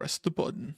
press the button.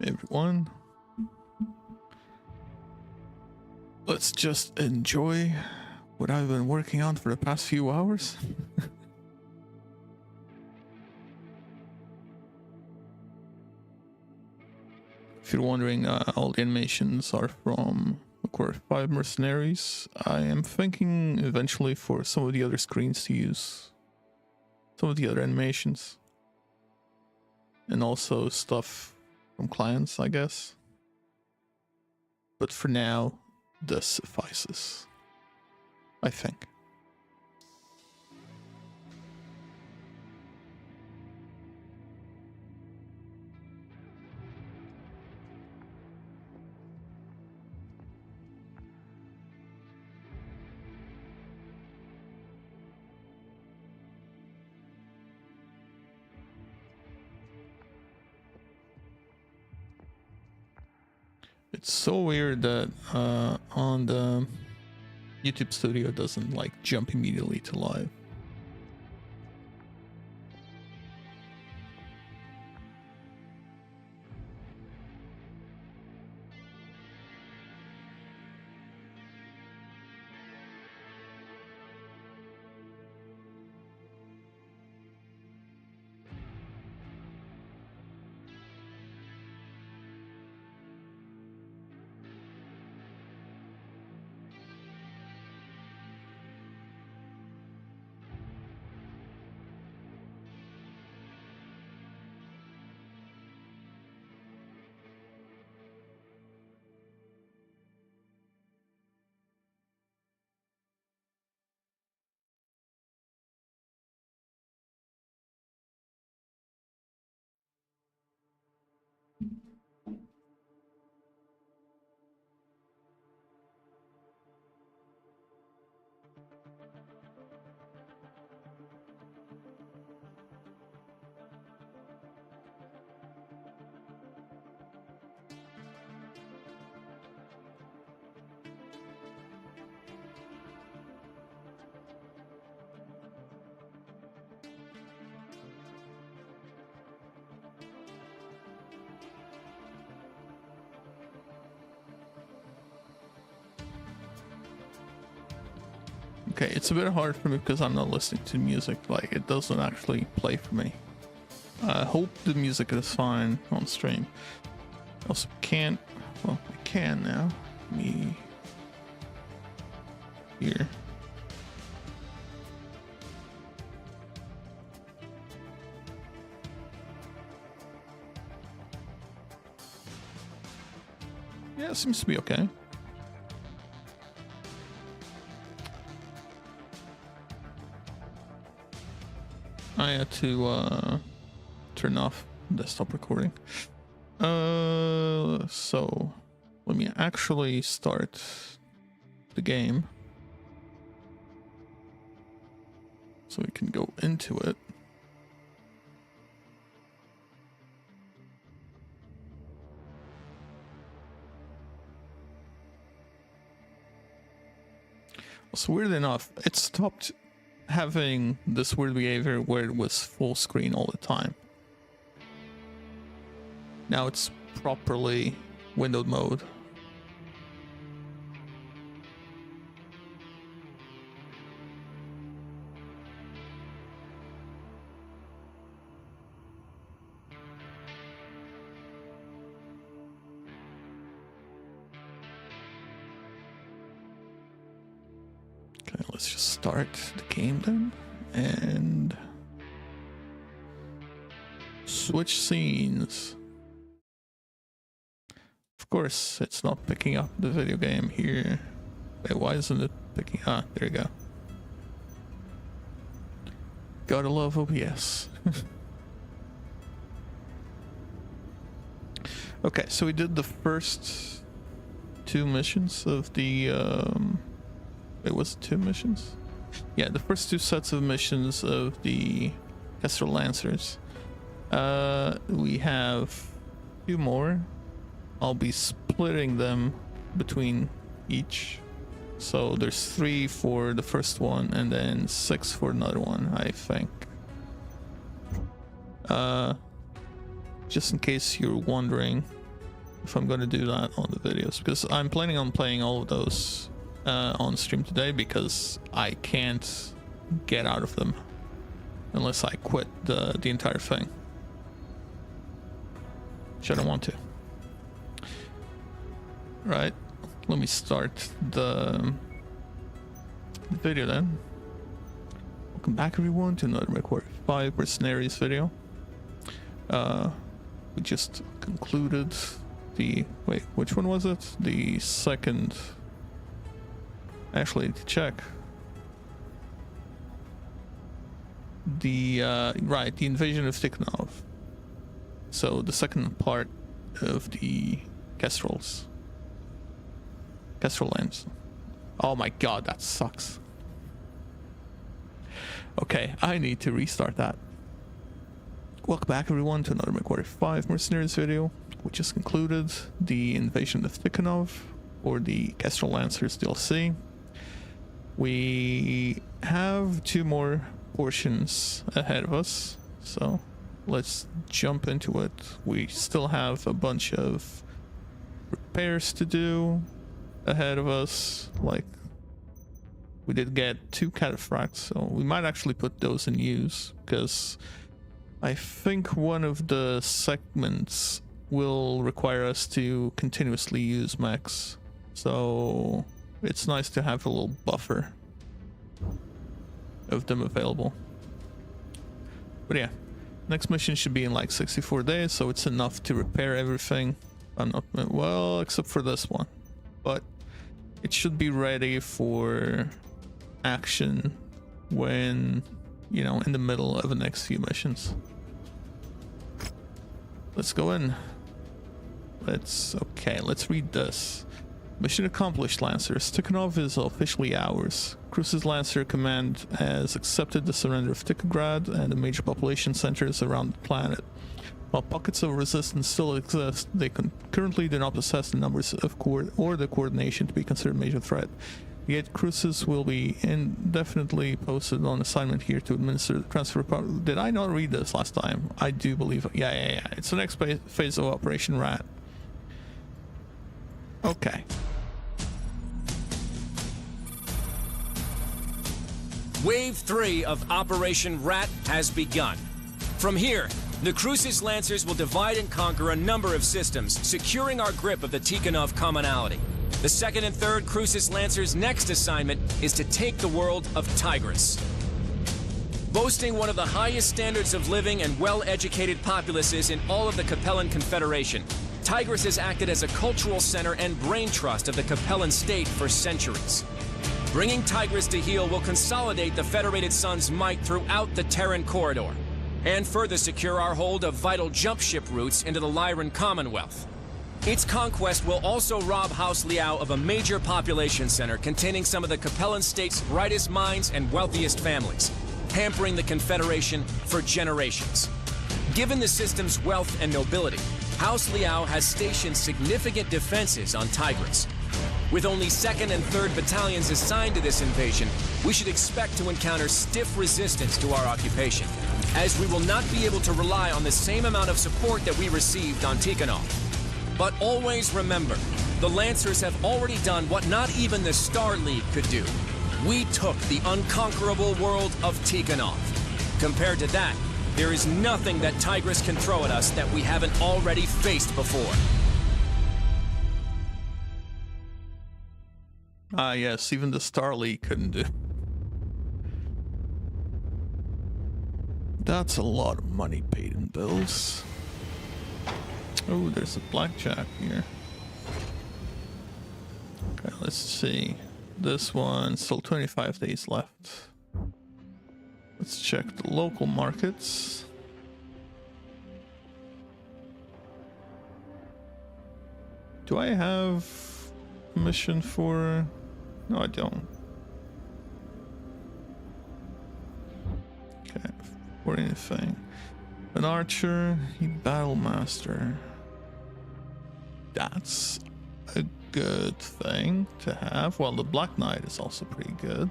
Everyone, let's just enjoy what I've been working on for the past few hours. If you're wondering, all the animations are from MW5 Mercenaries. I am thinking eventually for some of the other screens to use some of the other animations. and also stuff from clients, I guess. But for now, this suffices, I think. It's so weird that on the YouTube Studio it doesn't like jump immediately to live. Okay, it's a bit hard for me because I'm not listening to music, like it doesn't actually play for me. I hope the music is fine on stream. I also can't, well, I can now. Me here. Yeah, it seems to be okay. I had to turn off desktop recording. So let me actually start the game so we can go into it. So weirdly enough, it stopped having this weird behavior where it was full screen all the time. Now it's properly windowed mode. Okay, let's just start the game then and switch scenes. Of course, it's not picking up the video game here. Wait, why isn't it picking? Ah, there you go. Gotta love OBS. Okay, so we did the first two missions of the it was 2 missions? Yeah, the first 2 sets of missions of the Kestrel Lancers. We have 2 more. I'll be splitting them between each. So there's 3 for the first one and then 6 for another one, I think. Just in case you're wondering if I'm gonna do that on the videos, because I'm planning on playing all of those on stream today, because I can't get out of them unless I quit the entire thing, which I don't want to. Right, let me start the video then. Welcome back everyone to another MW5 Mercenaries video. We just concluded the... Wait, which one was it? The second... Actually, to check. The, right, the invasion of Tikhonov. So, the second part of the Kestrels. Kestrel lands. Oh my god, that sucks. Okay, I need to restart that. Welcome back everyone to another MW5 Mercenaries video. We just concluded the invasion of Tikhonov, or the Kestrel Lancers DLC. We have 2 more portions ahead of us, so let's jump into it. We still have a bunch of repairs to do ahead of us. Like, we did get 2 cataphracts, so we might actually put those in use, because I think one of the segments will require us to continuously use mechs, so it's nice to have a little buffer of them available. But yeah, next mission should be in like 64 days, so it's enough to repair everything. I'm not, well, except for this one, but it should be ready for action when, you know, in the middle of the next few missions. Let's go in. Let's read this. Mission accomplished, Lancers. Tikhonov is officially ours. Cruz's Lancer Command has accepted the surrender of Tikhograd and the major population centers around the planet. While pockets of resistance still exist, they currently do not possess the numbers of or the coordination to be considered a major threat. Yet Cruz's will be indefinitely posted on assignment here to administer the transfer power. Did I not read this last time? I do believe it. Yeah. It's the next phase of Operation Rat. Okay. Wave 3 of Operation Rat has begun. From here, the Cruz's Lancers will divide and conquer a number of systems, securing our grip of the Tikhonov commonality. The 2nd and 3rd Cruz's Lancers' next assignment is to take the world of Tigris. Boasting one of the highest standards of living and well-educated populaces in all of the Capellan Confederation, Tigris has acted as a cultural center and brain trust of the Capellan state for centuries. Bringing Tigris to heel will consolidate the Federated Sun's might throughout the Terran Corridor, and further secure our hold of vital jump ship routes into the Lyran Commonwealth. Its conquest will also rob House Liao of a major population center containing some of the Capellan state's brightest minds and wealthiest families, hampering the Confederation for generations. Given the system's wealth and nobility, House Liao has stationed significant defenses on Tigris. With only 2nd and 3rd battalions assigned to this invasion, we should expect to encounter stiff resistance to our occupation, as we will not be able to rely on the same amount of support that we received on Tikhonov. But always remember, the Lancers have already done what not even the Star League could do. We took the unconquerable world of Tikhonov. Compared to that, there is nothing that Tigris can throw at us that we haven't already faced before. Ah yes, even the Star League couldn't do. That's a lot of money paid in bills. Oh, there's a blackjack here. Okay, let's see. This one, still 25 days left. Let's check the local markets. Do I have a mission for... No, I don't. Okay, for anything. An archer, a battle master. That's a good thing to have. Well, the Black Knight is also pretty good.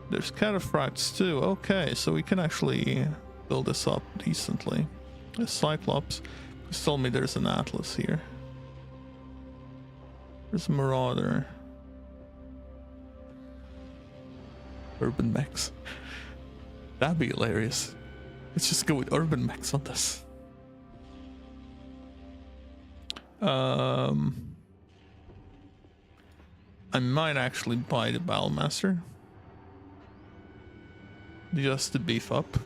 There's cataphracts too. Okay, so we can actually build this up decently. A Cyclops. Just told me there's an Atlas here. There's a Marauder. Urban mechs. That'd be hilarious. Let's just go with urban mechs on this. I might actually buy the Battlemaster just to beef up.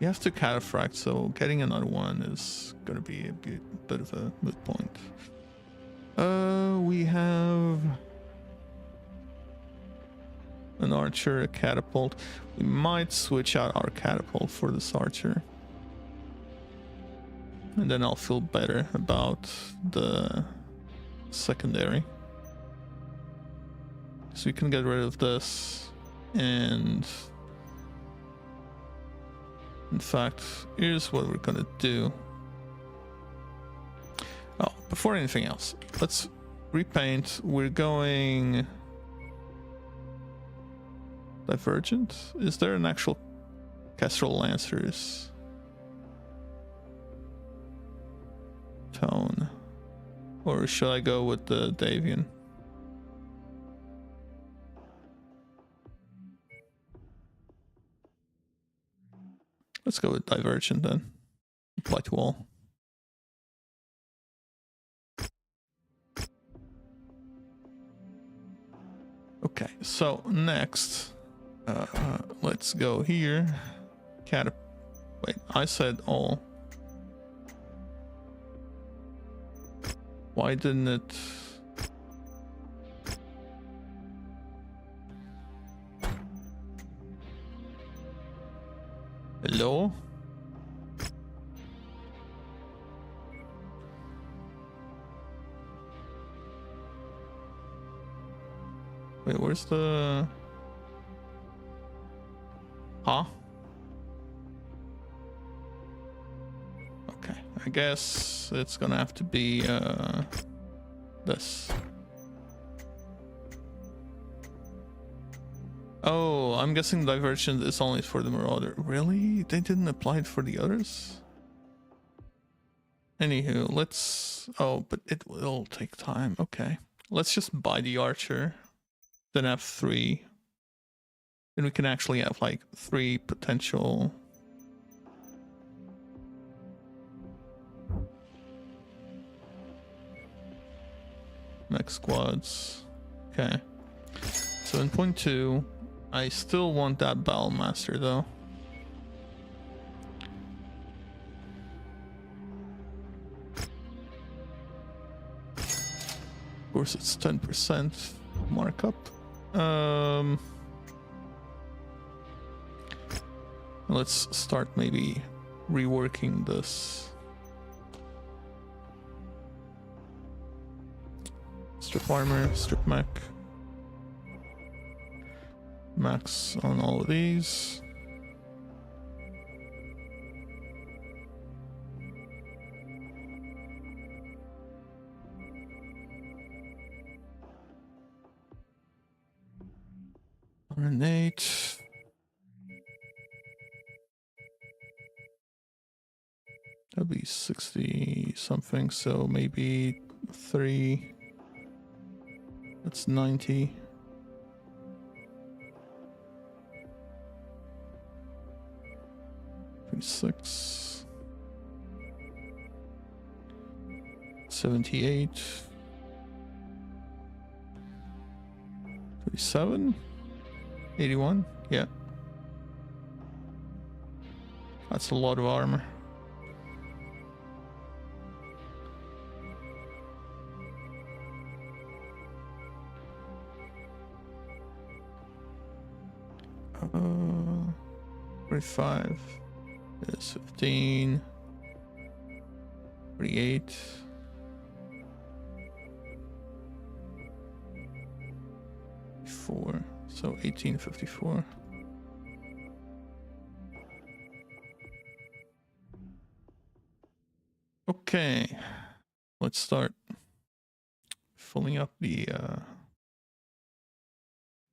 You have to cataphract, so getting another one is gonna be a bit of a moot point. We have an archer, a catapult. We might switch out our catapult for this archer. And then I'll feel better about the secondary. So we can get rid of this. And in fact, here's what we're gonna do. Oh, before anything else, let's repaint. We're going Divergent. Is there an actual Kestrel Lancers tone? Or should I go with the Davian? Let's go with Divergent then. Apply to all. Okay, so next, let's go here. Wait, I said all. Why didn't it? Hello? Wait, where's the... Huh? Okay, I guess it's gonna have to be this. Oh, I'm guessing Divergent is only for the Marauder. Really? They didn't apply it for the others? Anywho, let's... Oh, but it will take time. Okay. Let's just buy the Archer. Then have 3. Then we can actually have like 3 potential... Next squads. Okay. 7.2. I still want that Battle Master though. Of course it's 10% markup. Let's start maybe reworking this. Strip armor, strip mech. Max on all of these. Grenade. That'd be 60 something, so maybe 3. That's 90. 36. 78. 37. 81. Yeah. That's a lot of armor. Uh, 45 is 15. 48. 4. So 1854. Okay, let's start filling up the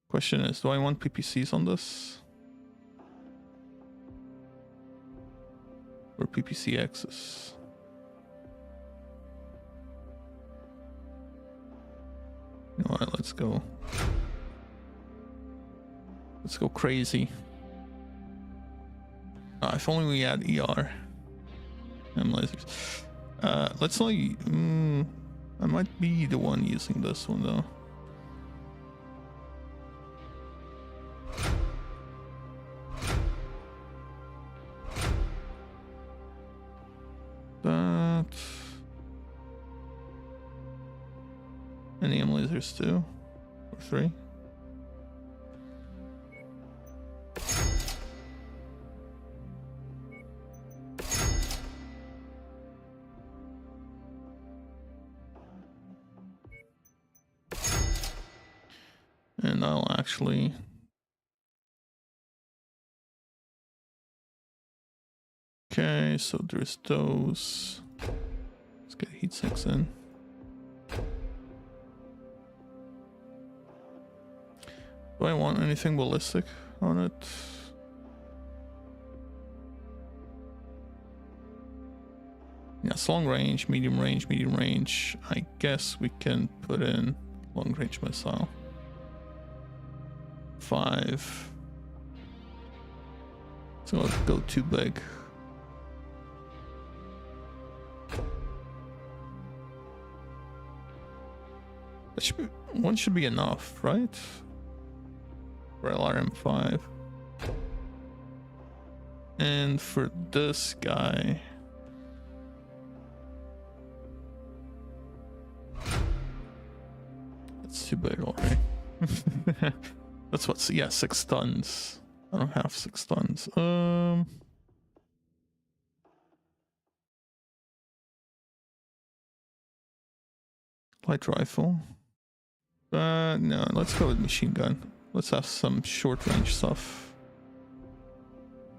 question is, do I want PPCs on this? Or PPCXs? You know what, let's go. Let's go crazy. If only we had ER. M lasers. Let's only... I might be the one using this one though. And EM lasers 2 or 3. And I'll actually okay, so there's those. Let's get heat sinks in. Do I want anything ballistic on it? Yes, long range, medium range, medium range. I guess we can put in long range missile. 5. So let's go too big. That should be, one should be enough, right? For LRM5. And for this guy, that's too big already. That's what's, yeah, 6 tons. I don't have 6 tons. Light rifle. No, let's go with machine gun. Let's have some short range stuff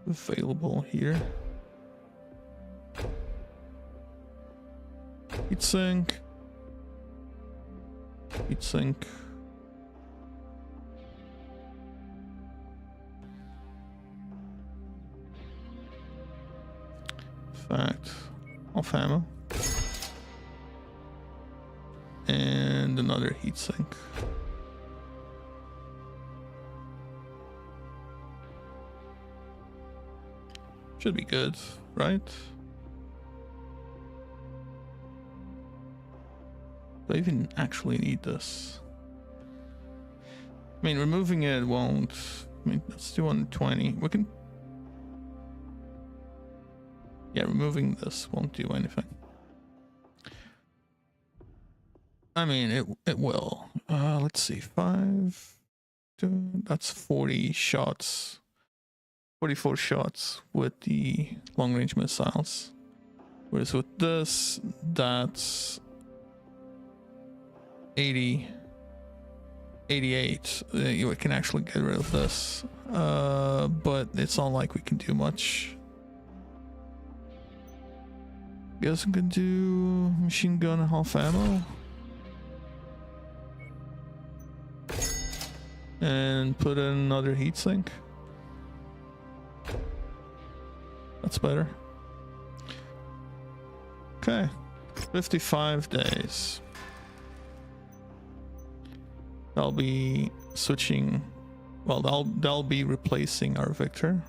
available here. Heatsink. Heatsink. Fact. Off ammo. And another heatsink. Should be good, right? Do I even actually need this? I mean, removing it won't. I mean, let's do 120. We can. Yeah, removing this won't do anything. I mean, it will. Let's see, 5. That's 40 shots. 44 shots with the long range missiles. Whereas with this, that's 80, 88. We can actually get rid of this. But it's not like we can do much. Guess we can do machine gun and half ammo. And put in another heatsink. That's better. Okay. 55 days. I'll be switching. Well, they'll be replacing our Victor.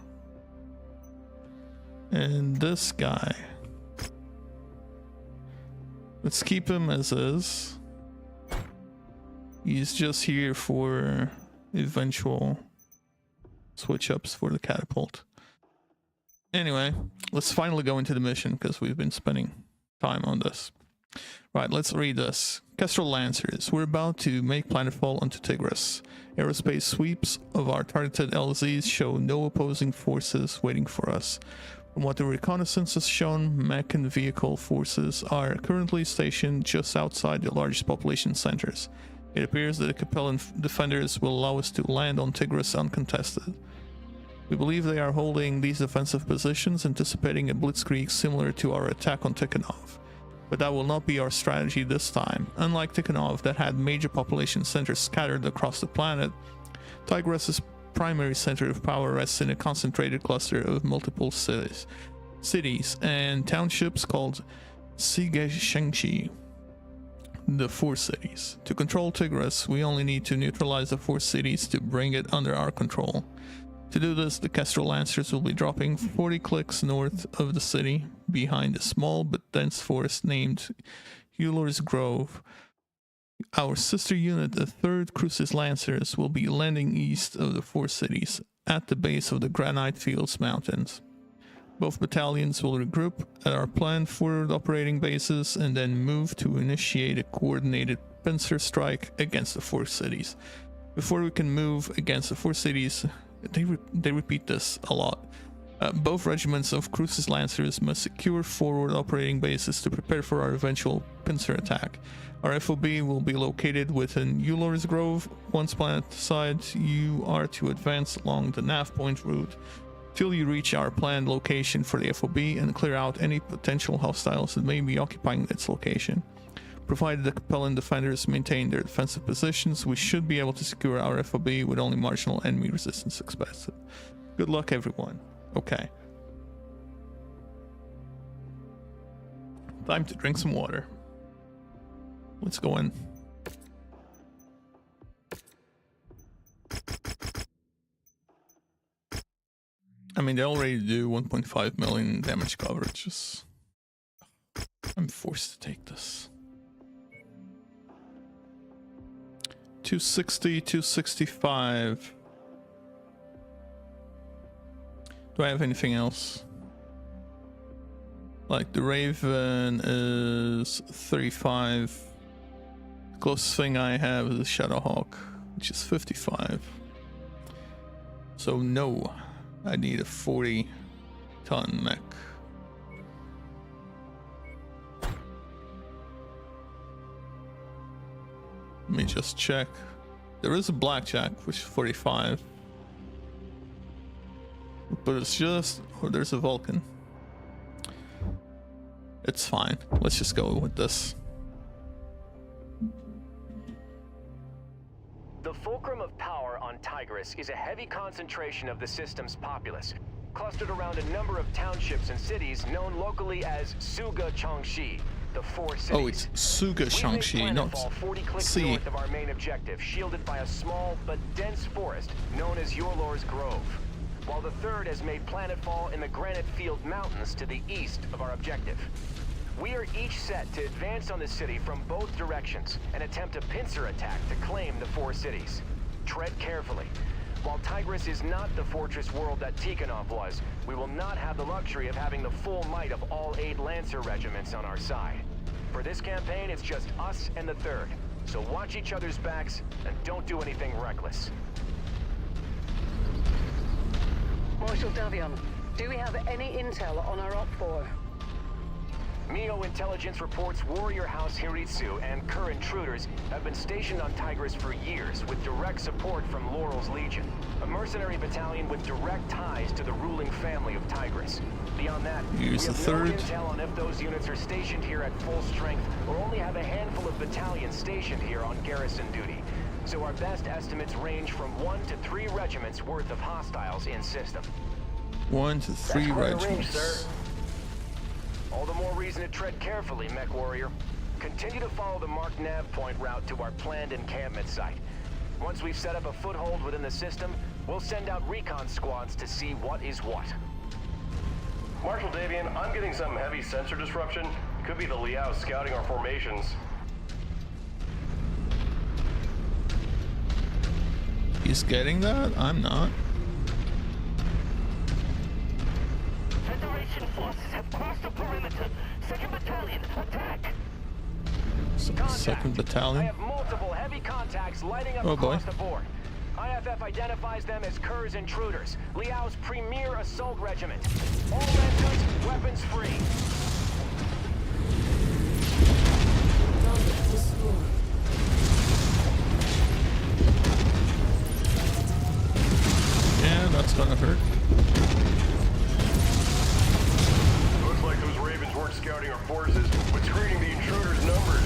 And this guy. Let's keep him as is. He's just here for eventual switch ups for the catapult. Anyway, let's finally go into the mission because we've been spending time on this. Right, let's read this. Kestrel Lancers, we're about to make planetfall onto Tigris. Aerospace sweeps of our targeted LZs show no opposing forces waiting for us. From what the reconnaissance has shown, mech and vehicle forces are currently stationed just outside the largest population centers. It appears that the Capellan defenders will allow us to land on Tigris uncontested. We believe they are holding these defensive positions, anticipating a blitzkrieg similar to our attack on Tikhonov. But that will not be our strategy this time. Unlike Tikhonov, that had major population centers scattered across the planet, Tigris' primary center of power rests in a concentrated cluster of multiple cities and townships called Sigeshengshi. The 4 cities. To control Tigris, we only need to neutralize the 4 cities to bring it under our control. To do this, the Kestrel Lancers will be dropping 40 clicks north of the city, behind a small but dense forest named Euler's Grove. Our sister unit, the 3rd Crucis Lancers, will be landing east of the 4 cities, at the base of the Granite Fields Mountains. Both battalions will regroup at our planned forward operating bases and then move to initiate a coordinated pincer strike against the 4 cities. Before we can move against the 4 cities, they repeat this a lot. Both regiments of Crucis Lancers must secure forward operating bases to prepare for our eventual pincer attack. Our FOB will be located within Eulor's Grove. Once planted aside, you are to advance along the Nav Point route till you reach our planned location for the FOB and clear out any potential hostiles that may be occupying its location. Provided the Capellan defenders maintain their defensive positions, we should be able to secure our FOB with only marginal enemy resistance expected. Good luck, everyone. Okay. Time to drink some water. Let's go in. I mean, they already do 1.5 million damage coverages. I'm forced to take this. 260, 265. Do I have anything else? Like the Raven is 35. The closest thing I have is the Shadowhawk, which is 55. So no, I need a 40-ton mech. Let me just check. There is a Blackjack, which is 45. But it's just... Oh, there's a Vulcan. It's fine. Let's just go with this. The fulcrum of power on Tigris is a heavy concentration of the system's populace, clustered around a number of townships and cities known locally as Suga Changxi, the 4 cities. Oh, it's Suga Changxi, not 40 clicks C. north of our main objective, shielded by a small but dense forest known as Eulor's Grove, while the 3rd has made planetfall in the Granite Field Mountains to the east of our objective. We are each set to advance on the city from both directions and attempt a pincer attack to claim the 4 cities. Tread carefully. While Tigris is not the fortress world that Tikhonov was, we will not have the luxury of having the full might of all 8 Lancer regiments on our side. For this campaign, it's just us and the 3rd, so watch each other's backs and don't do anything reckless. Marshal Davion, do we have any intel on our Op 4? Mio intelligence reports Warrior House Hiritsu and Kerr intruders have been stationed on Tigris for years with direct support from Laurel's Legion, a mercenary battalion with direct ties to the ruling family of Tigris. Beyond that, we have no intel on if those units are stationed here at full strength or only have a handful of battalions stationed here on garrison duty. So our best estimates range from 1 to 3 regiments worth of hostiles in system. 1 to 3 regiments. Sir. All the more reason to tread carefully, Mech Warrior. Continue to follow the marked nav point route to our planned encampment site. Once we've set up a foothold within the system, we'll send out recon squads to see what is what. Marshal Davion, I'm getting some heavy sensor disruption. Could be the Liao scouting our formations. He's getting that? I'm not. Federation forces have crossed the perimeter. 2nd Battalion, attack! Second Battalion? I have multiple heavy contacts lighting up across the board. IFF identifies them as Kerr's intruders, Liao's premier assault regiment. All Lancers, weapons free. Yeah, that's gonna hurt. Looks like those Ravens weren't scouting our forces, but screening the intruders' numbers.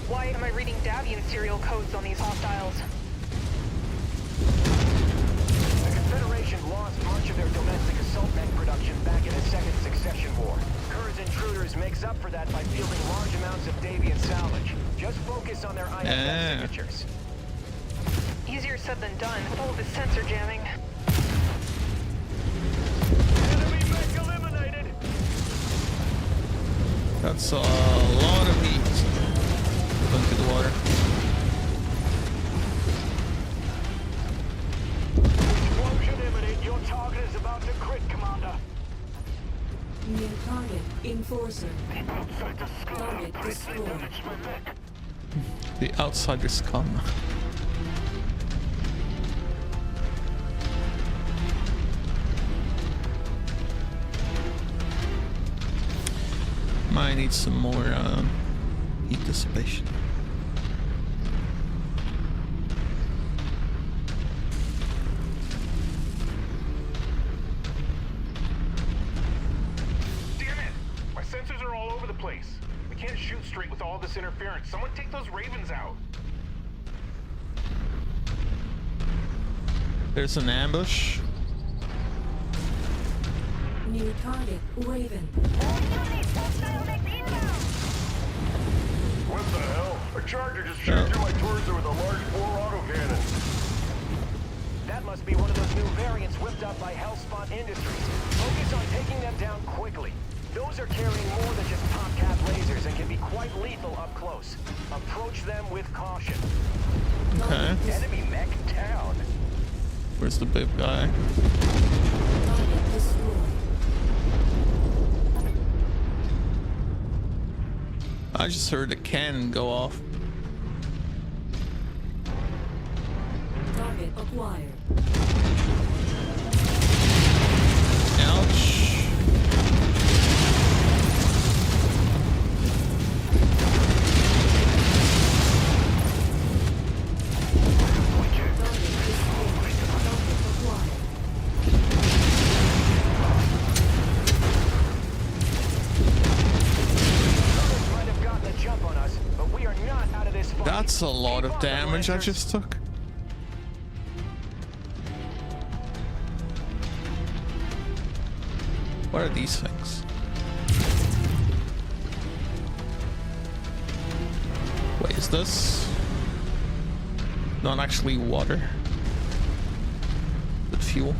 Why am I reading Davian serial codes on these hostiles? The Confederation lost much of their domestic assault mech production back in the Second Succession War. Kerr's intruders makes up for that by fielding large amounts of Davian salvage. Just focus on their IFF signatures. Easier said than done, with all of this sensor jamming. Enemy mech eliminated! That's a lot of heat. Into the water. Explosion imminent. Your target is about to crit, Commander. New target, Enforcer. Target destroyed. The outsiders come. Might need some more heat dissipation. Damn it! My sensors are all over the place. We can't shoot straight with all this interference. Someone take those ravens out. There's an ambush. New target, Raven. What the hell? A charger just shot through my torso with a large bore autocannon. That must be one of those new variants whipped up by Hellspot Industries. Focus on taking them down quickly. Those are carrying more than just top cap lasers and can be quite lethal up close. Approach them with caution. Okay. Enemy mech down. Where's the big guy? Target destroyed. I just heard a cannon go off. Target acquired. Ouch. That's a lot of damage I just took. What are these things? Wait, is this not actually water, but fuel?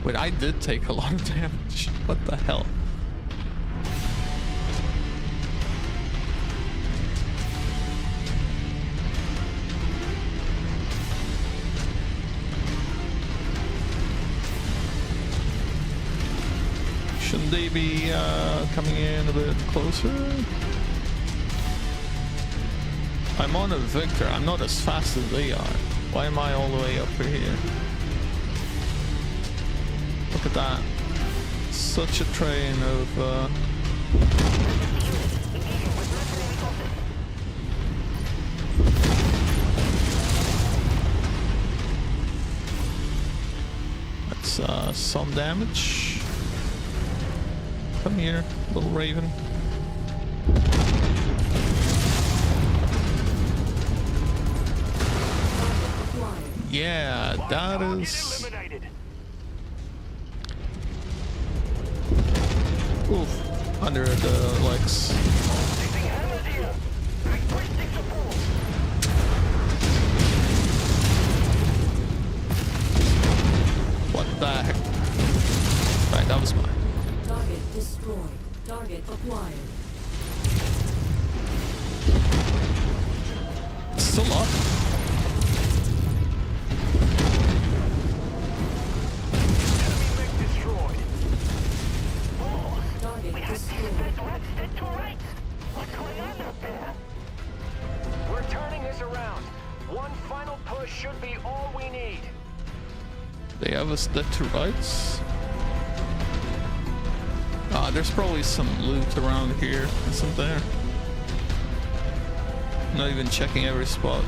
Wait, I did take a lot of damage. What the hell? Shouldn't they be coming in a bit closer? I'm on a Victor. I'm not as fast as they are. Why am I all the way up here? Look at that. Such a train of... That's some damage. Come here, little raven. Yeah, that is... Oof, under the legs. What the heck? Right, that was mine. Target destroyed. Target acquired. It's still up. Target destroyed. What's going on out there? We're turning this around. One final push should be all we need. They have us dead to rights. Ah, there's probably some loot around here, isn't there? Not even checking every spot.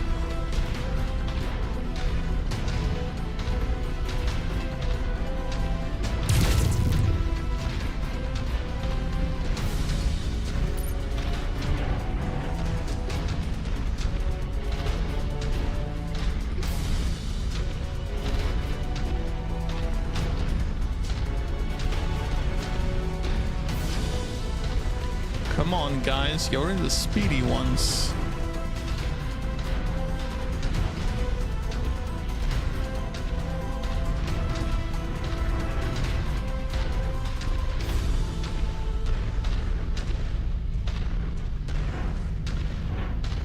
Come on, guys, you're in the speedy ones.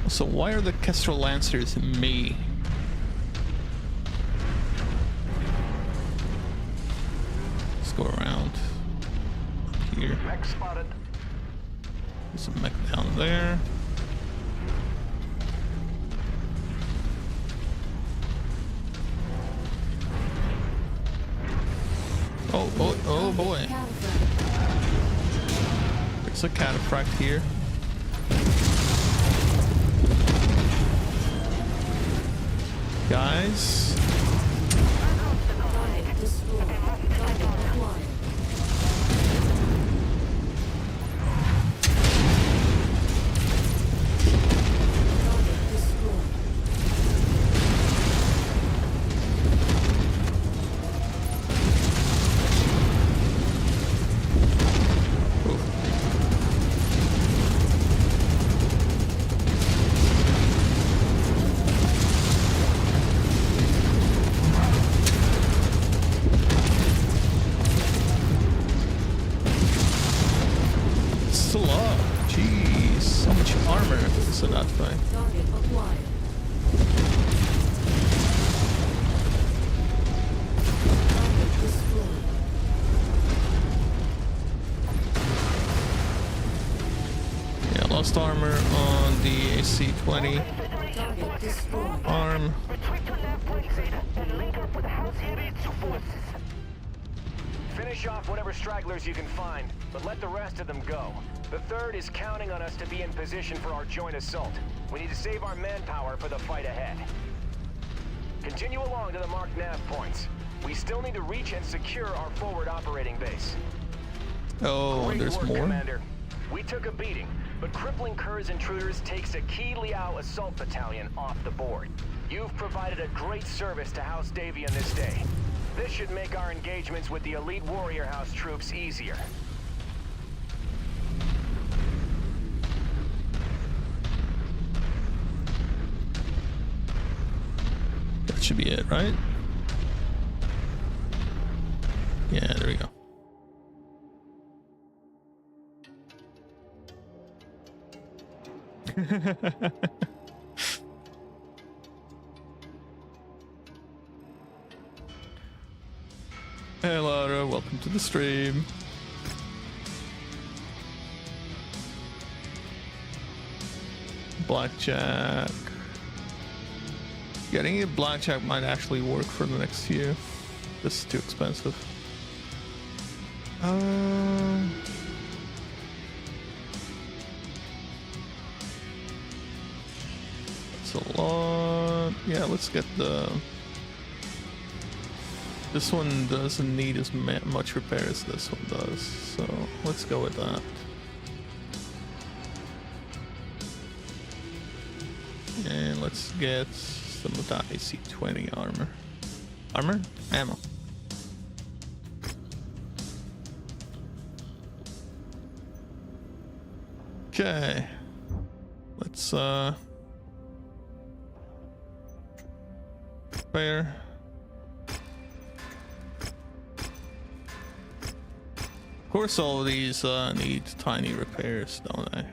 So why are the Kestrel Lancers me? Let's go around here. Mech spotted. There's a mech down there. Oh boy. There's a cataphract here. Guys. Target destroyed. Target acquired. Target destroyed. Still up. Jeez, so much armor. So that's fine. Target acquired. Target destroyed. Yeah, lost armor on the AC-20 Target destroyed. arm. Retreat to left point Zeta and link up with House Hiritsu forces. Finish off whatever stragglers you can find, but let the rest of them go. The third is counting on us to be in position for our joint assault. We need to save our manpower for the fight ahead. Continue along to the marked nav points. We still need to reach and secure our forward operating base. Oh, Great there's work, more. Commander. We took a beating, but crippling Kerr's intruders takes a key Liao assault battalion off the board. You've provided a great service to House Davion this day. This should make our engagements with the elite Warrior House troops easier. That should be it, right? Yeah, there we go. Hey Lara, welcome to the stream. Blackjack. Getting a blackjack might actually work for the next few. This is too expensive. That's a lot. Yeah, let's get the... This one doesn't need as much repair as this one does, so let's go with that. And let's get some of that AC-20 armor. Armor? Ammo. Okay. Let's repair. Of course all of these need tiny repairs, don't they?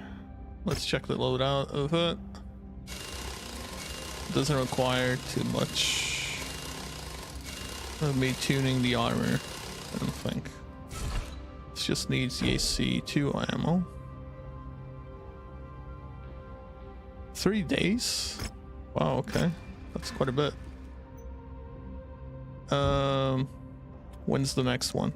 Let's check the loadout of it. Doesn't require too much of me tuning the armor, I don't think. It just needs the AC-2 ammo. 3 days? Wow, okay. That's quite a bit. When's the next one?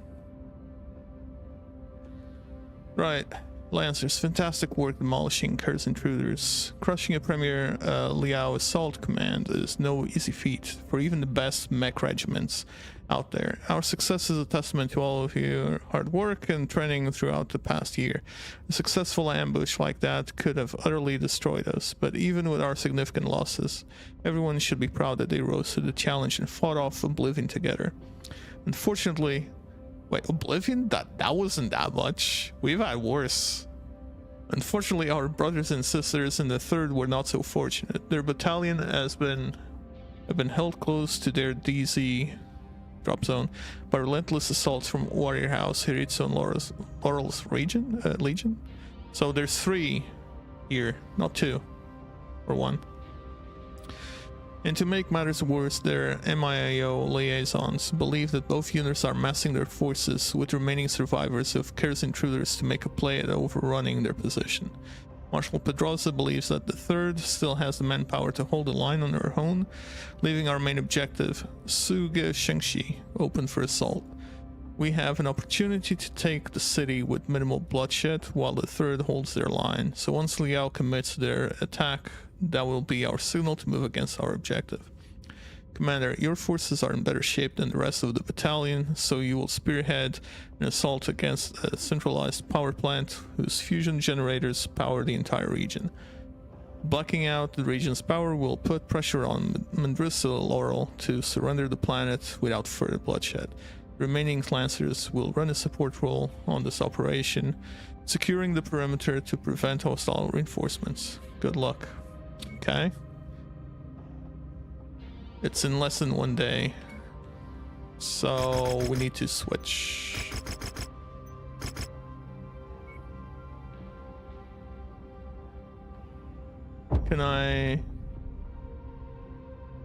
Right. Lancers, fantastic work demolishing Kerr's intruders. Crushing a Premier Liao assault command is no easy feat for even the best mech regiments out there. Our success is a testament to all of your hard work and training throughout the past year. A successful ambush like that could have utterly destroyed us, but even with our significant losses, everyone should be proud that they rose to the challenge and fought off Oblivion together. Unfortunately, wait, Oblivion? That wasn't that much. We've had worse. Unfortunately, our brothers and sisters in the third were not so fortunate. Their battalion have been held close to their DZ drop zone by relentless assaults from Warrior House, Hiritsu, and Laurel's Legion. So there's 3 here, not 2 or 1. And to make matters worse, their MIAO liaisons believe that both units are massing their forces with remaining survivors of Ker's intruders to make a play at overrunning their position. Marshal Pedrosa believes that the 3rd still has the manpower to hold the line on her own, leaving our main objective, Suge Shengshi, open for assault. We have an opportunity to take the city with minimal bloodshed while the 3rd holds their line, so once Liao commits their attack, that will be our signal to move against our objective. Commander, your forces are in better shape than the rest of the battalion, so you will spearhead an assault against a centralized power plant whose fusion generators power the entire region. Blocking out the region's power will put pressure on Mandrissa Laurel to surrender the planet without further bloodshed. Remaining Lancers will run a support role on this operation, securing the perimeter to prevent hostile reinforcements. Good luck. Okay. It's in less than 1 day, so we need to switch. Can I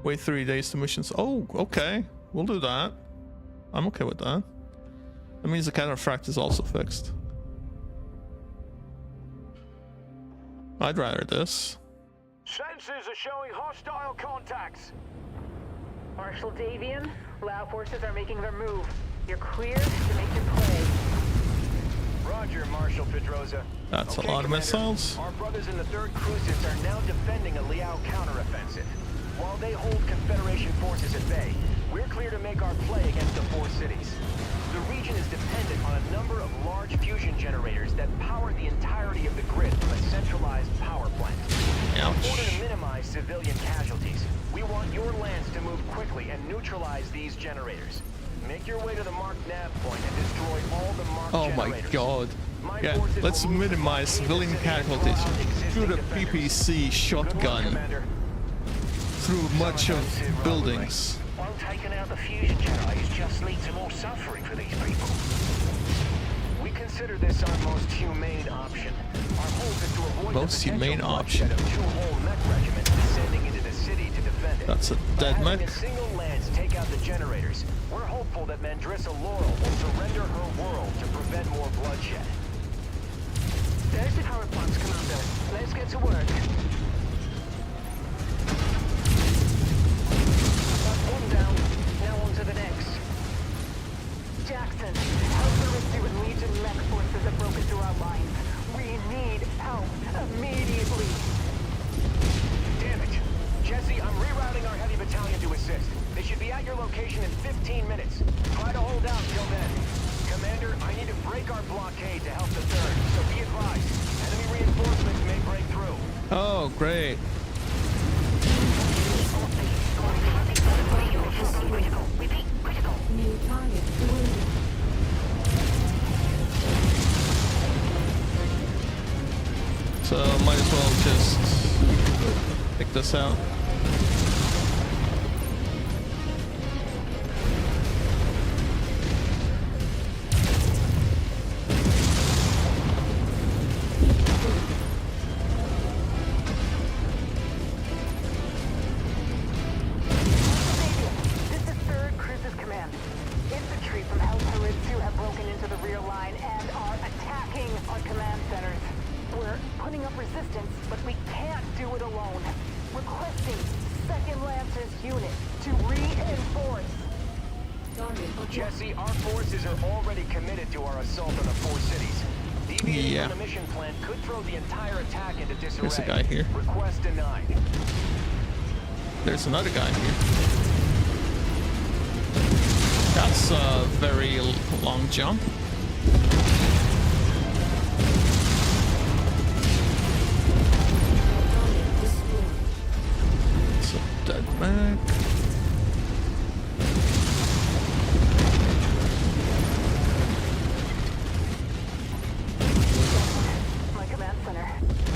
wait 3 days to missions? Oh, okay. We'll do that. I'm okay with that. That means the cataphracts is also fixed. I'd rather this. Sensors are showing hostile contacts. Marshal Davian, Lao forces are making their move. You're cleared to make your play. Roger, Marshal Pedrosa. That's Okay, a lot of Commander. missiles. Our brothers in the 3rd Cruisers are now defending a Liao counteroffensive. While they hold Confederation forces at bay, we're clear to make our play against the 4 cities. The region is dependent on a number of large fusion generators that power the entirety of the grid from a centralized power plant. In order to minimize civilian casualties, we want your lands to move quickly and neutralize these generators. Make your way to the marked nav point and destroy all the marked Oh my generators. god. My Yeah, forces let's will move to minimize blockade civilian the city and casualties. draw out existing Shoot a defenders. PPC Good luck, shotgun Commander. through much of buildings. While taking out the fusion generators just lead to more suffering for these people. We consider this our most humane option. Our hope is to avoid Most the potential humane bloodshed option. of 2 whole mech regiments descending into the city to defend it. That's a By dead having mech. a single lance take out the generators, we're hopeful that Mandrissa Laurel will surrender her world to prevent more bloodshed. There's the power plants, Commander. Let's get to work. That's one down. Now on to the next. Jackson, help the Rescue and Legion mech forces have broken through our lines. We need help immediately. Damn it. Jesse, I'm rerouting our heavy battalion to assist. They should be at your location in 15 minutes. Try to hold out till then. Commander, I need to break our blockade to help the 3rd, so be advised. Enemy reinforcements may break through. Oh, great. New target delivered. So might as well just pick this out. This is 3rd Cruises Command. Infantry from House Haritsu have broken into the rear line and are attacking our command centers. We're putting up resistance, but we can't do it alone. Requesting 2nd Lancers unit to reinforce. Target acquired. Jesse, our forces are already committed to our assault on the 4 cities. Deviating Yeah. from the mission plan could throw the entire attack into disarray. There's a guy here. Request denied. There's another guy here. That's a very long jump. Target destroyed. It's a dead mech. My command center.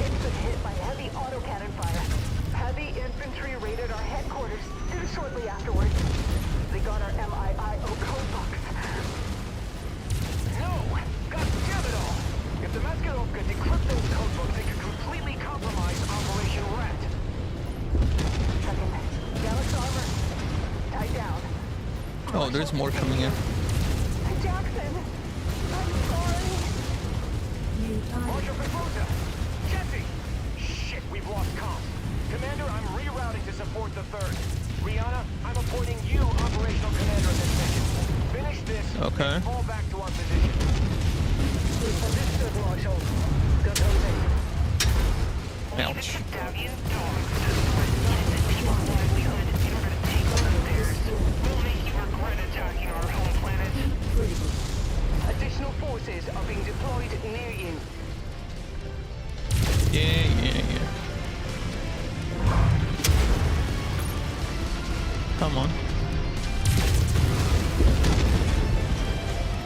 It's been hit by heavy autocannon fire. Heavy infantry raided our headquarters shortly afterwards. They got our MIAO code box. No! God damn it all! If the Maskarov could decrypt those code books, they could completely compromise Operation Rat. Second, Delta Oh, there's more coming in. Jackson, I'm sorry. New target. Marshal Petrosa! Jesse! Shit, we've lost comms. Commander, I'm rerouting to support the 3rd. Rihanna, I'm appointing you operational commander of this mission. Finish this, Okay. and fall back to our position. Understood, Marshal. Good hunting. Ouch. Davian dogs limited people's livelihood in order to take over theirs. We'll make you regret attacking our home planet. Critical. Additional forces are being deployed near you. Yeah. Come on.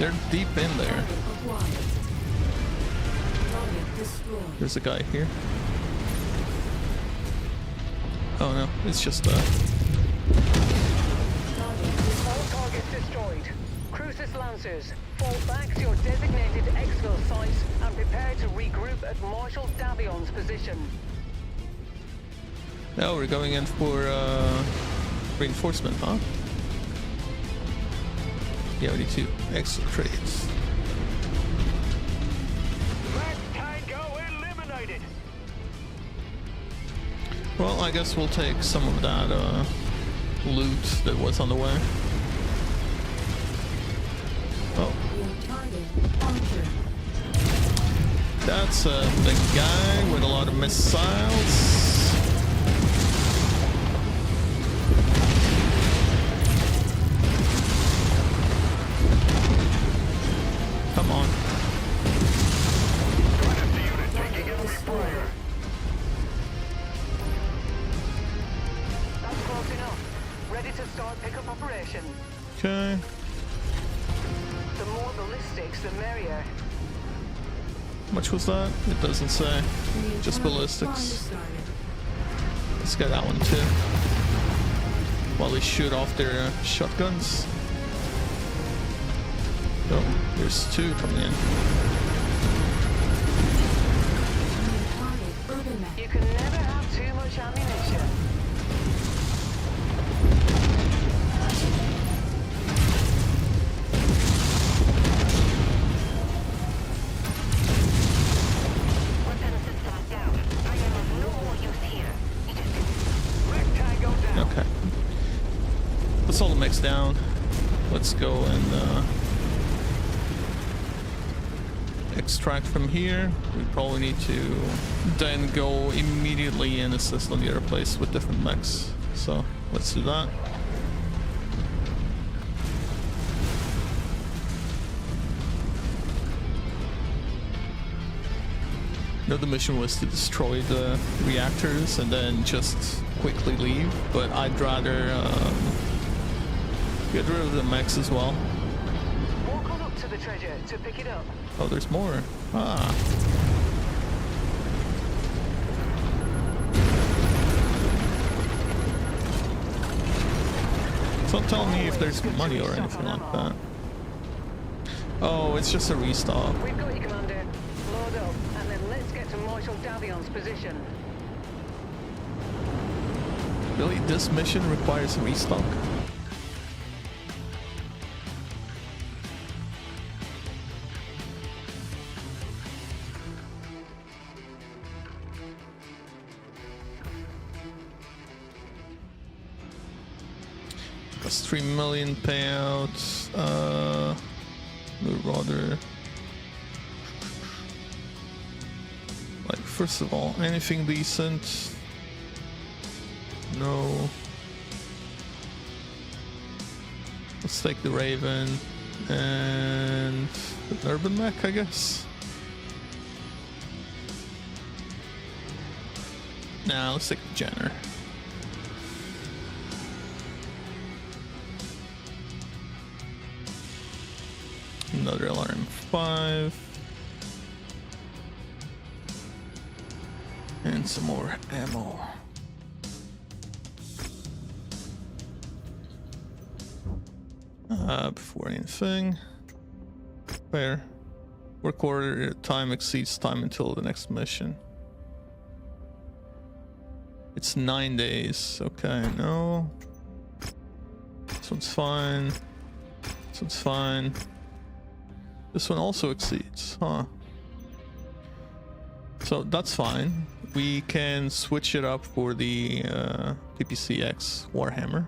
They're deep in there. Target acquired. Target destroyed. There's a guy here. Oh no, it's just Target destroyed. All targets destroyed. Crucis Lancers, fall back to your designated exfil sites and prepare to regroup at Marshal Davion's position. now we're going in for reinforcement, huh? Yeah, we need to exfiltrate. Red Tango eliminated! Well, I guess we'll take some of that loot that was on the way. Oh, New target. Archer. that's a big guy with a lot of missiles. Come on. That's close enough. Ready to start pickup operation. Okay. The more ballistics, the merrier. How much was that? It doesn't say. New Just target ballistics. fire started. Let's get that one too. While they shoot off their shotguns. Oh, there's two coming in. New target urban map. You can never have too much ammunition. Weapon system down. I am of no more use here. Red Tango down! Okay. Let's all the mix down. Let's go and extract from here. We probably need to then go immediately and assist on the other place with different mechs. So let's do that. You know, the mission was to destroy the reactors and then just quickly leave, but I'd rather get rid of the mechs as well. Walk on up to the treasure to pick it up. Oh, there's more. Ah. Don't tell me if there's money or anything like that. Oh, it's just a restock. We've got you, Commander. Load up, and then let's get to Marshal Davion's position. Really, this mission requires a restock? That's 3 million payouts. Would rather, like, first of all, anything decent? No. Let's take the Raven and an Urban Mech, I guess. Nah, let's take the Jenner. Another LRM5. And some more ammo. Before anything. Where? Work order time exceeds time until the next mission. It's 9 days. Okay, no. This one's fine. This one's fine. This one also exceeds, huh? So that's fine. We can switch it up for the PPCX Warhammer.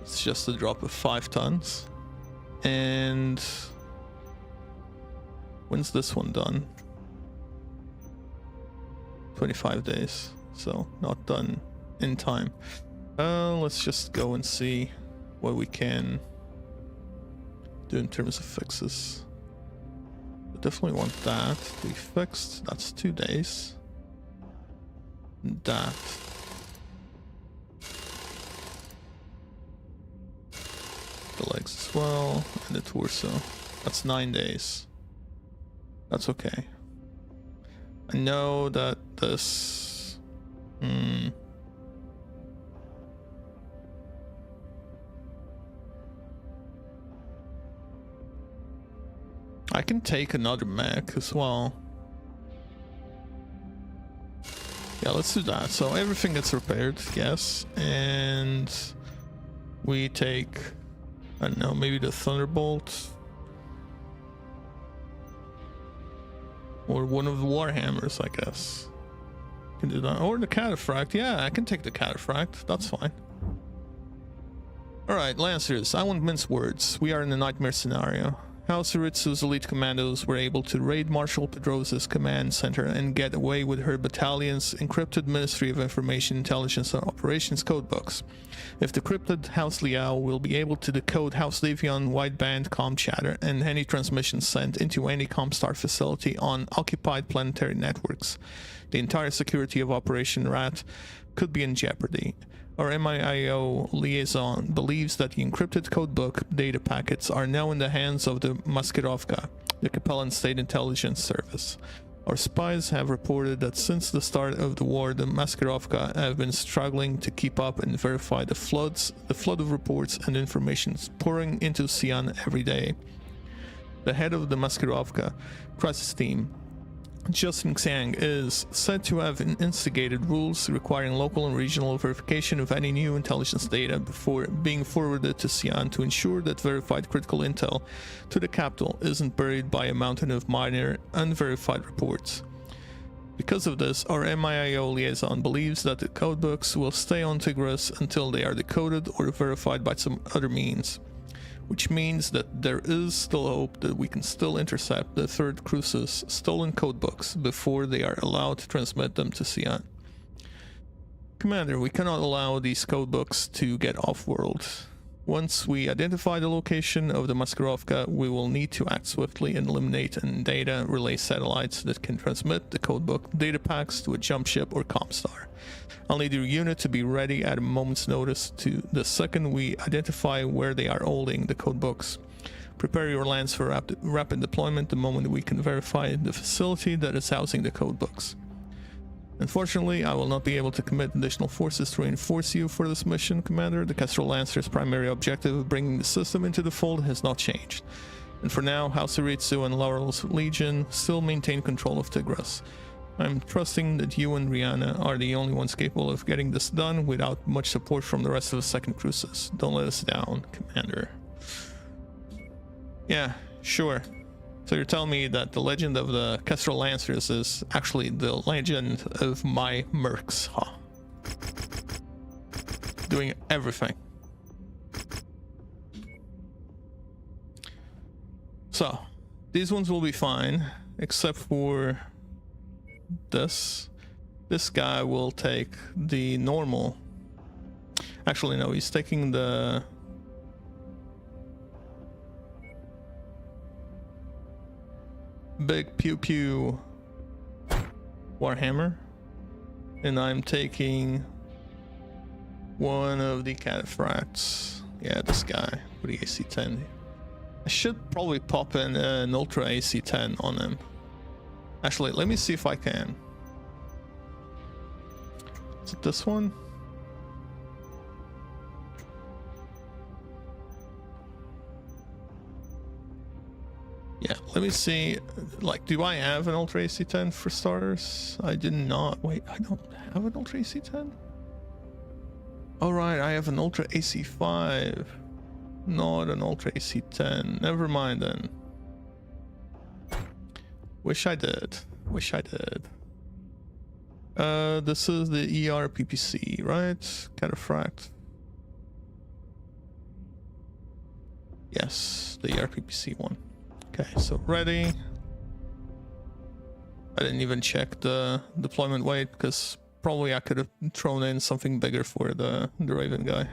It's just a drop of 5 tons. And when's this one done? 25 days. So not done in time. Let's just go and see what we can do in terms of fixes. I definitely want that to be fixed. That's 2 days. That. The legs as well, and the torso. That's 9 days. That's okay. I know that this... I can take another mech as well. Yeah, let's do that. So everything gets repaired, yes. And we take, I don't know, maybe the Thunderbolt. Or one of the Warhammers, I guess. Can do that. Or the Cataphract. Yeah, I can take the Cataphract. That's fine. Alright, Lancers, I won't mince words. We are in a nightmare scenario. House Uritsu's elite commandos were able to raid Marshal Pedrosa's command center and get away with her battalion's encrypted Ministry of Information Intelligence and Operations codebooks. If decrypted, House Liao will be able to decode House Davion wideband comm chatter and any transmissions sent into any Comstar facility on occupied planetary networks. The entire security of Operation Rat could be in jeopardy. Our MIIO liaison believes that the encrypted codebook data packets are now in the hands of the Maskirovka, the Capellan State Intelligence Service. Our spies have reported that since the start of the war, the Maskirovka have been struggling to keep up and verify the flood of reports and information pouring into Xi'an every day. The head of the Maskirovka crisis team, Justin Xiang, is said to have instigated rules requiring local and regional verification of any new intelligence data before being forwarded to Xi'an to ensure that verified critical intel to the capital isn't buried by a mountain of minor, unverified reports. Because of this, our MIIO liaison believes that the codebooks will stay on Tigris until they are decoded or verified by some other means. Which means that there is still hope that we can still intercept the Third Cruise's stolen codebooks before they are allowed to transmit them to Xi'an. Commander, we cannot allow these codebooks to get off-world. Once we identify the location of the Maskirovka, we will need to act swiftly and eliminate and data relay satellites that can transmit the codebook data packs to a jump ship or Comstar. I'll need your unit to be ready at a moment's notice to the second we identify where they are holding the codebooks. Prepare your lands for rapid deployment the moment we can verify the facility that is housing the codebooks. Unfortunately, I will not be able to commit additional forces to reinforce you for this mission, Commander. The Kestrel Lancer's primary objective of bringing the system into the fold has not changed. And for now, House Uritsu and Laurel's Legion still maintain control of Tigris. I'm trusting that you and Rihanna are the only ones capable of getting this done without much support from the rest of the Second Cruises. Don't let us down, Commander. Yeah, sure. So you're telling me that the legend of the Kestrel Lancers is actually the legend of my mercs, huh? Doing everything. So, these ones will be fine, except for this. This guy will take the normal. Actually, no, he's taking the... big pew pew Warhammer, and I'm taking one of the Cataphracts. Yeah, this guy with the AC-10. I should probably pop in an Ultra AC-10 on him. Actually, let me see if I can. Is it this one? Yeah, let me see. Like, do I have an Ultra AC-10 for starters? I did not. Wait, I don't have an Ultra AC-10? Oh, right, I have an Ultra AC-5. Not an Ultra AC-10. Never mind then. Wish I did. Wish I did. This is the ERPPC, right? Cataphract. Yes, the ERPPC one. Okay, so ready. I didn't even check the deployment weight because probably I could have thrown in something bigger for the Raven guy.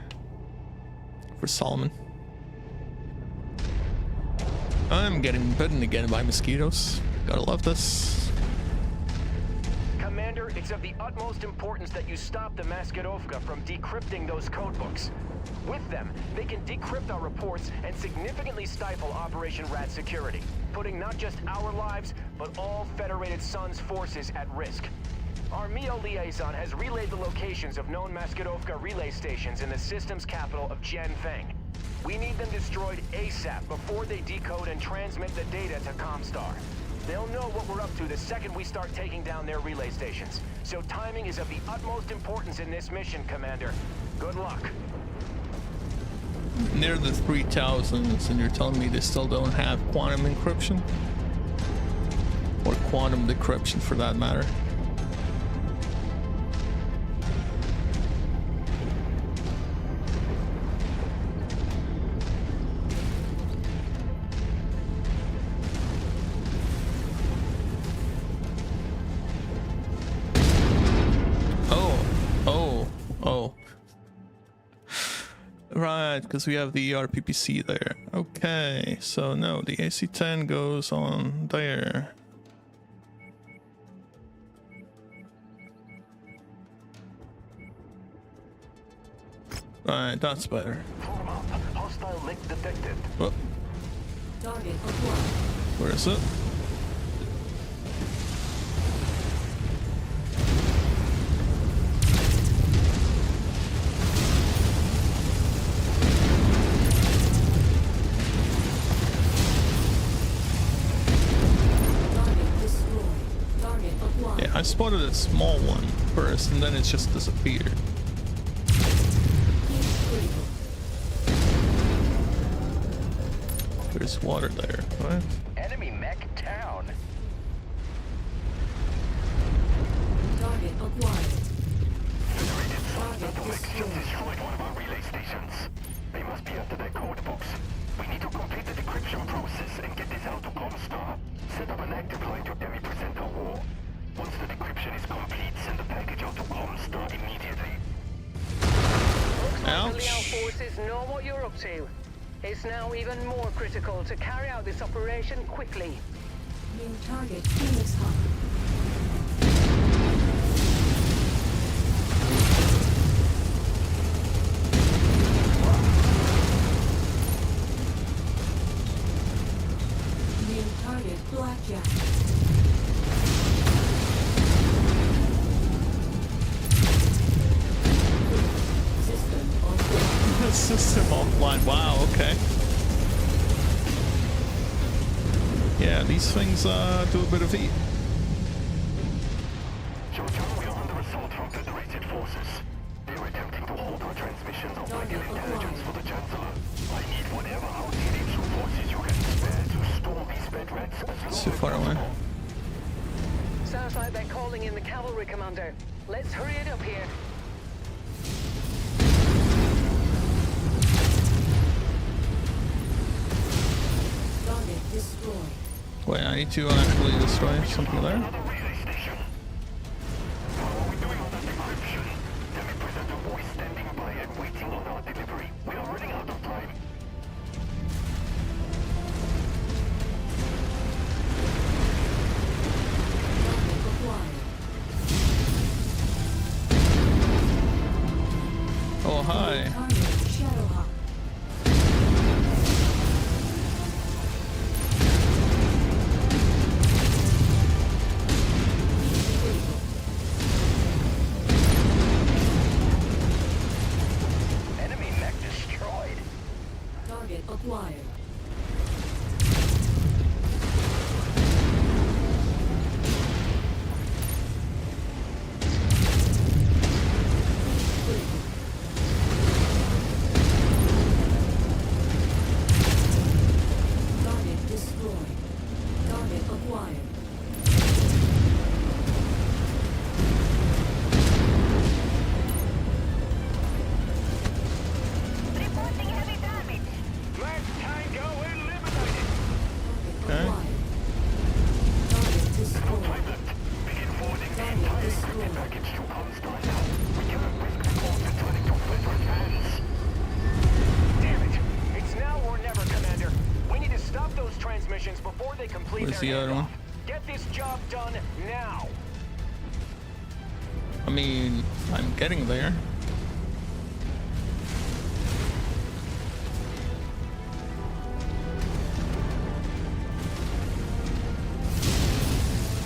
For Solomon. I'm getting bitten again by mosquitoes. Gotta love this. Commander, it's of the utmost importance that you stop the Maskirovka from decrypting those codebooks. With them, they can decrypt our reports and significantly stifle Operation Rat security, putting not just our lives, but all Federated Suns forces at risk. Our MEO liaison has relayed the locations of known Maskirovka relay stations in the system's capital of Jianfeng. We need them destroyed ASAP before they decode and transmit the data to Comstar. They'll know what we're up to the second we start taking down their relay stations. So timing is of the utmost importance in this mission, Commander. Good luck. Near the 3000s, and you're telling me they still don't have quantum encryption? Or quantum decryption for that matter. Right, because we have the ERPPC there. Okay, so no, the AC-10 goes on there. Right, that's better. Form up. Hostile link detected. Oh, Target acquired. where is it? I spotted a small one first, and then it just disappeared. There's water there, right? Enemy mech down. Target acquired. Federated Suns Target just destroyed. destroyed one of our relay stations. They must be after their code books. We need to complete the decryption process and get this out to Comstar. Set up an active line to represent our war. Once the decryption is complete, send the package out to Comstar immediately. Looks like the Ouch. Liao forces know what you're up to. It's now even more critical to carry out this operation quickly. New target Phoenix Hub. New target Blackjack. System offline. Wow, okay. Yeah, these things do a bit of heat. Georgia, we are under assault from Federated forces. They are attempting to hold our transmissions of vital intelligence for the Chancellor. I need whatever outdated forces you can spare to storm these bed rats as Too far away. Sounds like they're calling in the cavalry, Commander. Let's hurry it up here. Target destroyed. Wait, I need to actually destroy something there. another relay station. What are we doing on that decryption? Let me present a voice standing by and waiting on our delivery. We are running out of time. Target acquired. Oh, hi. Target Shadowhawk. Enemy mech destroyed. Target acquired. freeze Where's their the other one? handoff. Get this job done now. I mean, I'm getting there.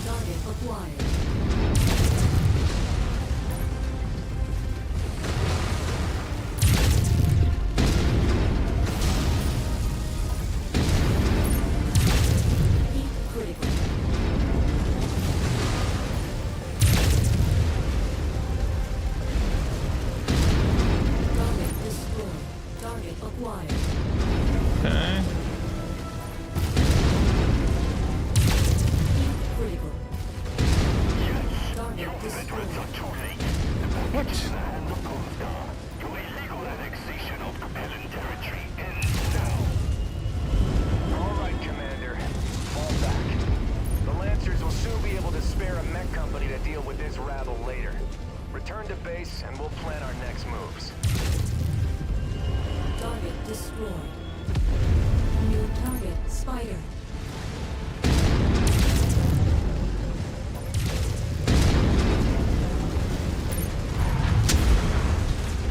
Target acquired. Heat critical. Target destroyed. Target acquired. Okay. Heat critical. Target destroyed. What? All right, Commander. Fall back. The Lancers will soon be able to spare a mech company to deal with this rabble later. Return to base, and we'll plan our next moves. Target destroyed. New target, Spider.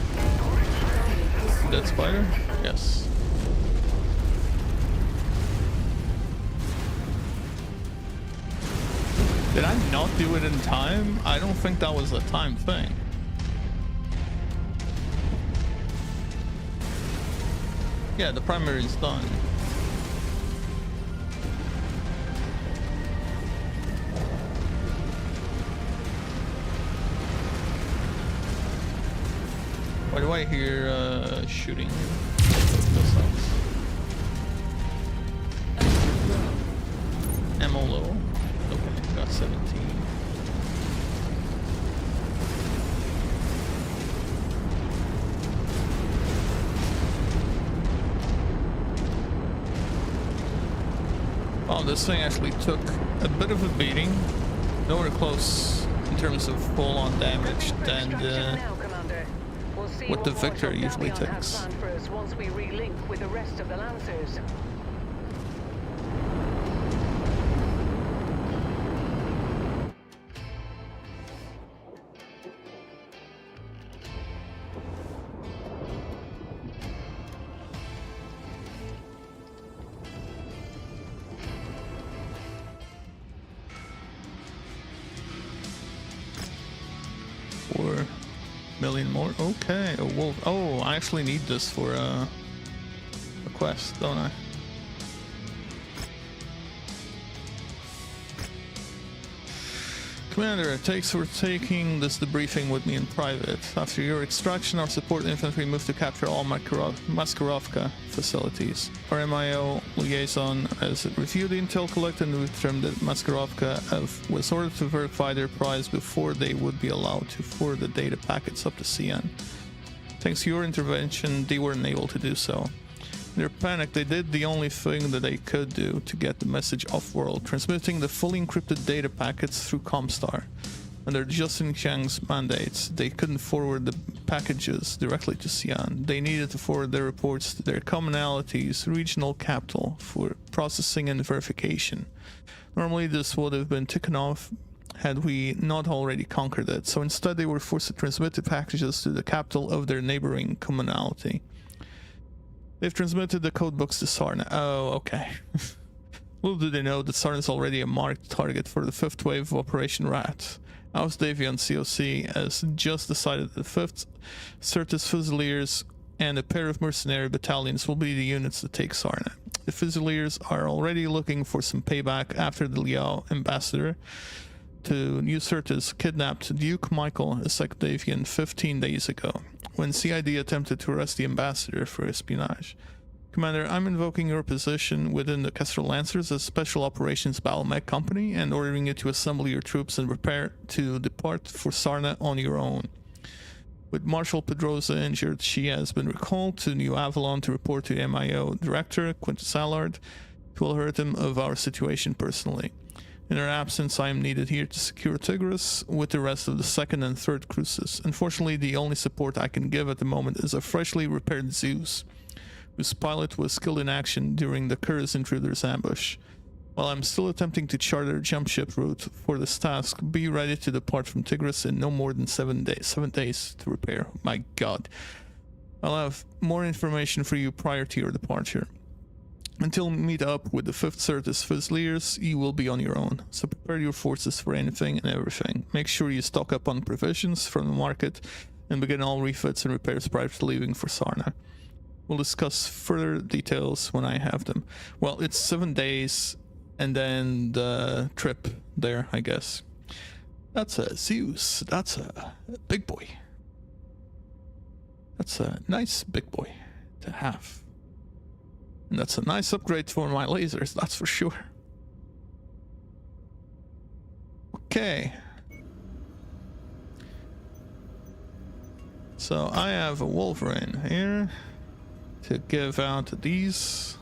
Target destroyed. Dead spider? Yes. Did I not do it in time? I don't think that was a time thing. Yeah, the primary is done. Why do I hear shooting? Missiles. Ammo low. Okay, got 17. Oh, this thing actually took a bit of a beating. Nowhere close in terms of full-on damage than Now, Commander. We'll see what the Victor Marshal usually Davion has takes. planned for us once we relink with the rest of the Lancers. $4 million more. Okay, a wolf. Oh, I actually need this for a quest, don't I? Commander, thanks for taking this debriefing with me in private. After your extraction, our support infantry moved to capture all Maskarovka facilities. Our MIO liaison has reviewed the intel collected and determined that Maskarovka was ordered to verify their prize before they would be allowed to forward the data packets up to CN. Thanks to your intervention, they weren't able to do so. In their panic, they did the only thing that they could do to get the message off-world, transmitting the fully encrypted data packets through Comstar. Under Justin Chang's mandates, they couldn't forward the packages directly to Xi'an. They needed to forward their reports to their commonality's regional capital for processing and verification. Normally, this would have been taken off had we not already conquered it, so instead they were forced to transmit the packages to the capital of their neighboring commonality. They've transmitted the codebooks to Sarna. Oh, okay. Little do they know that Sarna is already a marked target for the 5th wave of Operation Rat. House Davion COC has just decided that the 5th Certus Fusiliers and a pair of mercenary battalions will be the units that take Sarna. The Fusiliers are already looking for some payback after the Liao ambassador to New Certus kidnapped Duke Michael, a Davion, 15 days ago, when CID attempted to arrest the ambassador for espionage. Commander, I'm invoking your position within the Kestrel Lancers as Special Operations Battle Mech Company and ordering you to assemble your troops and prepare to depart for Sarna on your own. With Marshal Pedroza injured, she has been recalled to New Avalon to report to MIO Director Quintus Allard, who will alert him of our situation personally. In her absence, I am needed here to secure Tigris with the rest of the 2nd and 3rd cruises. Unfortunately, the only support I can give at the moment is a freshly repaired Zeus, whose pilot was killed in action during the Kurz intruders' ambush. While I'm still attempting to charter a jump ship route for this task, be ready to depart from Tigris in no more than 7 days. 7 days to repair. My god. I'll have more information for you prior to your departure. Until we meet up with the 5th Certus Fusiliers, you will be on your own, so prepare your forces for anything and everything. Make sure you stock up on provisions from the market and begin all refits and repairs prior to leaving for Sarna. We'll discuss further details when I have them. Well, it's 7 days and then the trip there, I guess. That's a Zeus. That's a big boy. That's a nice big boy to have. And that's a nice upgrade for my lasers, that's for sure. Okay. So I have a Wolverine here to give out to these.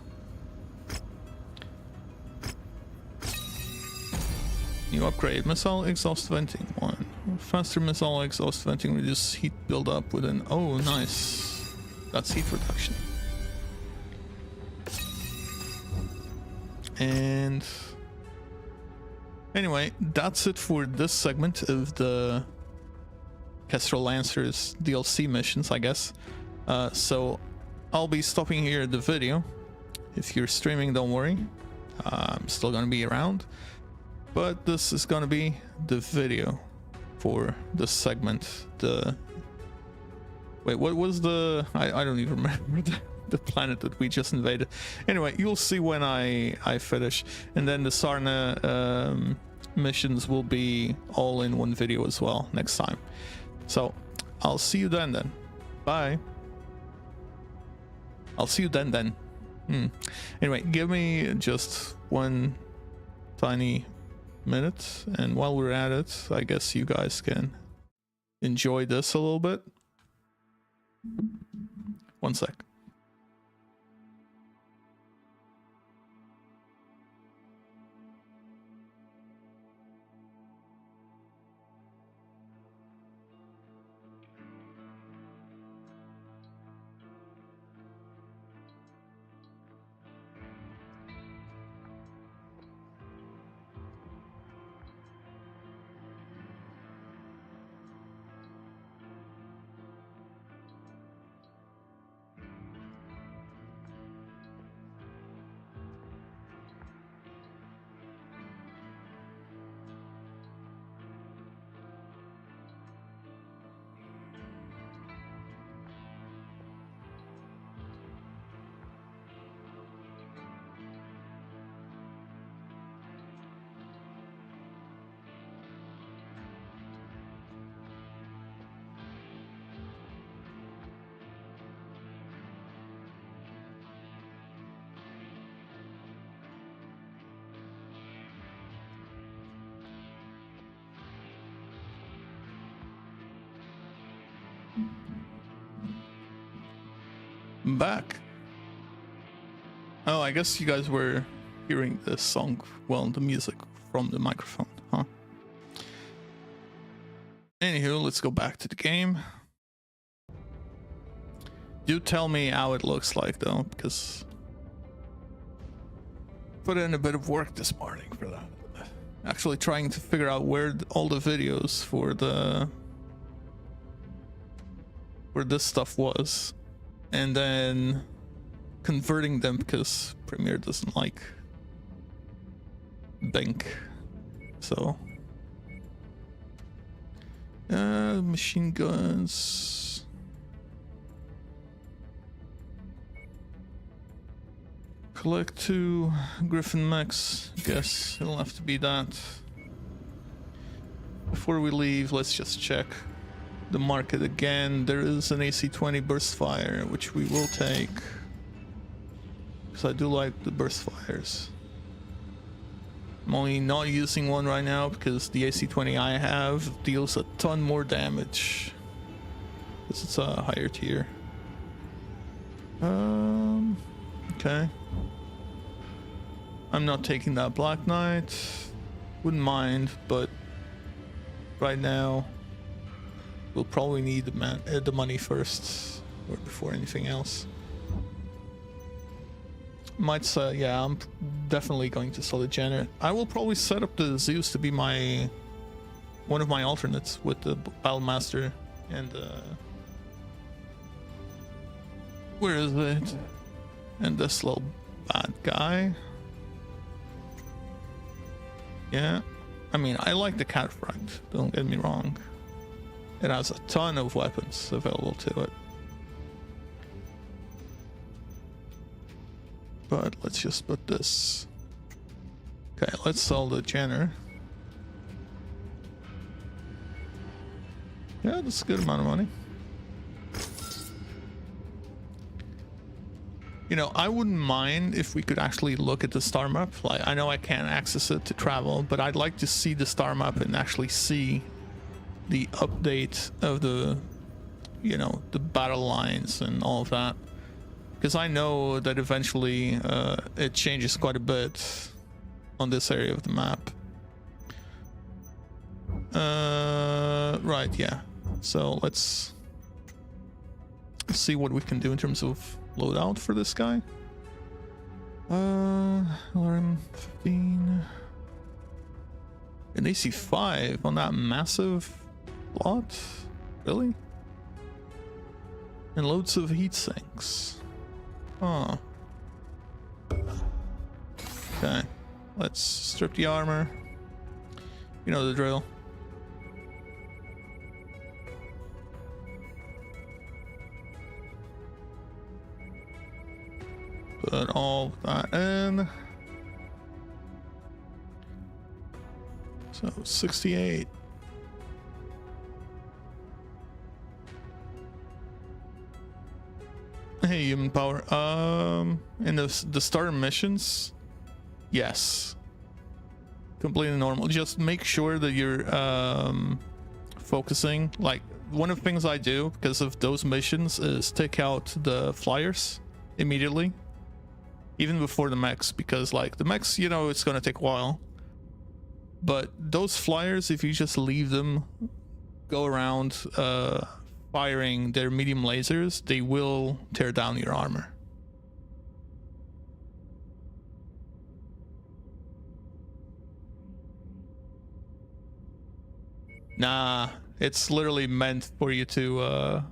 New upgrade, missile exhaust venting 1. Faster missile exhaust venting, reduce heat buildup within. Oh, nice. That's heat reduction. And anyway, that's it for this segment of the Kestrel Lancers DLC missions, I guess. So I'll be stopping here the video. If you're streaming, don't worry. I'm still gonna be around. But this is gonna be the video for this segment. Wait, what was the... I don't even remember the planet that we just invaded. Anyway, you'll see when I finish. And then the Sarna missions will be all in one video as well next time. So, I'll see you then. Bye. I'll see you then. Anyway, give me just one tiny minute, and while we're at it, I guess you guys can enjoy this a little bit. 1 sec. Back. Oh, I guess you guys were hearing the song, well, the music from the microphone, huh? Anywho, let's go back to the game. Do tell me how it looks like though, because put in a bit of work this morning for that. Actually trying to figure out where all the videos for this stuff was, and then converting them because Premiere doesn't like Bink. So machine guns. Collect 2 Griffin mechs. Guess it'll have to be that. Before we leave, let's just check the market again. There is an AC-20 burst fire, which we will take, because I do like the burst fires. I'm only not using one right now because the AC-20 I have deals a ton more damage, because it's a higher tier. Okay. I'm not taking that Black Knight. Wouldn't mind, but right now we'll probably need the money first, or before anything else. Might say, yeah, I'm definitely going to sell the Janet. I will probably set up the Zeus to be my one of my alternates with the Battlemaster and where is it? And this little bad guy. Yeah, I mean, I like the Cataphracts, don't get me wrong. It has a ton of weapons available to it. But let's just put this. Okay, let's sell the Jenner. Yeah, that's a good amount of money. You know, I wouldn't mind if we could actually look at the star map. Like, I know I can't access it to travel, but I'd like to see the star map and actually see the update of the, you know, the battle lines and all of that. Because I know that eventually it changes quite a bit on this area of the map. Right, yeah. So let's see what we can do in terms of loadout for this guy. LRM 15. An AC5 on that massive lot? Really? And loads of heat sinks. Oh. Okay. Let's strip the armor. You know the drill. Put all that in. So 68. Hey, human power. In the starter missions, yes, completely normal. Just make sure that you're focusing. Like, one of the things I do because of those missions is take out the flyers immediately, even before the mechs, because like the mechs, you know, it's gonna take a while. But those flyers, if you just leave them go around firing their medium lasers, they will tear down your armor. Nah, it's literally meant for you to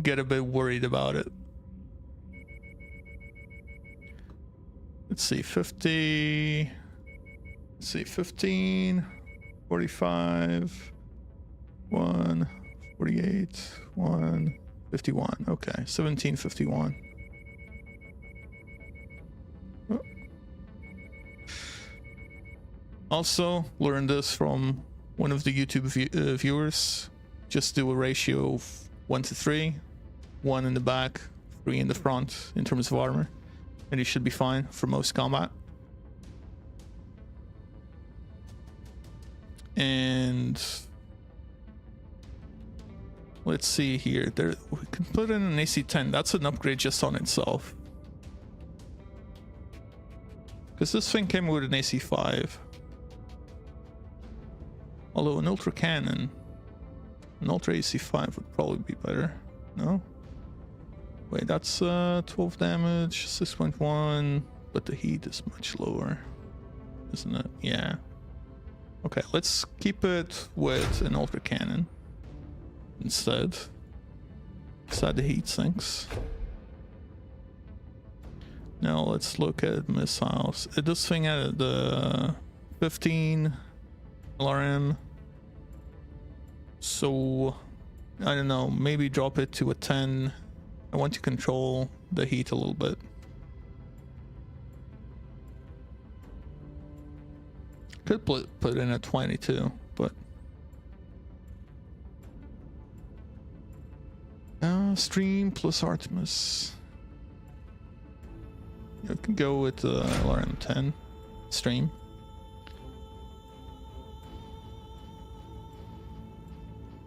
get a bit worried about it. Let's see, 50. Let's see, 15, 45, 1, 48, 1, 51. Okay, 1751. Oh. Also, learned this from one of the YouTube viewers. Just do a ratio of 1 to 3, 1 in the back, 3 in the front in terms of armor, and you should be fine for most combat. And let's see here. There, we can put in an AC-10. That's an upgrade just on itself. Because this thing came with an AC-5. Although an ultra cannon, an ultra AC-5 would probably be better. No? Wait, that's 12 damage, 6.1, but the heat is much lower, isn't it? Yeah. Okay, let's keep it with an ultra cannon instead. Inside the heat sinks. Now let's look at missiles. This thing had the 15 LRM. So I don't know, maybe drop it to a 10. I want to control the heat a little bit. Could put in a 20 too, but Stream plus Artemis. You can go with LRM 10 Stream.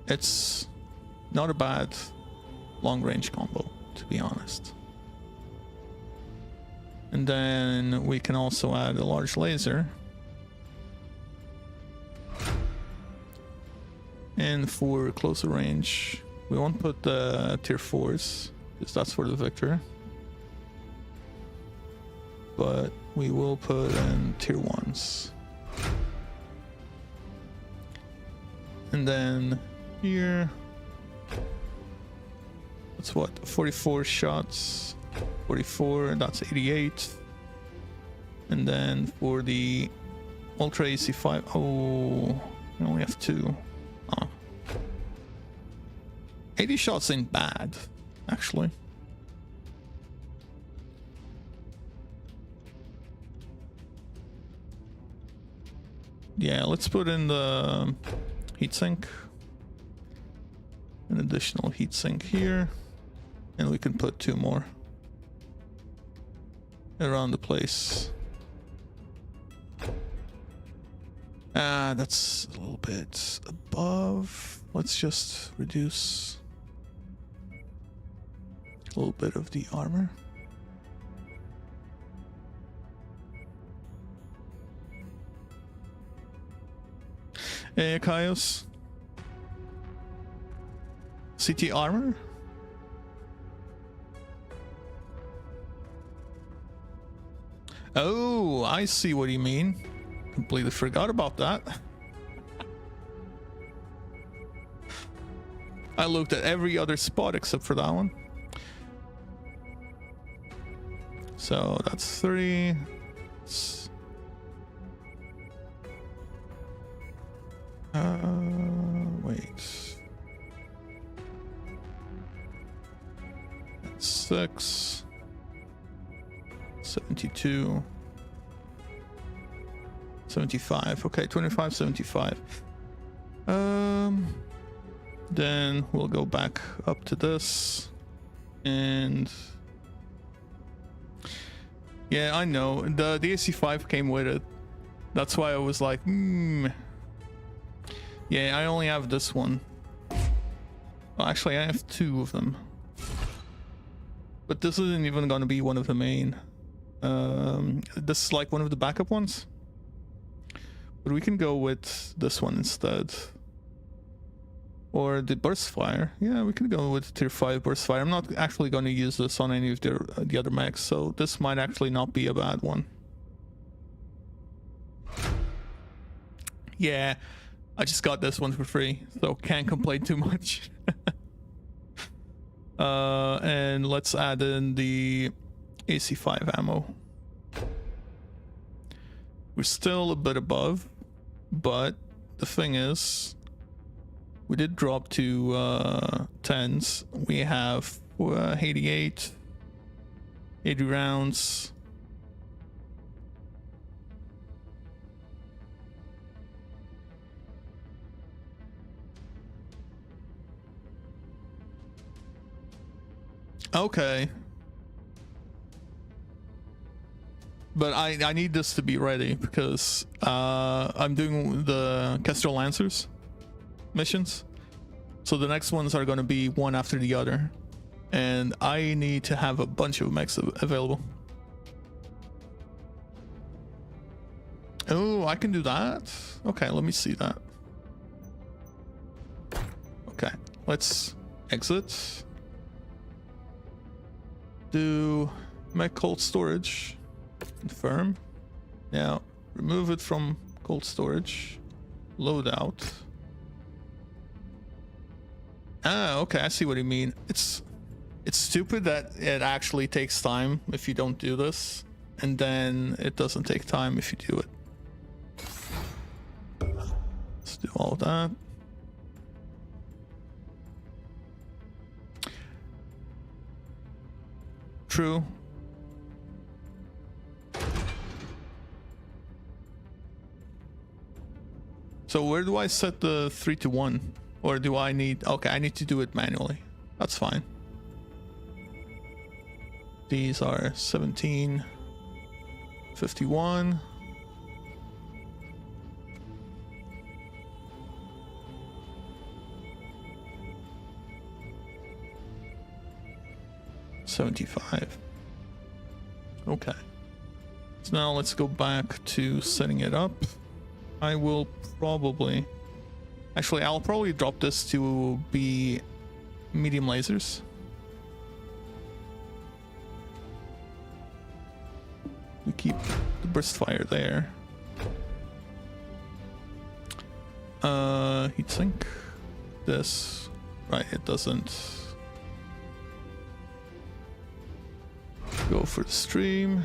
It's not a bad long range combo, to be honest. And then we can also add a large laser. And for closer range, we won't put the tier 4s, because that's for the Victor. but we will put in tier 1s. And then here, that's what, 44 shots, 44, that's 88. And then for the Ultra AC5, oh, we only have 2. Oh. 80 shots ain't bad, actually. Yeah, let's put in the heatsink. An additional heatsink here. And we can put 2 more around the place. That's a little bit above. Let's just reduce a little bit of the armor. Hey, Kaios. CT armor? Oh, I see what you mean. Completely forgot about that. I looked at every other spot except for that one. So that's 3. Wait. That's 6. 72. 75. Okay, 25, 75. Then we'll go back up to this. And yeah, I know. The AC5 came with it. That's why I was like, Yeah, I only have this one. Well, actually, I have 2 of them. But this isn't even going to be one of the main. This is like one of the backup ones. But we can go with this one instead. Or the burst fire. Yeah, we can go with tier 5 burst fire. I'm not actually going to use this on any of the other mechs, so this might actually not be a bad one. Yeah, I just got this one for free, so can't complain too much. And let's add in the AC5 ammo. We're still a bit above, but the thing is, we did drop to 10s. We have 88, 80 rounds. Okay. But I need this to be ready because I'm doing the Kestrel Lancers missions. So the next ones are going to be one after the other. And I need to have a bunch of mechs available. Oh, I can do that? Okay, let me see that. Okay, let's exit. Do mech cold storage. Confirm. Now remove it from cold storage. Load out. Ah, okay, I see what you mean. It's stupid that it actually takes time if you don't do this, and then it doesn't take time if you do it. Let's do all of that. True. So where do I set the 3 to 1? Or do I need... Okay, I need to do it manually. That's fine. These are 17, 51. $75. Okay. So now let's go back to setting it up. I will probably... Actually, I'll probably drop this to be medium lasers. we keep the burst fire there. Heatsink. This, right? It doesn't go for the stream.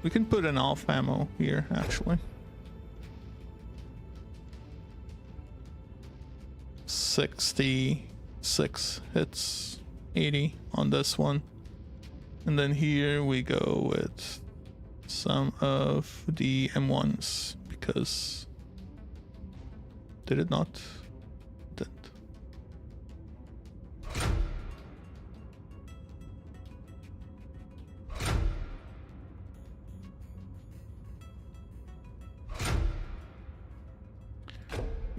We can put an off ammo here, actually. 66 hits, 80 on this one. And then here we go with some of the M1s, because did it not? Did.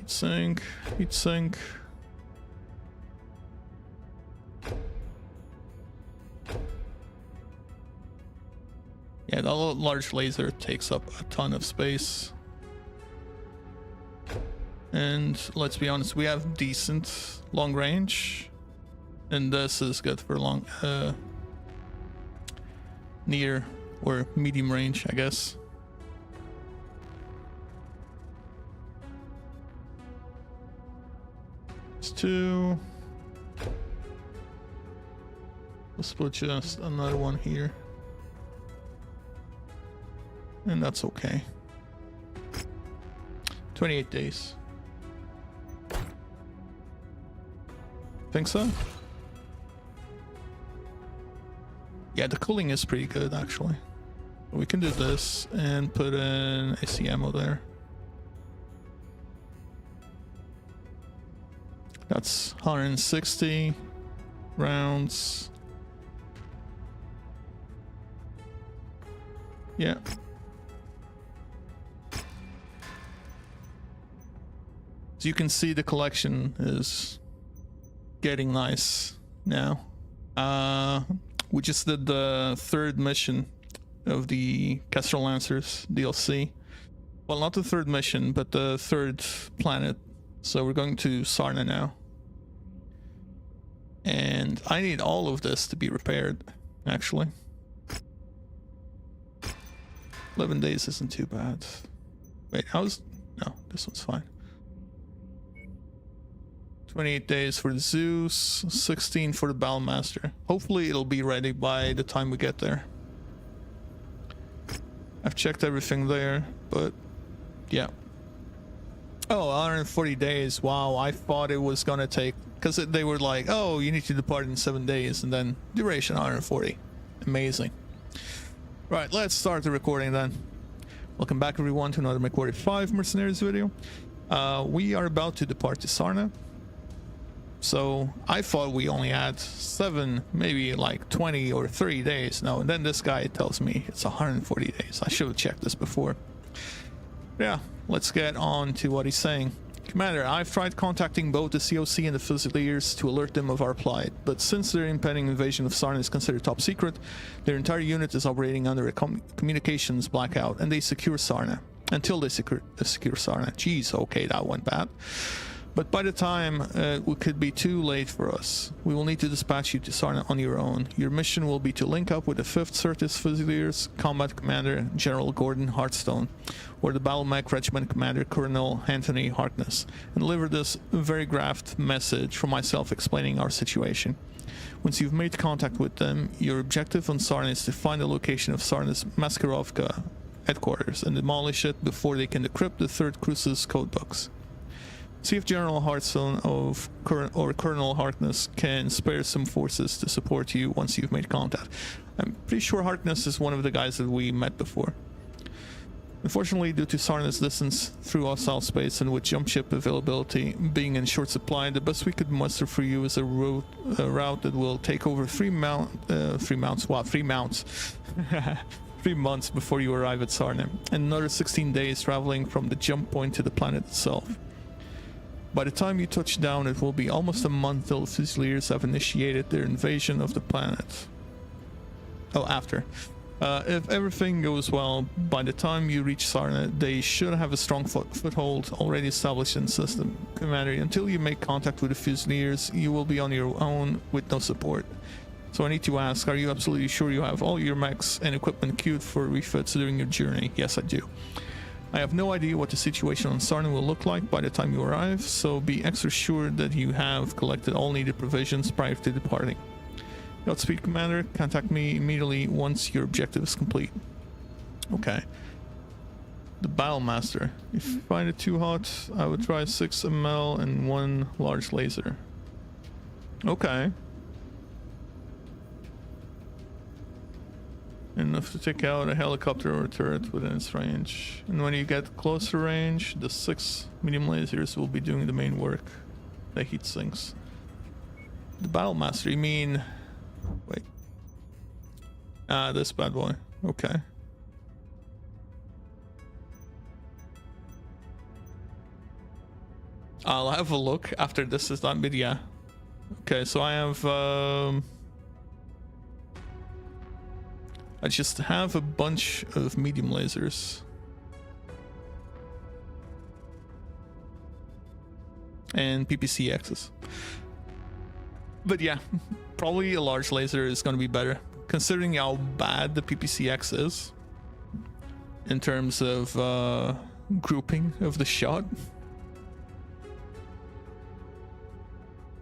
Heatsink, heatsink. Yeah, the large laser takes up a ton of space. And let's be honest, we have decent long range. And this is good for long, near or medium range, I guess. It's 2. Let's put just another one here. And that's okay. 28 days. Think so? Yeah, the cooling is pretty good actually. We can do this and put in AC ammo there. That's 160 rounds. Yeah. So you can see the collection is getting nice now. We just did the 3rd mission of the Kestrel Lancers DLC. Well, not the 3rd mission, but the 3rd planet. So we're going to Sarna now. And I need all of this to be repaired, actually. 11 days isn't too bad. Wait, no, this one's fine. 28 days for the Zeus, 16 for the Battlemaster. Hopefully it'll be ready by the time we get there. I've checked everything there, but yeah. Oh, 140 days. Wow, I thought it was gonna take, because they were like, oh, you need to depart in 7 days, and then duration 140. Amazing. Right, let's start the recording then. Welcome back everyone to another MW5 Mercenaries video. We are about to depart to Sarna. So I thought we only had 7, maybe like 20 or 30 days. No, and then this guy tells me it's 140 days. I should have checked this before. Yeah, let's get on to what he's saying. Commander, I've tried contacting both the COC and the Fusiliers to alert them of our plight, but since their impending invasion of Sarna is considered top secret, their entire unit is operating under a communications blackout, and they secure Sarna. Until they secure Sarna. Jeez, okay, that went bad. But by the time, it could be too late for us. We will need to dispatch you to Sarna on your own. Your mission will be to link up with the 5th Certis Fusiliers Combat Commander General Gordon Hartstone, or the Battle Mech Regiment Commander Colonel Anthony Harkness, and deliver this very graphed message from myself explaining our situation. Once you've made contact with them, your objective on Sarna is to find the location of Sarna's Maskarovka headquarters and demolish it before they can decrypt the 3rd Cruise's codebooks. See if General Hartstone or Colonel Harkness can spare some forces to support you once you've made contact. I'm pretty sure Harkness is one of the guys that we met before. Unfortunately, due to Sarna's distance through hostile space and with jump ship availability being in short supply, the best we could muster for you is a route that will take over 3 months before you arrive at Sarna, and another 16 days traveling from the jump point to the planet itself. By the time you touch down, it will be almost a month till the Fusiliers have initiated their invasion of the planet. Oh, after. If everything goes well, by the time you reach Sarna, they should have a strong foothold already established in the system. Commander, until you make contact with the Fusiliers, you will be on your own with no support. So I need to ask, are you absolutely sure you have all your mechs and equipment queued for refits during your journey? Yes, I do. I have no idea what the situation on Sarna will look like by the time you arrive, so be extra sure that you have collected all needed provisions prior to departing. Godspeed, Commander. Contact me immediately once your objective is complete. Okay. The Battle Master. If you find it too hot, I would try 6 ml and 1 large laser. Okay. Enough to take out a helicopter or a turret within its range. And when you get closer range, the 6 medium lasers will be doing the main work. The heat sinks. The Battle Master, you mean... Wait. Ah, this bad boy. Okay. I'll have a look after this is done, but yeah. Okay, so I have... I just have a bunch of medium lasers. And PPCXs. But yeah, probably a large laser is going to be better, considering how bad the PPCX is in terms of grouping of the shot.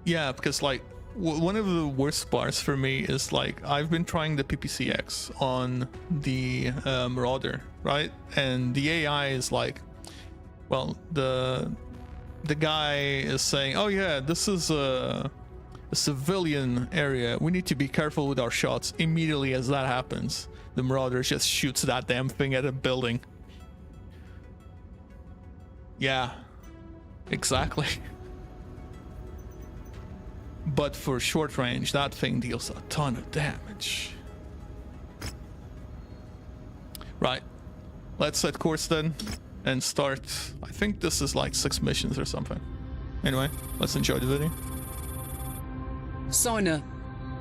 Yeah, because like one of the worst parts for me is like I've been trying the PPCX on the Marauder, right? And the AI is like, well, the guy is saying, oh yeah, this is a civilian area. We need to be careful with our shots. Immediately as that happens, the Marauder just shoots that damn thing at a building. Yeah, exactly. But for short range, that thing deals a ton of damage. Right, let's set course then and start. I think this is like 6 missions or something. Anyway, let's enjoy the video. Sarna,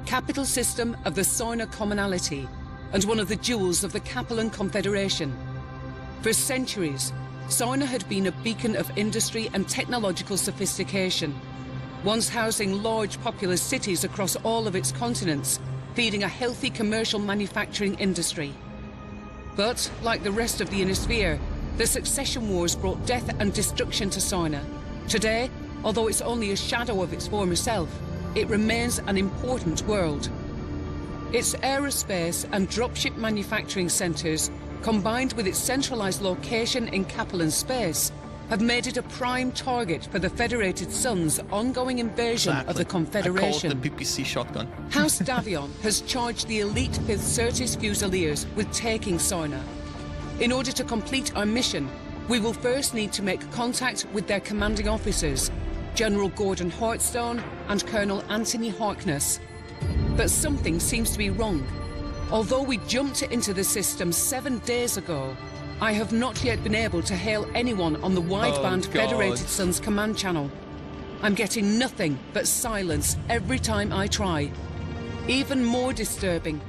capital system of the Sarna Commonality and one of the jewels of the Capellan Confederation. For centuries, Sarna had been a beacon of industry and technological sophistication, once housing large populous cities across all of its continents, feeding a healthy commercial manufacturing industry. But, like the rest of the Inner Sphere, the succession wars brought death and destruction to Sarna. Today, although it's only a shadow of its former self, it remains an important world. Its aerospace and dropship manufacturing centres, combined with its centralised location in Capellan space, have made it a prime target for the Federated Sun's ongoing invasion of the Confederation. I call it the PPC shotgun. House Davion has charged the elite 5th Certis Fusiliers with taking Sarna. In order to complete our mission, we will first need to make contact with their commanding officers, General Gordon Hartstone and Colonel Anthony Harkness. But something seems to be wrong. Although we jumped into the system 7 days ago, I have not yet been able to hail anyone on the wideband Federated Sun's command channel. I'm getting nothing but silence every time I try. Even more disturbing,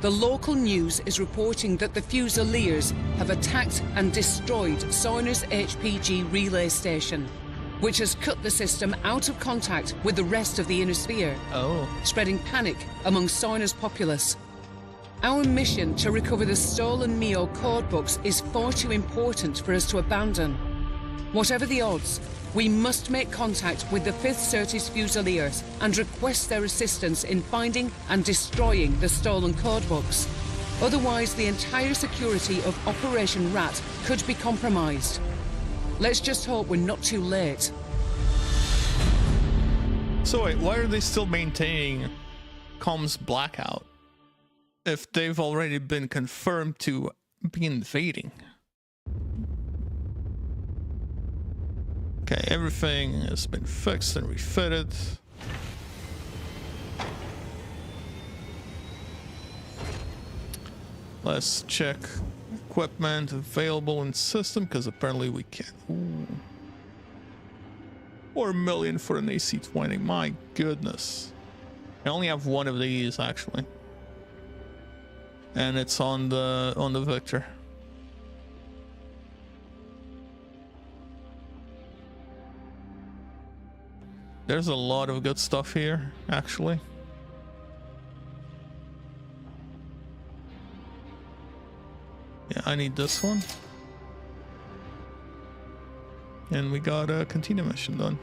the local news is reporting that the Fusiliers have attacked and destroyed Sarna's HPG relay station, which has cut the system out of contact with the rest of the Inner Sphere, spreading panic among Sarna's populace. Our mission to recover the stolen MEO codebooks is far too important for us to abandon. Whatever the odds, we must make contact with the 5th Certis Fusiliers and request their assistance in finding and destroying the stolen codebooks. Otherwise, the entire security of Operation Rat could be compromised. Let's just hope we're not too late. So wait, why are they still maintaining comms blackout if they've already been confirmed to be invading? Okay, everything has been fixed and refitted. Let's check equipment available in system, because apparently we can't. Ooh. 4 million for an AC-20, my goodness. I only have one of these actually. And it's on the Victor. There's a lot of good stuff here, actually. Yeah, I need this one. And we got a cantina mission done.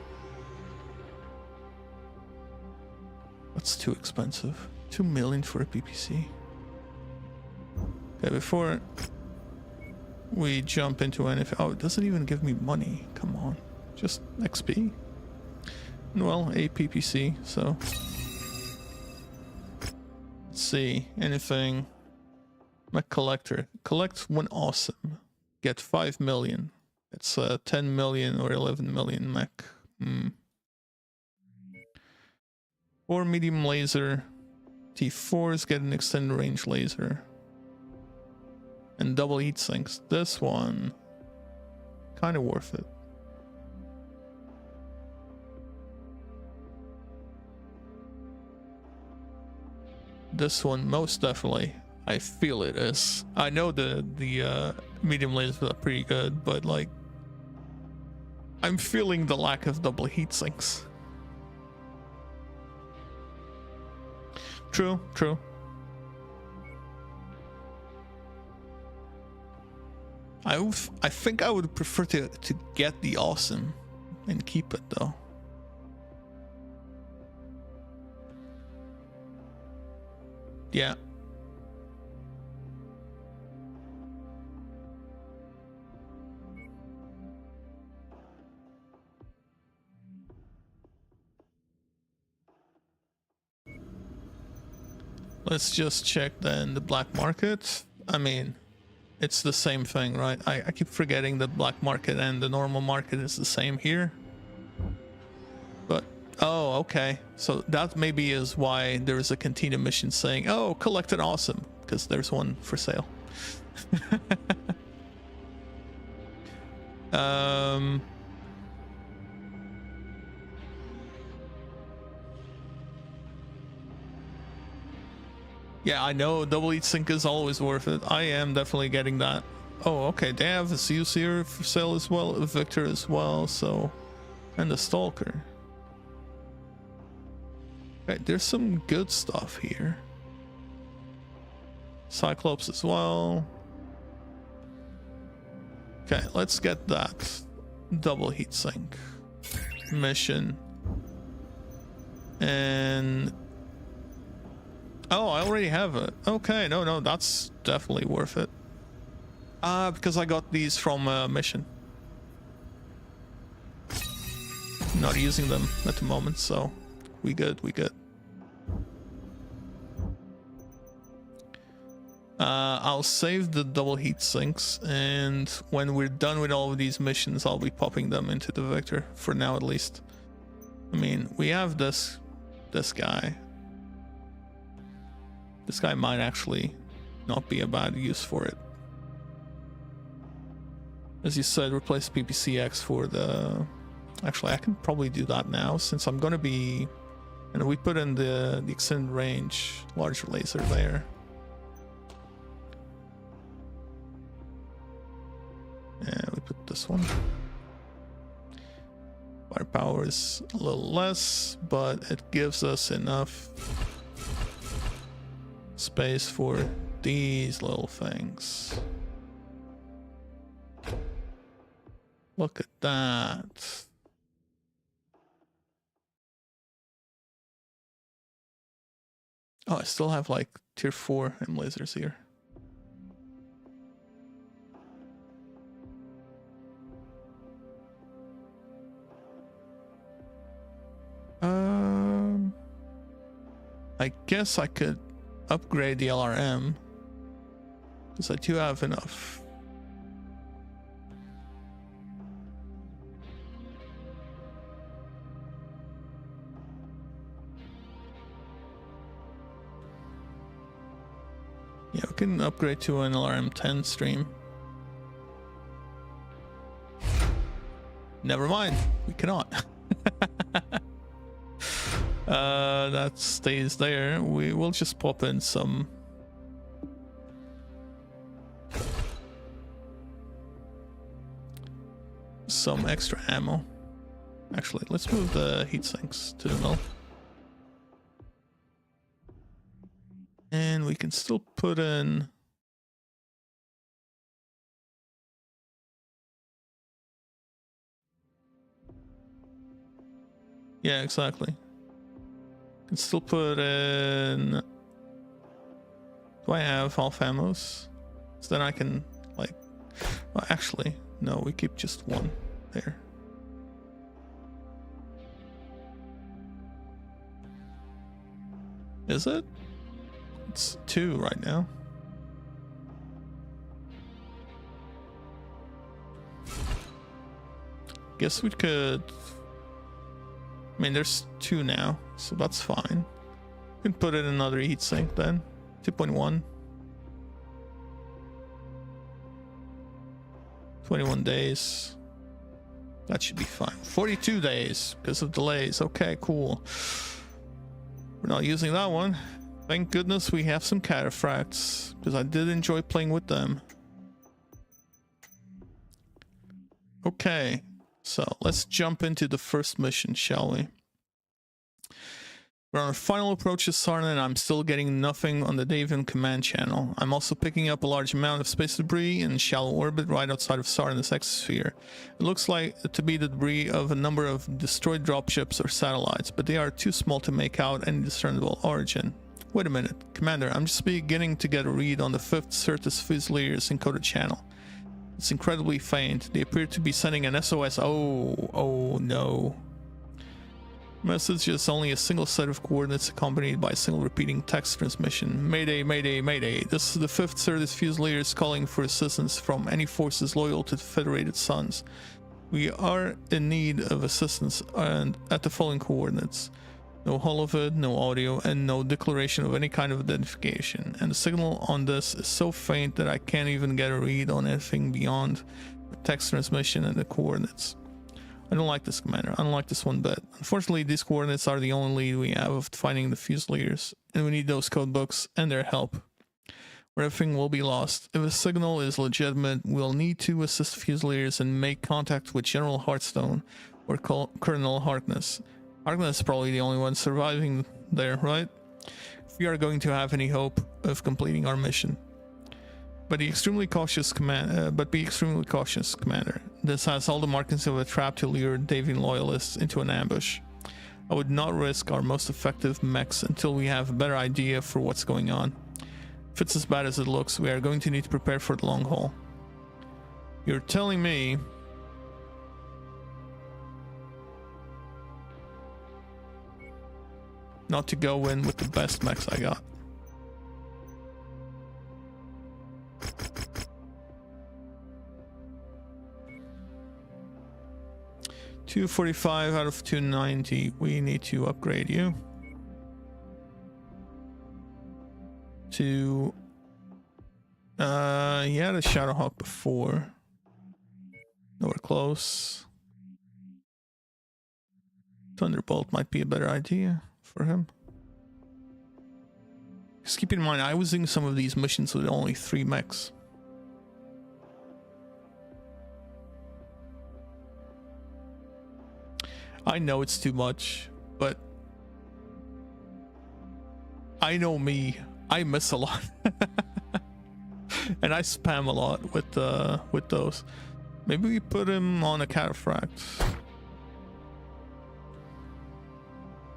That's too expensive. 2 million for a PPC. Okay, before we jump into anything. Oh, it doesn't even give me money. Come on. Just XP. Well, a PPC, so. Let's see. Anything. Mech collector. Collect one awesome. Get 5 million. It's 10 million or 11 million mech. Or medium laser. T4s get an extended range laser. And double heat sinks. This one. Kind of worth it. This one most definitely. I feel it is. I know the medium lasers are pretty good, but like I'm feeling the lack of double heat sinks. True, true. I think I would prefer to get the awesome and keep it though. Yeah. Let's just check then the black market. I mean, it's the same thing, right? I keep forgetting that black market and the normal market is the same here. But, oh, okay. So that maybe is why there is a cantina mission saying, oh, collect an awesome, because there's one for sale. Yeah, I know double heat sink is always worth it. I am definitely getting that. Oh, okay. They have the Zeus here for sale as well, a Victor as well, so, and the Stalker. Okay, there's some good stuff here. Cyclops as well. Okay, let's get that double heat sink mission. And oh, I already have it. Okay, no, that's definitely worth it. Because I got these from a mission. Not using them at the moment, so we good. I'll save the double heat sinks, and when we're done with all of these missions, I'll be popping them into the Victor, for now at least. I mean, we have this guy. This guy might actually not be a bad use for it. As you said, replace PPCX for the... Actually, I can probably do that now, since I'm gonna be... And we put in the extended range large laser there. And we put this one. Firepower is a little less, but it gives us enough space for these little things. Look at that. Oh, I still have like tier 4 M lasers here. I guess I could upgrade the LRM because I do have enough. Yeah, we can upgrade to an LRM 10 stream. Never mind, we cannot. That stays there. We will just pop in some extra ammo. Actually, let's move the heat sinks to the mill. And we can still put in Yeah, exactly. Can still put in. Do I have half ammos? So then I can like. Well, actually, no. We keep just one there. Is it? It's 2 right now. Guess we could. I mean, there's 2 now, so that's fine. We can put in another heatsink then. 2.1. 21 days. That should be fine. 42 days because of delays. Okay, cool. We're not using that one. Thank goodness we have some cataphracts, because I did enjoy playing with them. Okay, so let's jump into the first mission, shall we? We're on our final approach to Sarna, and I'm still getting nothing on the Davian command channel. I'm also picking up a large amount of space debris in shallow orbit right outside of Sarna's exosphere. It looks like to be the debris of a number of destroyed dropships or satellites, but they are too small to make out any discernible origin. Wait a minute, Commander, I'm just beginning to get a read on the 5th Certus Fusilier's encoded channel. It's incredibly faint. They appear to be sending an SOS. Oh no. Message is only a single set of coordinates accompanied by a single repeating text transmission. Mayday, mayday, mayday. This is the 5th Certus Fusiliers calling for assistance from any forces loyal to the Federated Suns. We are in need of assistance and at the following coordinates. No holovid, no audio, and no declaration of any kind of identification. And the signal on this is so faint that I can't even get a read on anything beyond the text transmission and the coordinates. I don't like this, Commander. I don't like this one bit. Unfortunately, these coordinates are the only lead we have of finding the Fusiliers, and we need those codebooks and their help, or everything will be lost. If a signal is legitimate, we'll need to assist Fusiliers and make contact with General Hearthstone or Colonel Harkness. Harkness is probably the only one surviving there, right? If we are going to have any hope of completing our mission. But be extremely cautious, Commander. This has all the markings of a trap to lure Davian loyalists into an ambush. I would not risk our most effective mechs until we have a better idea for what's going on. If it's as bad as it looks, we are going to need to prepare for the long haul. You're telling me not to go in with the best mechs I got. $245 out of 290. We need to upgrade you to you had a Shadowhawk before. Nowhere close. Thunderbolt might be a better idea for him. Just keep in mind, I was doing some of these missions with only 3 mechs. I know it's too much, but I know me. I miss a lot, and I spam a lot with those. Maybe we put him on a cataphract.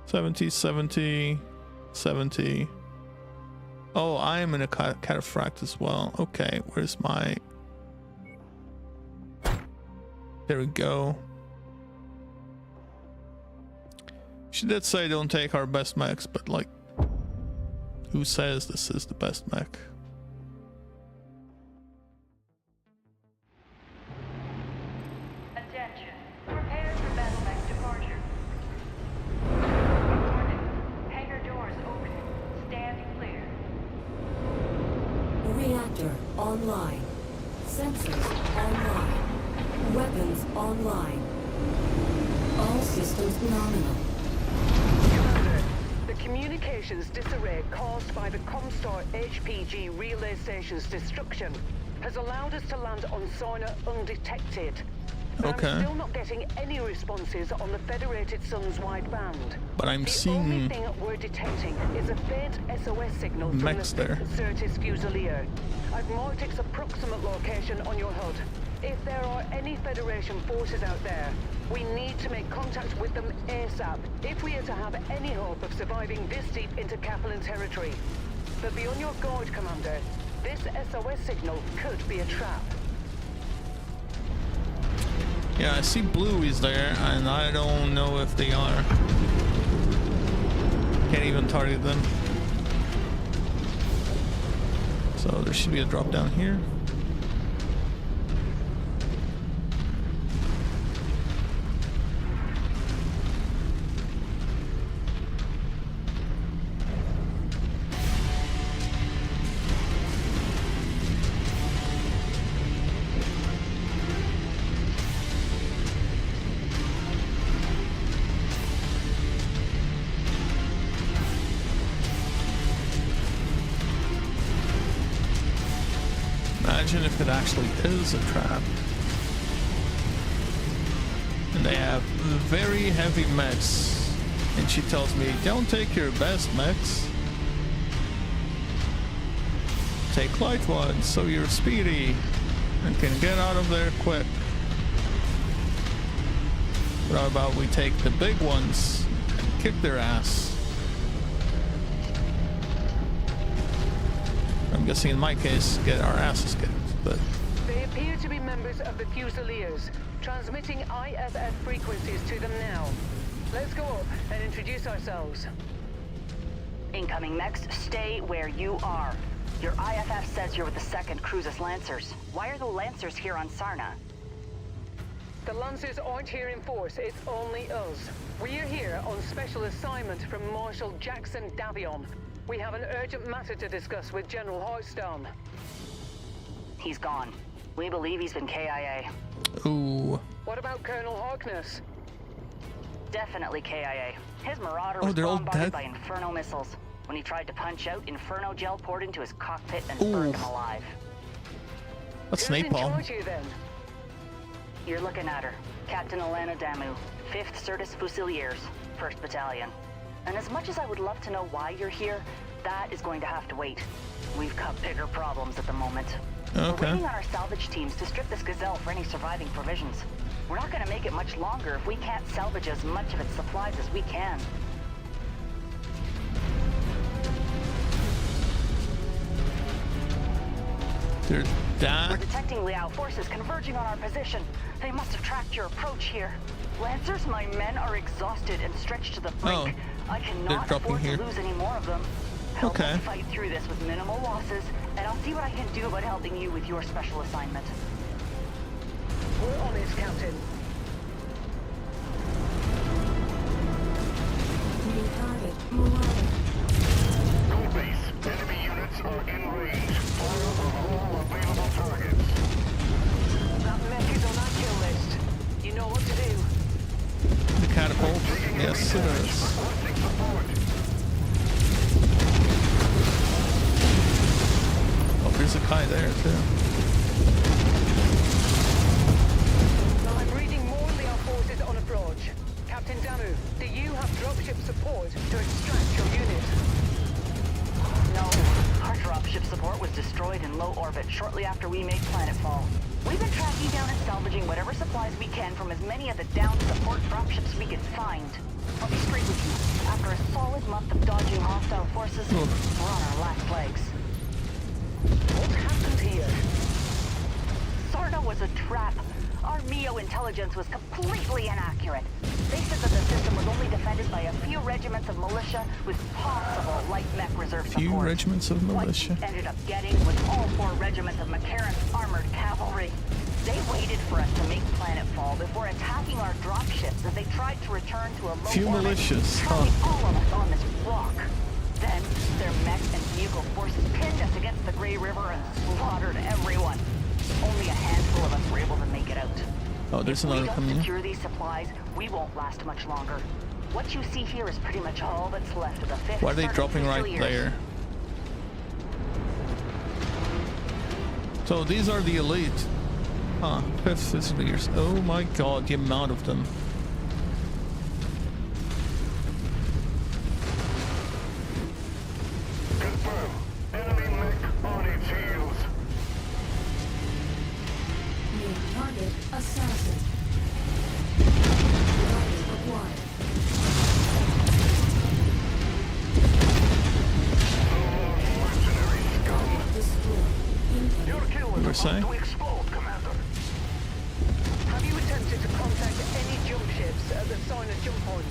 70, 70, 70. Oh, I am in a cataphract as well. Okay, where's my... There we go. She did say don't take our best mechs, but like, who says this is the best mech? Attention. Prepare for battle mech departure. Warning. Hangar doors open. Stand clear. Reactor online. Sensors online. Weapons online. All systems nominal. Commander, the communications disarray caused by the Comstar HPG relay station's destruction has allowed us to land on Sarna undetected. But Okay. I'm still not getting any responses on the Federated Suns wideband. But I'm The seeing only thing we're detecting is a faint SOS signal from the mechs there. 5th Certus Fusilier. I've marked its approximate location on your HUD. If there are any Federation forces out there, we need to make contact with them ASAP if we are to have any hope of surviving this deep into Kaplan territory. But be on your guard, Commander. This SOS signal could be a trap. Yeah, I see blueies there, and I don't know if they are. Can't even target them. So there should be a drop down here. Imagine if it actually is a trap. And they have very heavy mechs. And she tells me, don't take your best mechs. Take light ones so you're speedy and can get out of there quick. But how about we take the big ones and kick their ass? I'm guessing in my case, get our asses kicked, but... They appear to be members of the Fusiliers, transmitting IFF frequencies to them now. Let's go up and introduce ourselves. Incoming mechs, stay where you are. Your IFF says you're with the 2nd Cruises Lancers. Why are the Lancers here on Sarna? The Lancers aren't here in force, it's only us. We're here on special assignment from Marshal Jackson Davion. We have an urgent matter to discuss with General Hearthstone. He's gone. We believe he's been KIA. Ooh. What about Colonel Harkness? Definitely KIA. His Marauder Oh, was they're all bombarded dead? by Inferno missiles. When he tried to punch out, Inferno gel poured into his cockpit and Ooh. burned him alive. That's Who's in napalm. charge here then? You're looking at her. Captain Alana Damu, 5th Certus Fusiliers, 1st Battalion. And as much as I would love to know why you're here, that is going to have to wait. We've got bigger problems at the moment. We're Okay. waiting on our salvage teams to strip this Gazelle for any surviving provisions. We're not going to make it much longer if we can't salvage as much of its supplies as we can. They're We're that. detecting Liao forces converging on our position. They must have tracked your approach here. Lancers, my men are exhausted and stretched to the brink. I they're cannot dropping afford here. to lose any more of them. Help Okay. us fight through this with minimal losses, and I'll see what I can do about helping you with your special assignment. We're on it, Captain. New target, Marauder. Go base. Enemy units are in range. Fire on all available targets. That mech is on our kill list. You know what to do. The catapult. Yes, it is. Requesting support. Oh, there's a Kai there, too. I'm reading more Leon forces on approach. Captain Damu, do you have dropship support to extract your unit? No, our dropship support was destroyed in low orbit shortly after we made planetfall. We've been tracking down and salvaging whatever supplies we can from as many of the downed support dropships we can find. I'll be straight with you. After a solid month of dodging hostile forces, we're on our last legs. What happened here? Sarna was a trap. Our MEO intelligence was completely inaccurate. They said that the system was only defended by a few regiments of militia with possible light mech reserve support. Few regiments of militia. What we ended up getting was all 4 regiments of McCarran's armored cavalry. They waited for us to make planetfall before attacking our dropships as they tried to return to a low Few orbit, militias, trapping huh? all of us on this rock. Then, their mech and vehicle forces pinned us against the Grey River and slaughtered everyone. Only a handful of us were able to make it out. Oh, there's If we another don't coming in. secure these supplies, we won't last much longer. What you see here is pretty much all that's left of the 5th. Why are they Certus dropping right Fusiliers. there? So these are the elite. Huh, 5th Fusiliers. Oh my god, the amount of them. Confirm. Enemy mech on its heels. New You were saying? Have you attempted to contact any jump ships at the Sonar jump point?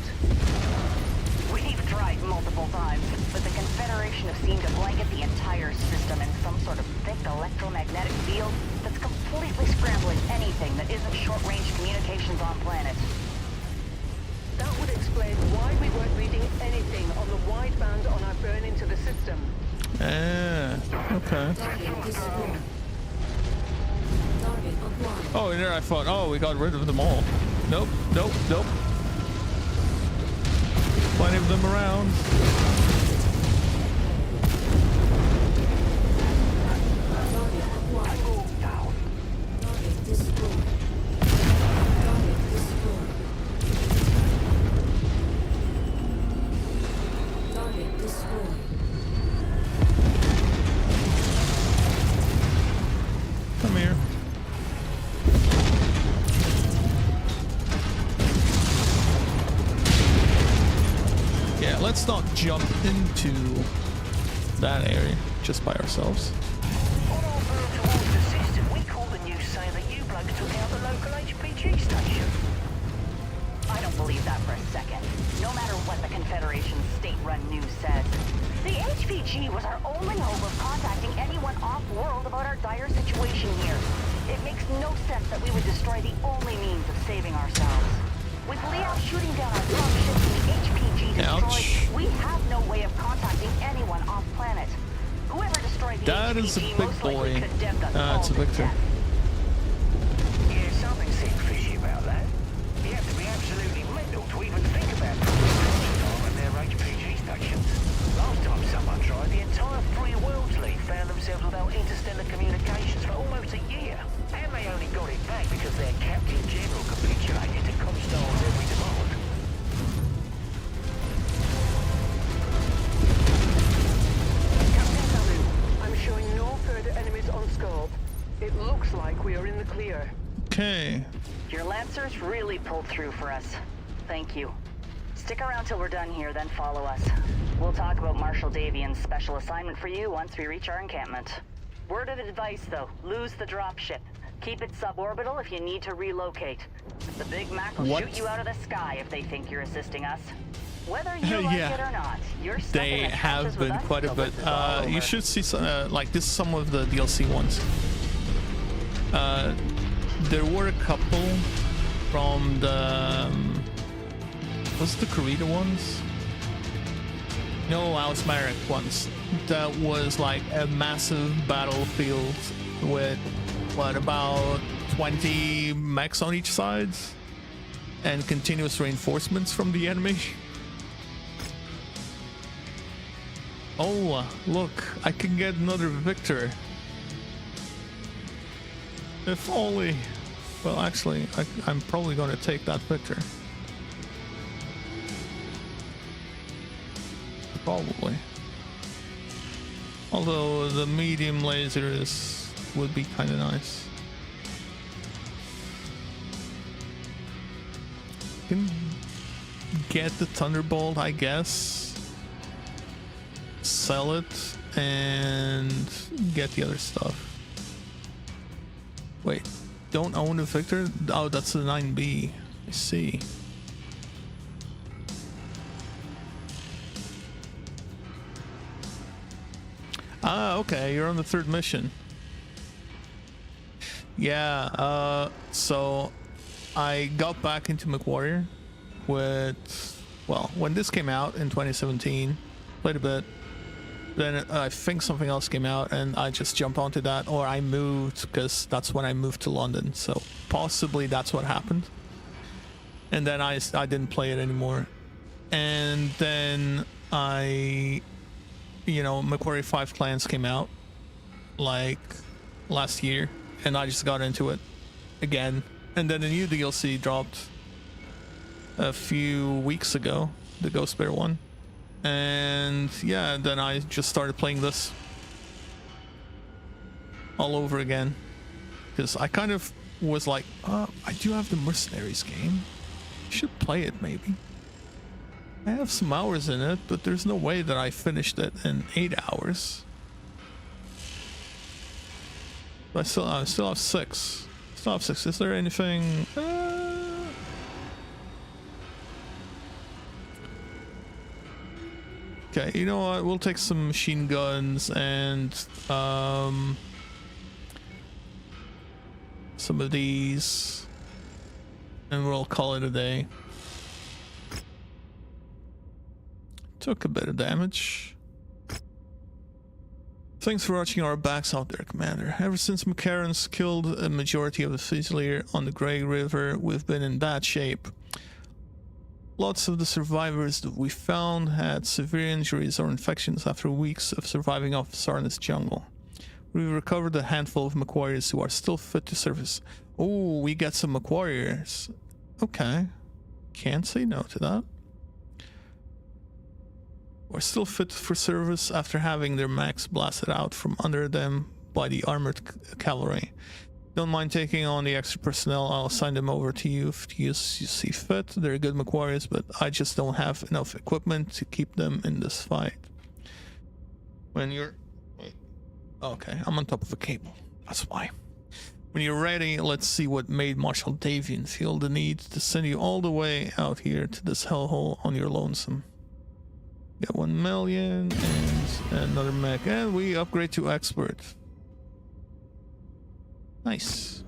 We've tried multiple times, but the Confederation have seemed to blanket the entire system in some sort of thick electromagnetic field that's completely scrambling anything that isn't short-range communications on planet. That would explain why we weren't reading anything on the wideband on our burn into the system. Okay. Target destroyed. Target acquired. Oh, and there I thought, oh, we got rid of them all. Nope, nope, nope. Plenty of them around. Target acquired. Target destroyed. Target destroyed. Target destroyed. Come here. Yeah, let's not jump into that area just by ourselves. On our move towards the system, we caught the news saying that you blokes took out the local HPG station. I don't believe that for a second. No matter what the Confederation's state-run news says. The HPG was our only hope of contacting anyone off-world about our dire situation here. It makes no sense that we would destroy the only means of saving ourselves. With Leo shooting down our dropships and the HPG destroyed, Ouch. we have no way of contacting anyone off-planet. Whoever destroyed the That HPG is a big most likely boy. condemned us all It's a to victor. death. Yeah, something seems fishy about that. You have to be absolutely mental to even think about putting on their HPG stations. Last time someone tried, the entire Free Worlds League found themselves without interstellar communications for almost a year. And they only got it back because their Captain General capitulated to Comstar's every demand. Captain Samu, I'm showing no further enemies on scope. It looks like we are in the clear. Okay. Your Lancers really pulled through for us. Thank you. Stick around till we're done here, then follow us. We'll talk about Marshal Davian's special assignment for you once we reach our encampment. Word of advice, though, lose the dropship. Keep it suborbital if you need to relocate. The Big Mac will What? shoot you out of the sky if they think you're assisting us. Whether you like Yeah. it or not, you're stuck They in the have trenches with been us quite a till bit. this is all You over. should see some, like this. Some of the DLC ones. There were a couple from the what's the Kurita ones? No, Ausmaric ones. That was like a massive battlefield with what, about 20 mechs on each side and continuous reinforcements from the enemy. Oh, look, I can get another victor. If only. Well, actually, I'm probably going to take that victor. Probably. Although the medium lasers would be kind of nice. Can get the Thunderbolt, I guess. Sell it and get the other stuff. Wait, don't own the Victor? Oh, that's the 9B. I see. Ah, okay, you're on the third mission. Yeah, so I got back into MechWarrior with, well, when this came out in 2017, played a bit. Then I think something else came out and I just jumped onto that, or I moved because that's when I moved to London. So possibly that's what happened. And then I didn't play it anymore. And then MechWarrior 5 Clans came out like last year and I just got into it again. And then a new DLC dropped a few weeks ago, the Ghost Bear one. And yeah, then I just started playing this all over again because I kind of was like, I do have the Mercenaries game. I should play it maybe. I have some hours in it, but there's no way that I finished it in 8 hours. I still have 6. Still have 6. Is there anything? Okay, you know what? We'll take some machine guns and some of these, and we'll call it a day. Took a bit of damage. Thanks for watching our backs out there, Commander. Ever since McCarran's killed a majority of the Fusilier on the Grey River, we've been in bad shape. Lots of the survivors that we found had severe injuries or infections after weeks of surviving off Sarna's jungle. We've recovered a handful of McWarriors who are still fit to service. Oh, we got some McWarriors. Okay. Can't say no to that. Are still fit for service after having their max blasted out from under them by the armored cavalry. Don't mind taking on the extra personnel. I'll assign them over to you if you see fit. They're good McWarriors, but I just don't have enough equipment to keep them in this fight. When you're... Wait. Okay, I'm on top of a cable. That's why. When you're ready, let's see what made Marshal Davian feel the need to send you all the way out here to this hellhole on your lonesome. Got 1 million and another mech, and we upgrade to expert. Nice.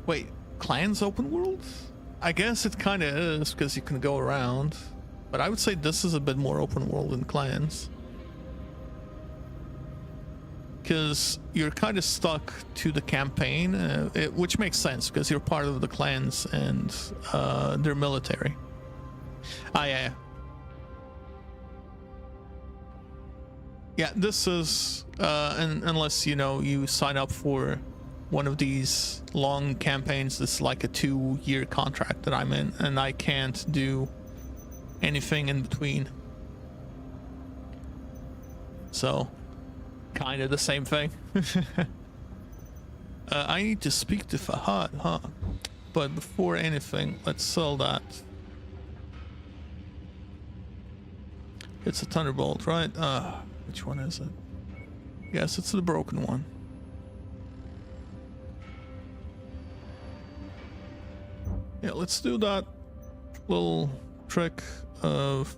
Wait, Clans open world? I guess it kind of is because you can go around, but I would say this is a bit more open world than Clans. Because you're kind of stuck to the campaign, which makes sense because you're part of the clans and their military. Ah, yeah. Yeah, this is, unless, you know, you sign up for one of these long campaigns, this is like a 2-year contract that I'm in, and I can't do anything in between. So... kind of the same thing. I need to speak to Fahad, huh? But before anything, let's sell that. It's a Thunderbolt, right? Which one is it? Yes, it's the broken one. Yeah, let's do that little trick of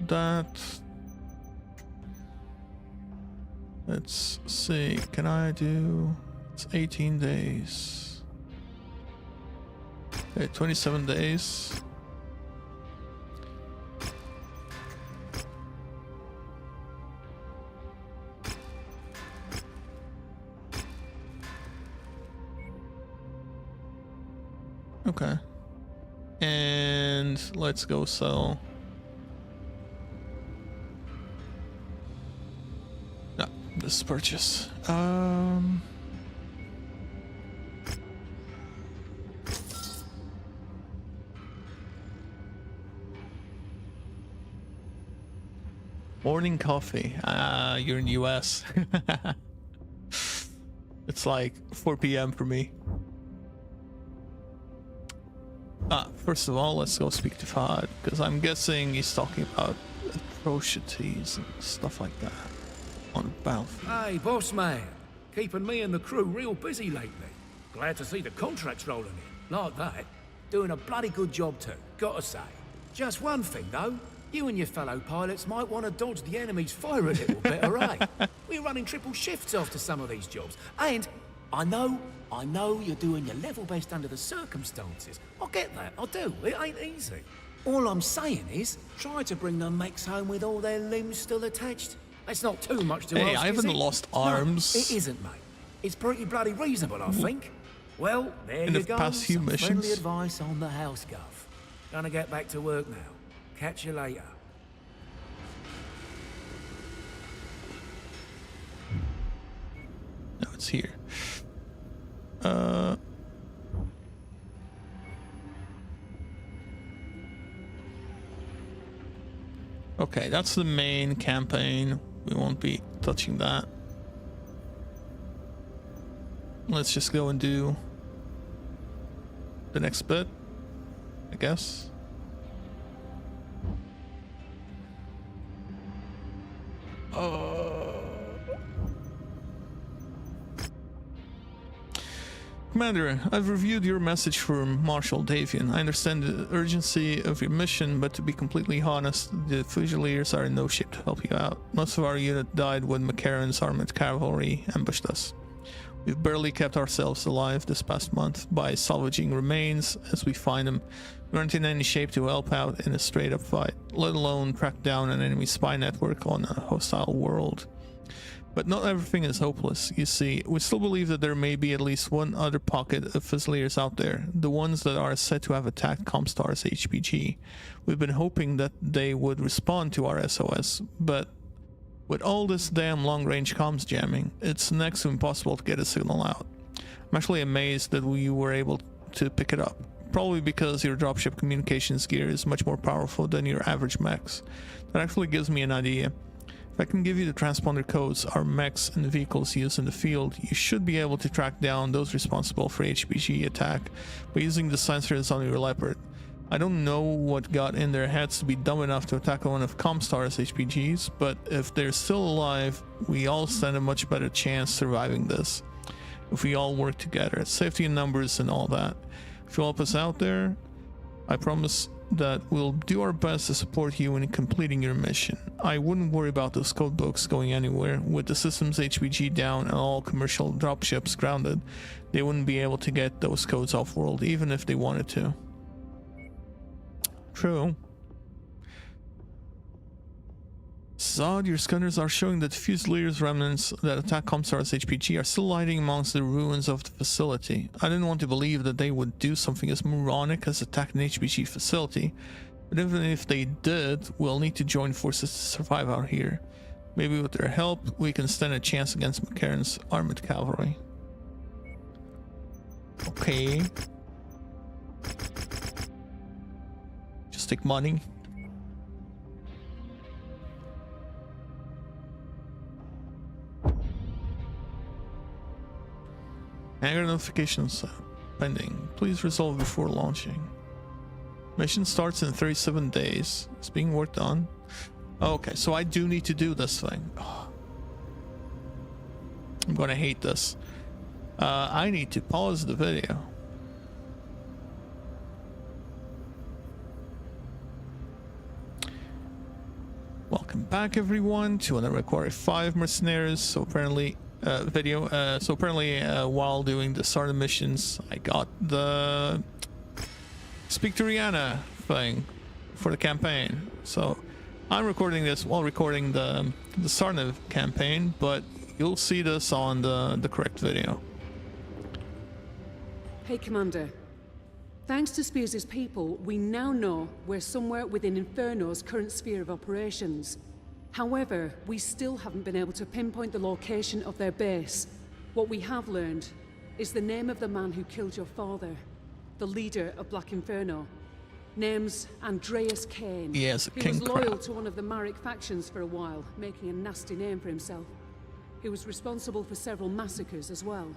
that. Let's see, can I do... it's 18 days. Okay, 27 days. Okay. And let's go sell... this purchase. Morning coffee. You're in the US. It's like 4 p.m. for me. First of all, let's go speak to Fahad, because I'm guessing he's talking about atrocities and stuff like that. On the battlefield. Hey, boss man. Keeping me and the crew real busy lately. Glad to see the contracts rolling in. Like that. Doing a bloody good job too, gotta say. Just one thing though. You and your fellow pilots might want to dodge the enemy's fire a little bit, alright? We're running triple shifts after some of these jobs. And I know you're doing your level best under the circumstances. I get that, I do. It ain't easy. All I'm saying is, try to bring the mechs home with all their limbs still attached. It's not too much to ask, Hey, I haven't lost arms. No, it isn't, mate. It's pretty bloody reasonable, I think. Well, there you go. Past few missions. Friendly advice on the house, Gov. Gonna get back to work now. Catch you later. No, it's here. Okay, that's the main campaign. We won't be touching that. let's just go and do the next bit, I guess. Commander, I've reviewed your message for Marshal Davian. I understand the urgency of your mission, but to be completely honest, the Fusiliers are in no shape to help you out. Most of our unit died when McCarran's armored cavalry ambushed us. We've barely kept ourselves alive this past month by salvaging remains as we find them. We aren't in any shape to help out in a straight-up fight, let alone track down an enemy spy network on a hostile world. But not everything is hopeless, you see. We still believe that there may be at least one other pocket of Fusiliers out there, the ones that are said to have attacked Comstar's HPG. We've been hoping that they would respond to our SOS, but with all this damn long-range comms jamming, it's next to impossible to get a signal out. I'm actually amazed that we were able to pick it up, probably because your dropship communications gear is much more powerful than your average mechs. That actually gives me an idea. If I can give you the transponder codes our mechs and vehicles use in the field, you should be able to track down those responsible for HPG attack by using the sensors on your Leopard. I don't know what got in their heads to be dumb enough to attack one of Comstar's HPGs, but if they're still alive, we all stand a much better chance surviving this. If we all work together, safety in numbers and all that. If you help us out there, I promise that we'll do our best to support you in completing your mission. I wouldn't worry about those code books going anywhere. With the system's HPG down and all commercial dropships grounded, they wouldn't be able to get those codes off-world even if they wanted to. True. Zod, your scanners are showing that Fusiliers remnants that attack Comstar's HPG are still hiding amongst the ruins of the facility. I didn't want to believe that they would do something as moronic as attack an HPG facility, but even if they did, we'll need to join forces to survive out here. Maybe with their help, we can stand a chance against McCarran's armored cavalry. Okay. Just take money. Hangar notifications pending. Please resolve before launching. Mission starts in 37 days. It's being worked on. Okay, so I do need to do this thing. Oh. I'm gonna hate this. I need to pause the video. Welcome back everyone to another MW5 Mercenaries. So apparently while doing the starter missions, I got the Speak to Rihanna thing for the campaign. So I'm recording this while recording the starter campaign, but you'll see this on the correct video. Hey, Commander. Thanks to Spears' people, we now know we're somewhere within Inferno's current sphere of operations. However, we still haven't been able to pinpoint the location of their base. What we have learned is the name of the man who killed your father, the leader of Black Inferno. Name's Andreas Kane. Yes, he was loyal to one of the Marek factions for a while, making a nasty name for himself. He was responsible for several massacres as well.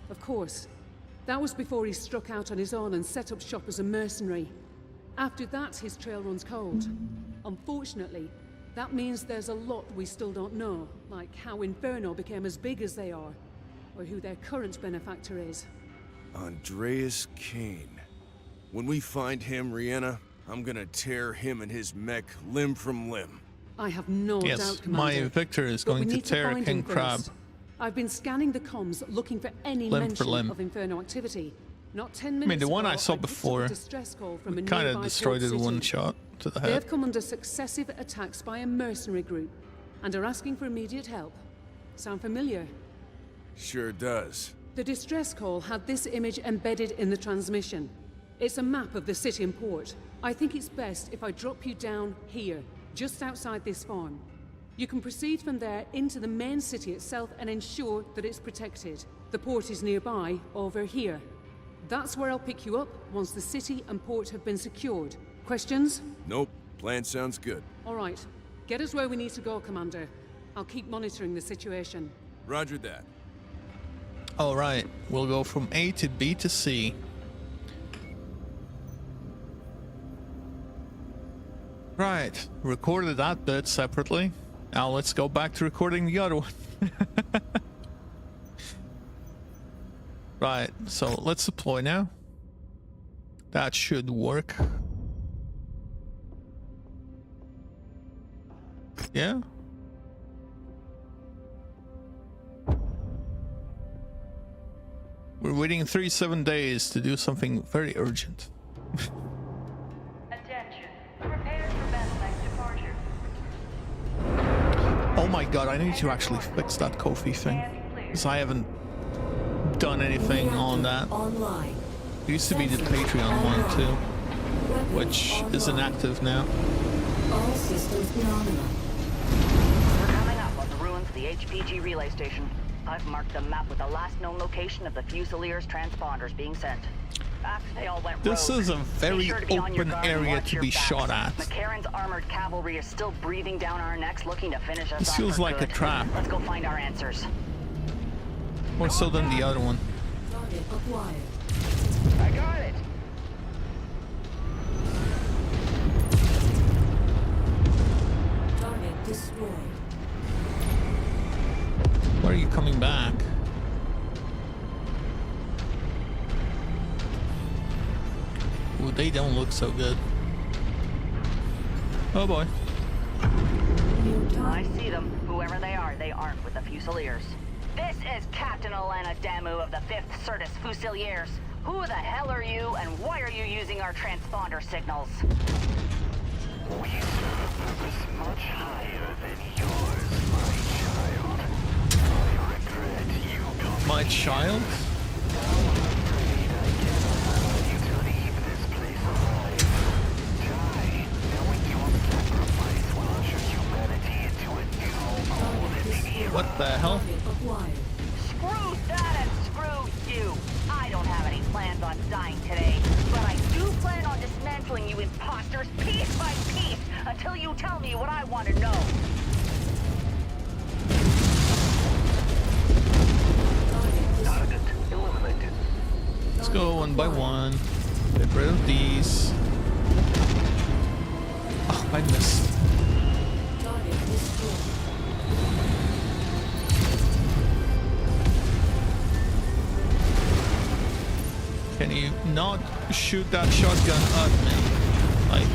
Of course, that was before he struck out on his own and set up shop as a mercenary. After that, his trail runs cold. Unfortunately, that means there's a lot we still don't know, like how Inferno became as big as they are, or who their current benefactor is. Andreas Kane. When we find him, Rihanna, I'm gonna tear him and his mech limb from limb. I have no doubt, Commander. My Victor is going to tear King Crab. I've been scanning the comms looking for any mention of Inferno activity. Not 10 minutes I mean, the one ago, I saw before kind of destroyed it one shot to the head. They've come under successive attacks by a mercenary group and are asking for immediate help. Sound familiar? Sure does. The distress call had this image embedded in the transmission. It's a map of the city and port. I think it's best if I drop you down here, just outside this farm. You can proceed from there into the main city itself and ensure that it's protected. The port is nearby, over here. That's where I'll pick you up once the city and port have been secured. Questions? Nope. Plan sounds good. All right. Get us where we need to go, Commander. I'll keep monitoring the situation. Roger that. All right, we'll go from A to B to C. Right, recorded that bit separately. Now let's go back to recording the other one. Right, so let's deploy now. That should work. Yeah. We're waiting 37 days to do something very urgent. Attention. Prepare for Battle-X departure. Oh my god, I need to actually fix that Kofi thing. Because I haven't done anything on that. Online. It used to be the Patreon one too, which is inactive now. All systems nominal. We're coming up on the ruins of the HPG relay station. I've marked the map with the last known location of the Fusiliers transponders being sent. After they all went This rogue, is a very be sure to be on your open guard and area watch to your be backs. shot at. McCarran's armored cavalry is still breathing down our necks looking to finish us This off feels for like a good. trap. Let's go find our answers. More so than the other one. Target acquired. I got it. Target destroyed. Why are you coming back? Ooh, they don't look so good. Oh boy. New I target. see them. Whoever they are, they aren't with the Fusiliers. This is Captain Elena Damu of the 5th Certus Fusiliers. Who the hell are you, and why are you using our transponder signals? We serve a purpose much higher than yours, my child. I regret you coming. My child? Afraid I cannot allow you to leave this place alive. Die, knowing your sacrifice will usher humanity into a new golden era. What the hell? Target acquired. Screw that and screw you! I don't have any plans on dying today, but I do plan on dismantling you imposters piece by piece until you tell me what I want to know. Target eliminated. Let's go one by one. Get rid of these. Oh, I missed. Target destroyed. Can you not shoot that shotgun at me? Like,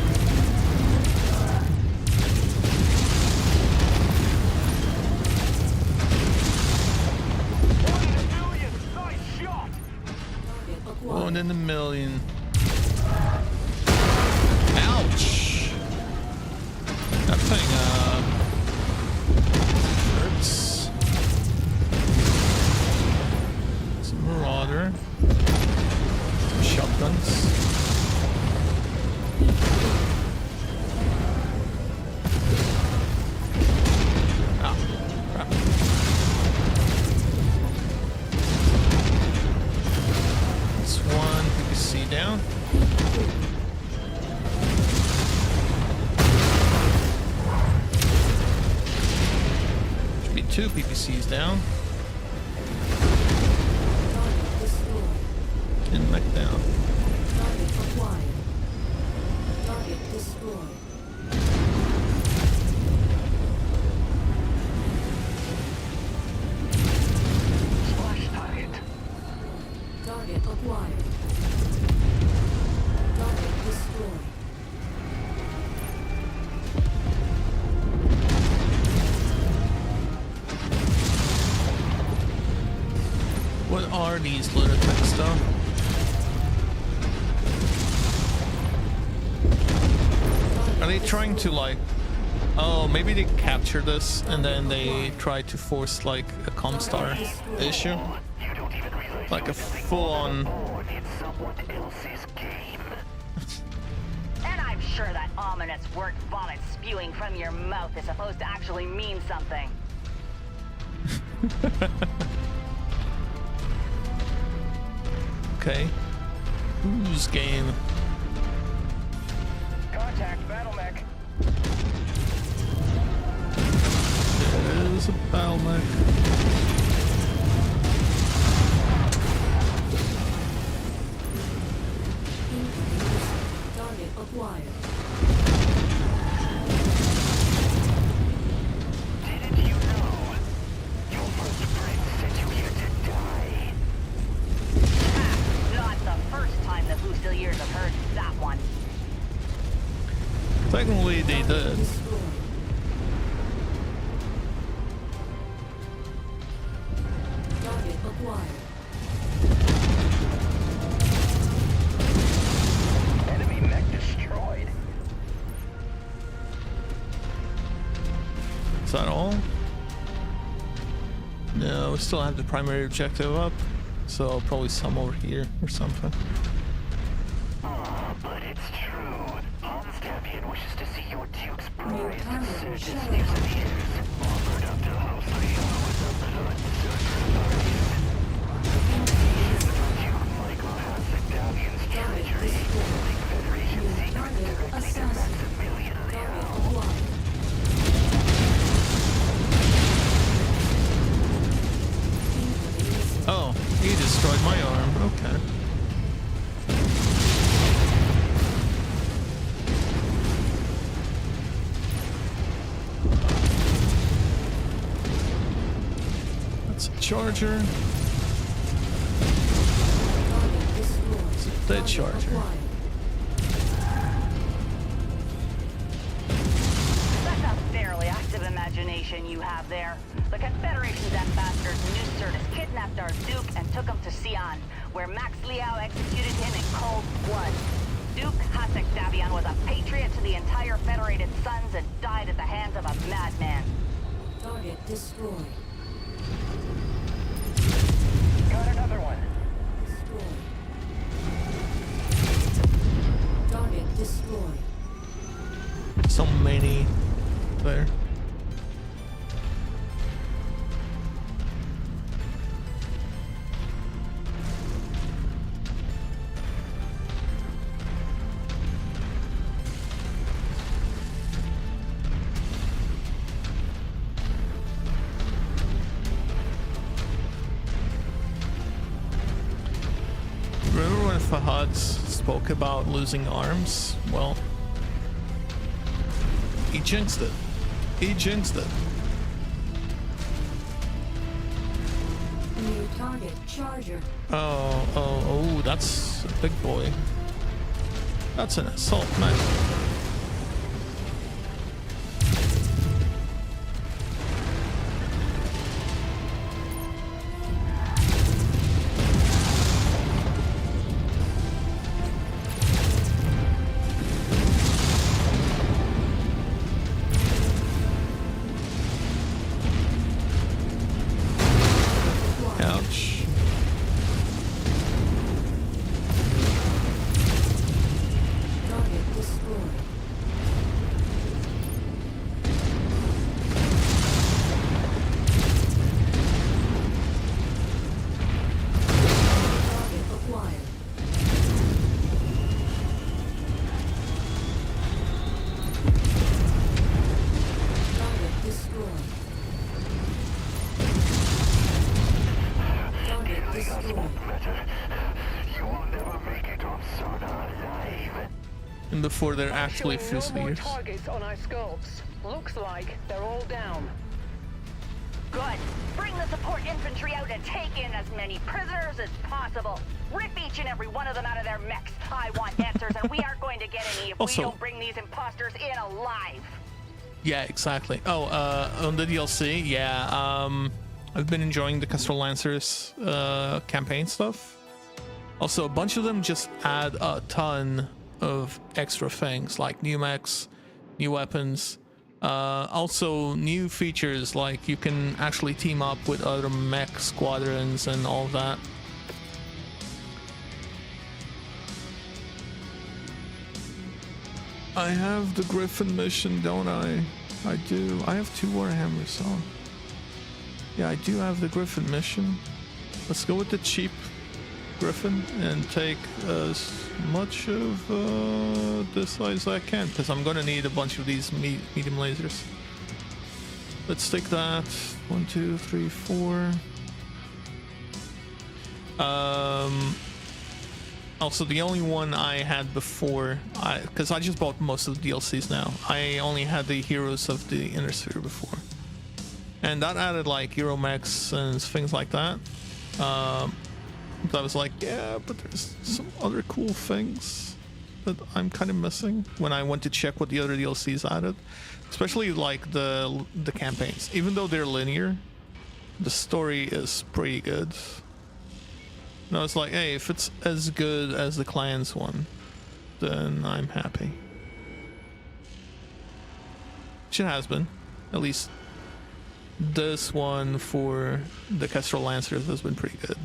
Target acquired. 1 in a million. Ouch! That thing, hurts. It's a Marauder. Some shotguns. Ah, crap. That's one PPC down. Should be 2 PPCs down. Target destroyed. And mech down. Target acquired. Target destroyed. Splash target. Target acquired. Target destroyed. What are these lunatics stuff? Are they trying to like... Oh, maybe they captured this and then they try to force like a Comstar issue? You don't even realize Like a you're stepping full-on... forward in someone else's game. And I'm sure that ominous word vomit spewing from your mouth is supposed to actually mean something. Okay. Whose game? Contact battle mech. There's a battle mech. Technically, they did. Destroyed. Target acquired. Enemy mech destroyed. Is that all? No, we still have the primary objective up, so probably some over here or something. Oh, but it's true. Hans Campion wishes to see your Duke's prize target, Surge's Shadow. Fusiliers. Offered up to house Leo with a blood sacrifice. Duke Michael has Octavian's treachery. The Federation secrets Target directly to assassin. Maximilian Target Leo. acquired. Oh, he destroyed my arm. Okay. That's a charger. Target destroyed. It's a dead Target charger. acquired. That's a fairly active imagination you have there. The Confederation's ambassadors New Certus kidnapped our Duke and took him to Sion, where Max Liao executed him in cold blood. Duke Hasek Davion was a patriot to the entire Federated Sons and died at the hands of a madman. Target destroyed. Got another one. Destroyed. Target destroyed. So many there. Remember when Fahad spoke about losing arms? Well, he jinxed it. He jinxed it. New target charger. Oh, that's a big boy. That's an assault man. Ouch. Target destroyed. Target acquired. Target destroyed. Target destroyed. Better. You will never make it on Sona alive. And before they're actually Showing no more Fusiliers. targets on our scopes. Looks like they're all down. Good. Bring the support infantry out and take in as many prisoners as possible. Rip each and every one of them out of their mechs. I want answers, and we aren't going to get any if Also- we don't bring these imposters in alive. Yeah, exactly. Oh, on the DLC, yeah, I've been enjoying the Kestrel Lancers campaign stuff. Also, a bunch of them just add a ton of extra things like new mechs, new weapons, also new features like you can actually team up with other mech squadrons and all of that. I have the Griffin mission, don't I? I do. I have 2 Warhammers on. Yeah, I do have the Griffin mission. Let's go with the cheap Griffin and take as much of this as I can, because I'm gonna need a bunch of these medium lasers. Let's take that. 1, 2, 3, 4. Also, the only one I had before, because I just bought most of the DLCs now, I only had the Heroes of the Inner Sphere before. And that added like Hero mechs and things like that. I was like, yeah, but there's some other cool things. that I'm kind of missing when I went to check what the other DLCs added, especially like the campaigns. Even though they're linear, the story is pretty good. No, it's like, hey, if it's as good as the Clans one, then I'm happy. Which it has been. At least this one for the Kestrel Lancers has been pretty good.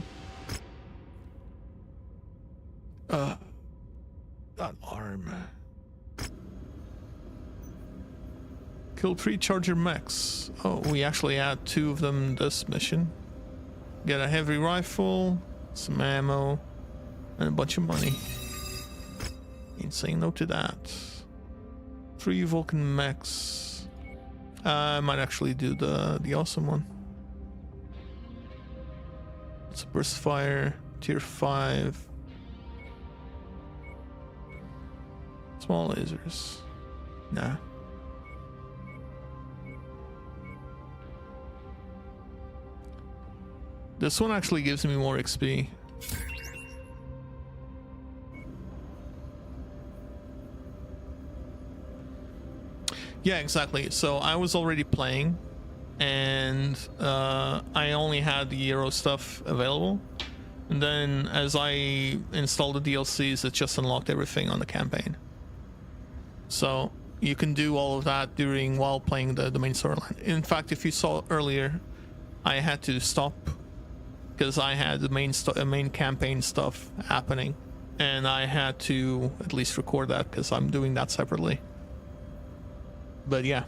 That arm. Kill 3 Charger mechs. Oh, we actually had 2 of them this mission. Get a heavy rifle, some ammo, and a bunch of money. Ain't saying no to that. 3 Vulcan mechs. I might actually do the awesome one. It's a burst fire, tier 5. Small lasers. Nah. This one actually gives me more XP. Yeah, exactly. So I was already playing, and I only had the Euro stuff available. And then as I installed the DLCs, it just unlocked everything on the campaign. So you can do all of that while playing the main storyline. In fact, if you saw earlier, I had to stop because I had the main campaign stuff happening, and I had to at least record that because I'm doing that separately. But yeah.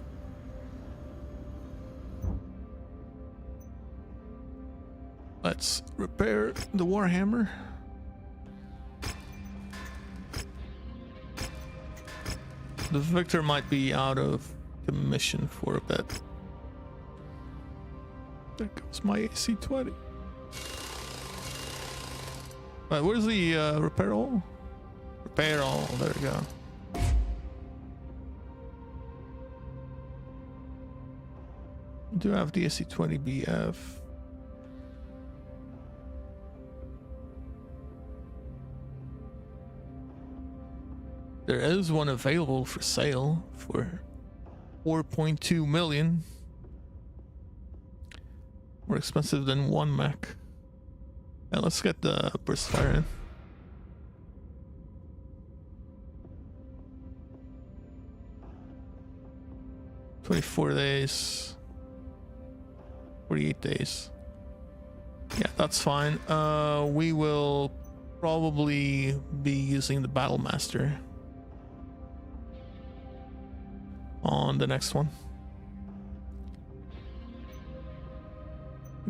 Let's repair the Warhammer. The Victor might be out of commission for a bit. There goes my AC-20. Right, where's the repair all? Repair all, there we go. We do have the AC-20BF. There is one available for sale for 4.2 million. More expensive than one mech. Yeah, let's get the burst fire in. $24 days. 48 days. Yeah, that's fine. We will probably be using the Battle Master on the next one.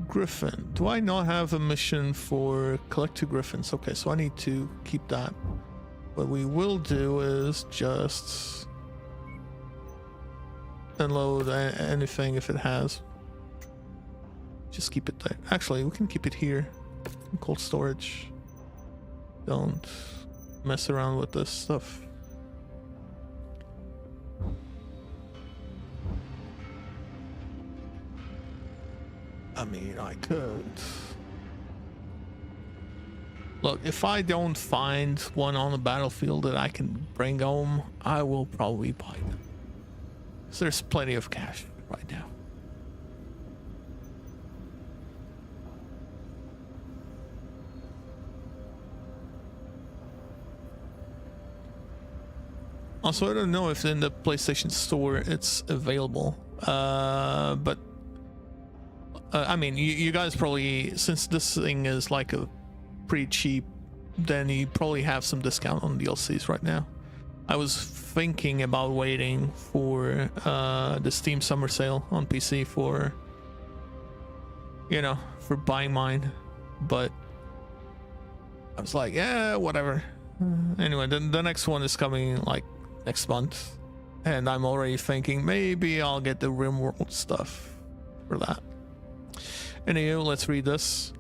Griffin. Do I not have a mission for collect 2 Griffins? Okay, so I need to keep that. What we will do is just unload anything if it has. Just keep it there. Actually, we can keep it here in cold storage. Don't mess around with this stuff. I mean, I could. Look, if I don't find one on the battlefield that I can bring home, I will probably buy them. So there's plenty of cash right now. Also, I don't know if in the PlayStation Store it's available, but I mean, you guys probably, since this thing is like a pretty cheap, then you probably have some discount on DLCs right now. I was thinking about waiting for the Steam Summer Sale on PC for, you know, for buying mine, but I was like, yeah, whatever. Anyway, the next one is coming like next month, and I'm already thinking maybe I'll get the RimWorld stuff for that. Anyway, let's read this.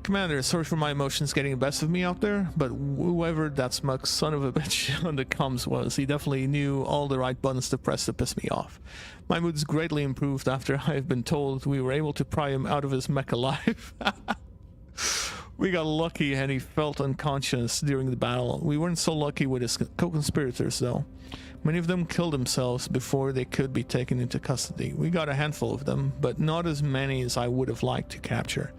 Commander, sorry for my emotions getting the best of me out there, but whoever that smug son of a bitch on the comms was, he definitely knew all the right buttons to press to piss me off. My mood's greatly improved after I've been told we were able to pry him out of his mech alive. We got lucky and he felt unconscious during the battle. We weren't so lucky with his co-conspirators though. Many of them killed themselves before they could be taken into custody. We got a handful of them, but not as many as I would have liked to capture.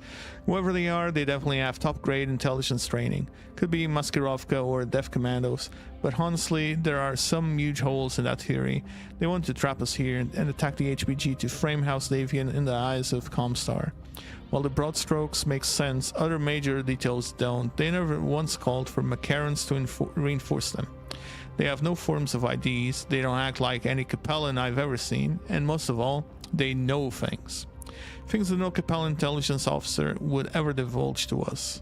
Whoever they are, they definitely have top-grade intelligence training. Could be Maskirovka or Def Commandos, but honestly, there are some huge holes in that theory. They want to trap us here and attack the HPG to frame House Davian in the eyes of Comstar. While the broad strokes make sense, other major details don't. They never once called for Macarons to reinforce them. They have no forms of IDs, they don't act like any Capellan I've ever seen, and most of all, they know things. Things that no Capellan intelligence officer would ever divulge to us.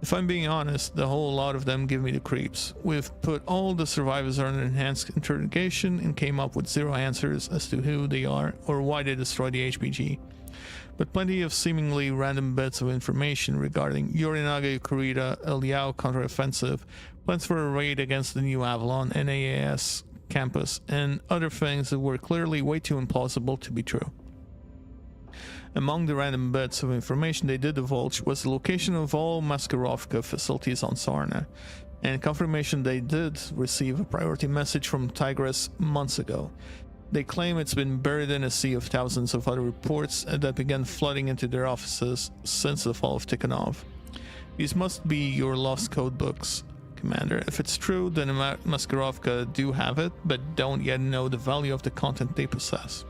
If I'm being honest, the whole lot of them give me the creeps. We've put all the survivors on enhanced interrogation and came up with zero answers as to who they are or why they destroyed the HPG. But plenty of seemingly random bits of information regarding Yorinaga Kurita, a Liao counteroffensive, plans for a raid against the New Avalon NAAS campus, and other things that were clearly way too implausible to be true. Among the random bits of information they did divulge was the location of all Maskirovka facilities on Sarna, and confirmation they did receive a priority message from Tigress months ago. They claim it's been buried in a sea of thousands of other reports that began flooding into their offices since the fall of Tikhonov. These must be your lost code books, Commander. If it's true, then Maskirovka do have it, but don't yet know the value of the content they possess.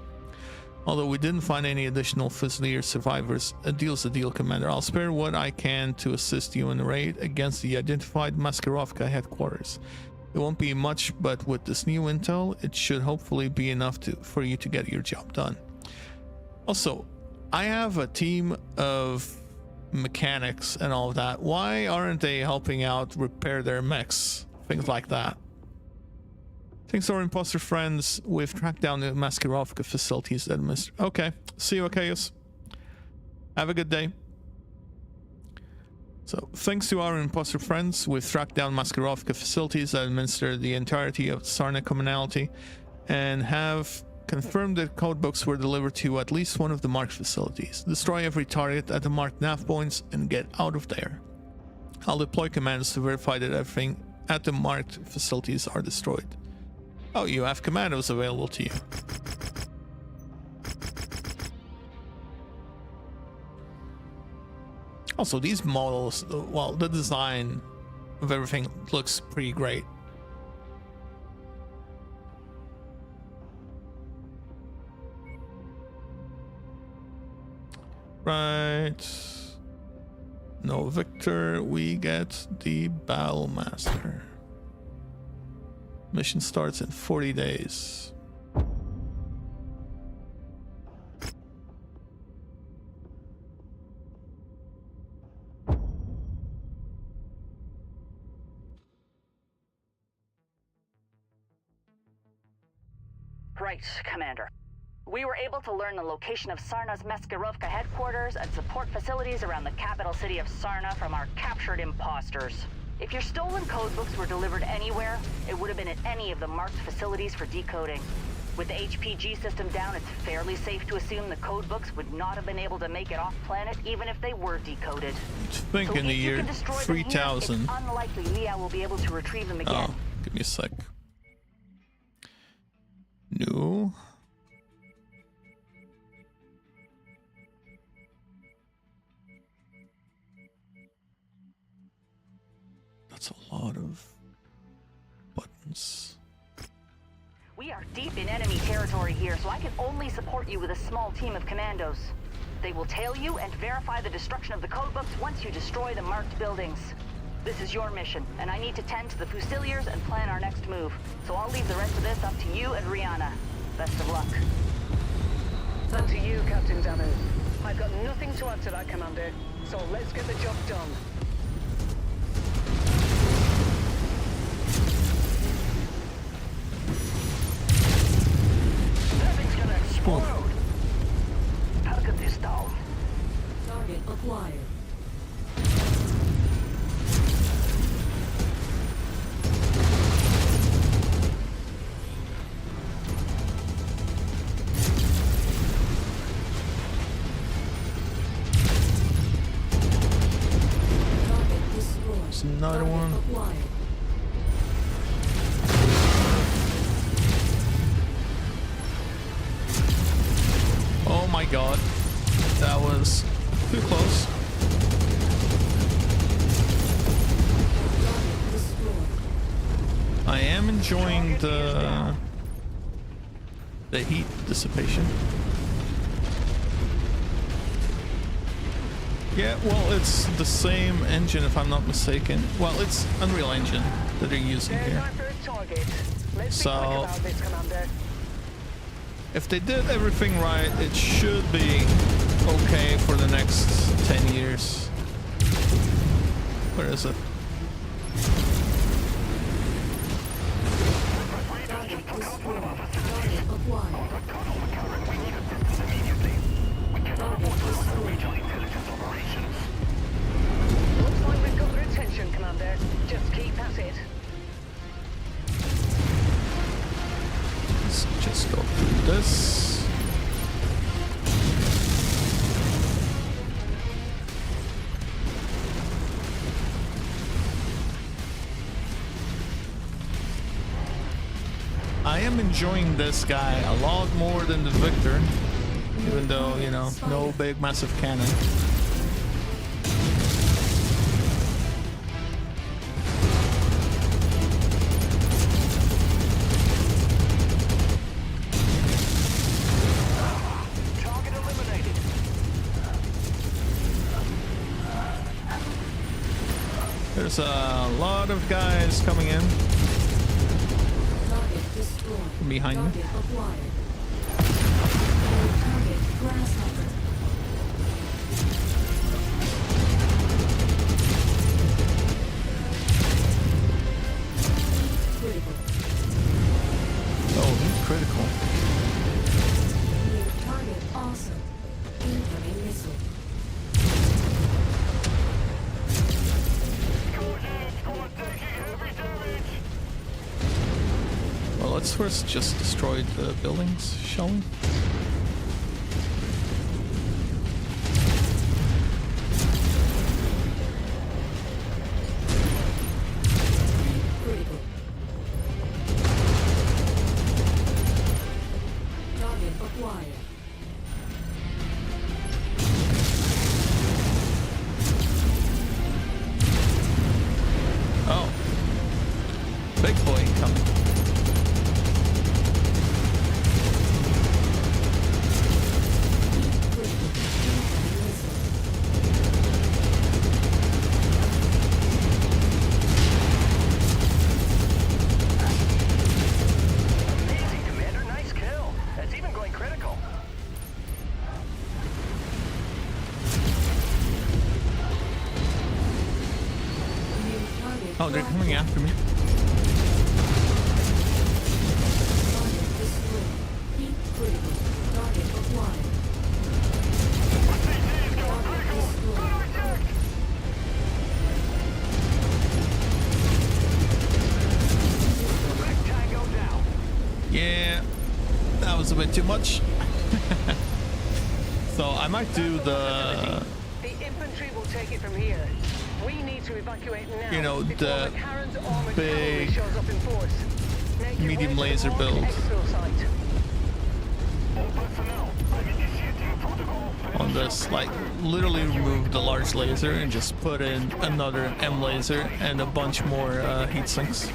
Although we didn't find any additional Fusilier survivors, a deal's a deal, Commander. I'll spare what I can to assist you in the raid against the identified Maskirovka headquarters. It won't be much, but with this new intel, it should hopefully be enough for you to get your job done. Also, I have a team of mechanics and all of that. Why aren't they helping out repair their mechs? Things like that. Thanks to our imposter friends, we've tracked down the Maskirovka facilities that Mr. Okay, see you, Chaos. Have a good day. So, thanks to our imposter friends, we've tracked down Maskirovka facilities that administer the entirety of the Sarna commonality and have confirmed that codebooks were delivered to at least one of the marked facilities. Destroy every target at the marked nav points and get out of there. I'll deploy commandos to verify that everything at the marked facilities are destroyed. Oh, you have commandos available to you. Also, these models, well, the design of everything looks pretty great. Right. No Victor, we get the Battlemaster. Mission starts in 40 days. Right, Commander. We were able to learn the location of Sarna's Maskirovka headquarters and support facilities around the capital city of Sarna from our captured imposters. If your stolen codebooks were delivered anywhere, it would have been at any of the marked facilities for decoding. With the HPG system down, it's fairly safe to assume the codebooks would not have been able to make it off-planet, even if they were decoded. I think so in the year 3000. It's unlikely Liao will be able to retrieve them again. Oh, give me a sec. No. That's a lot of buttons. We are deep in enemy territory here, so I can only support you with a small team of commandos. They will tail you and verify the destruction of the codebooks once you destroy the marked buildings. This is your mission, and I need to tend to the Fusiliers and plan our next move. So I'll leave the rest of this up to you and Rihanna. Best of luck. And to you, Captain Danu. I've got nothing to add to that, Commander. So let's get the job done. Nothing's gonna explode. Target this down. Target acquired. another one. Acquired. Oh my god. That was too close. Target destroyed. I am enjoying the heat dissipation. Yeah, well, it's the same engine if I'm not mistaken. Well, it's Unreal Engine that they're using There's here. our first target. Let's So- be quick about this, Commander. If they did everything right, it should be okay for the next 10 years. Where is it? Target destroyed. Target acquired. Target destroyed. Looks like we've got their attention, Commander. Just keep at it. Let's just go through this. I am enjoying this guy a lot more than the Victor, even though, you know, no big massive cannon. Target eliminated. There's a lot of guys coming in Target destroyed. from behind me. Target acquired. Target grasshopper. Critical. Oh, he's critical. New target awesome. Incoming missile. Well, let's first just destroy the buildings, shall we? Critical. Target acquired. Oh. Big boy coming. Critical. Incoming missile. Amazing, Commander. Nice kill. That's even going critical. New target. Oh, they're coming after me. Target destroyed. Heat critical. Target acquired. Target destroyed. Red Tango down. Yeah, that was a bit too much. So I might do the, The infantry will take it from here. We need to evacuate now. You know, before the McCarran's armored big cavalry shows up in force. Make your medium way to the laser marked build. exfil site. on this, like literally remove the large laser and just put in another M laser and a bunch more heat sinks.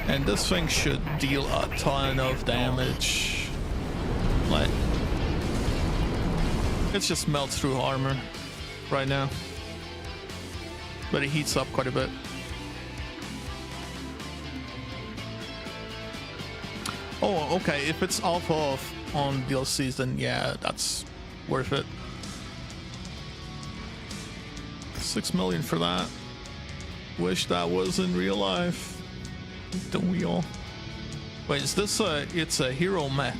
And this thing should deal a ton of damage. Like, it just melts through armor right now, but it heats up quite a bit. Oh, okay, if it's off on DLCs, then yeah, that's worth it. 6 million for that. Wish that was in real life. Don't we all? Wait, is this it's a hero mech.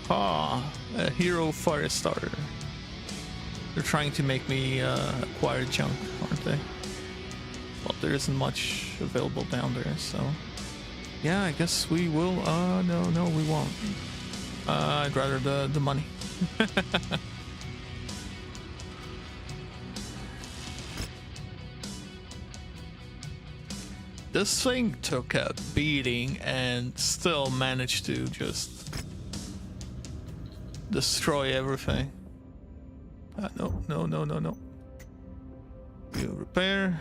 Ah, a hero fire starter. They're trying to make me acquire junk, aren't they? Well, there isn't much available down there, so yeah, I guess we will. No, we won't. I'd rather the money. this thing took a beating and still managed to just destroy everything. No. You repair.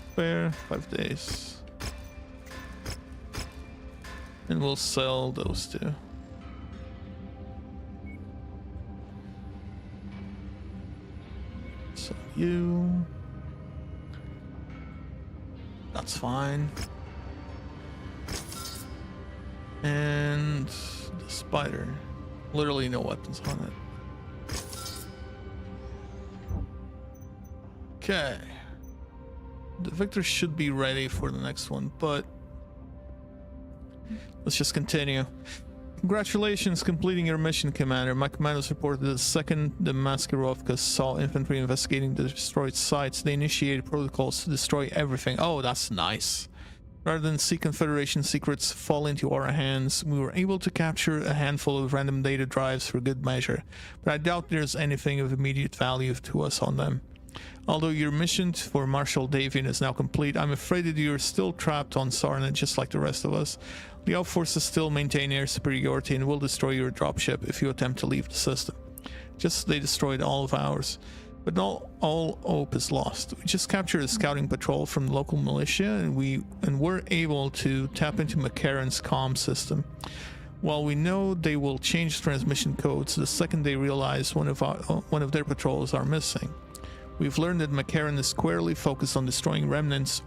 Repair, 5 days. And we'll sell those two. So you... That's fine. And the spider. Literally no weapons on it. Okay. The Victor should be ready for the next one, but let's just continue. Congratulations completing your mission, Commander. My commandos reported that the second the Maskirovka saw infantry investigating the destroyed sites, they initiated protocols to destroy everything. Oh, that's nice. Rather than see Confederation secrets fall into our hands, we were able to capture a handful of random data drives for good measure, but I doubt there's anything of immediate value to us on them. Although your mission for Marshal Davian is now complete, I'm afraid that you're still trapped on Sarna just like the rest of us. The Elf forces still maintain air superiority and will destroy your dropship if you attempt to leave the system. Just as they destroyed all of ours. But not all hope is lost. We just captured a scouting patrol from the local militia and we're able to tap into McCarran's comm system. While we know they will change transmission codes the second they realize one of their patrols are missing. We've learned that McCarran is squarely focused on destroying remnants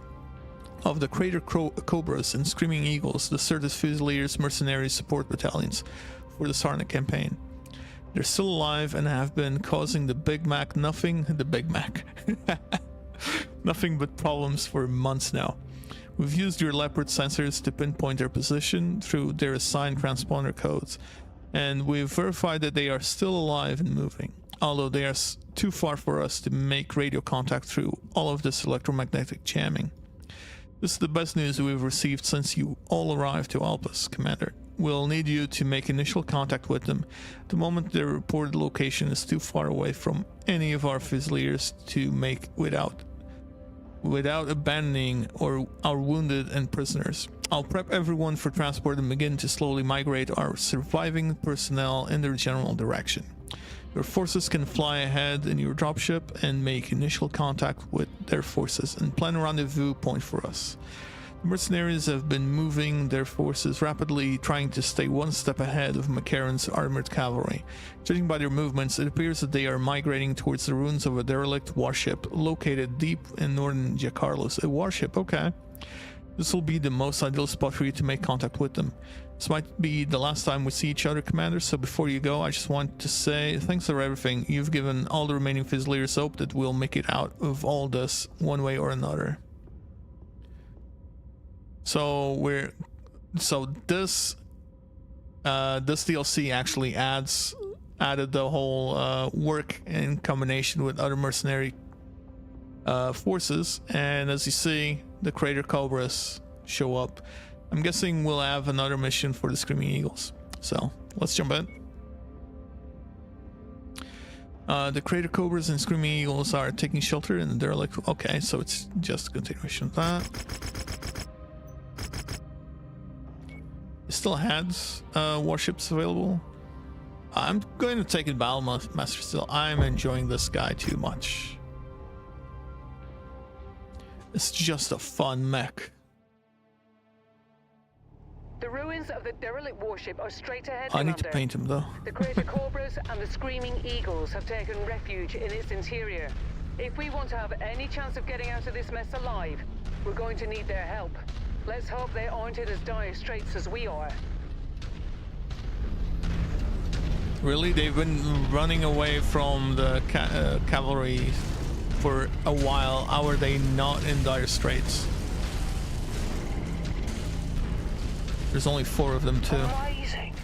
of the Crater Cobras and Screaming Eagles, the Certus Fusiliers Mercenaries support battalions for the Sarna campaign. They're still alive and have been causing the Big Mac nothing but problems for months now. We've used your Leopard sensors to pinpoint their position through their assigned transponder codes, and we've verified that they are still alive and moving, although they are too far for us to make radio contact through all of this electromagnetic jamming. This is the best news we've received since you all arrived to help us, Commander. We'll need you to make initial contact with them. At the moment, their reported location is too far away from any of our Fusiliers to make without abandoning our wounded and prisoners. I'll prep everyone for transport and begin to slowly migrate our surviving personnel in their general direction. Your forces can fly ahead in your dropship and make initial contact with their forces and plan a rendezvous point for us. The mercenaries have been moving their forces rapidly, trying to stay one step ahead of McCarran's armored cavalry. Judging by their movements, it appears that they are migrating towards the ruins of a derelict warship located deep in northern Giancarlos. A warship, okay. This will be the most ideal spot for you to make contact with them. This might be the last time we see each other, Commander, so before you go, I just want to say thanks for everything. You've given all the remaining Fusiliers hope that we'll make it out of all this one way or another. So this DLC actually added the whole work in combination with other mercenary forces, and as you see, the Crater Cobras show up. I'm guessing we'll have another mission for the Screaming Eagles, so let's jump in. The Crater Cobras and Screaming Eagles are taking shelter in the derelict. Okay, so it's just a continuation of that. It still has warships available. I'm going to take it Battle Master still. I'm enjoying this guy too much. It's just a fun mech. The ruins of the derelict warship are straight ahead, I need Commander. to paint him though. The Crater Cobras and the Screaming Eagles have taken refuge in its interior. If we want to have any chance of getting out of this mess alive, we're going to need their help. Let's hope they aren't in as dire straits as we are. Really? They've been running away from the cavalry for a while. How are they not in dire straits? There's only 4 of them too. Amazing!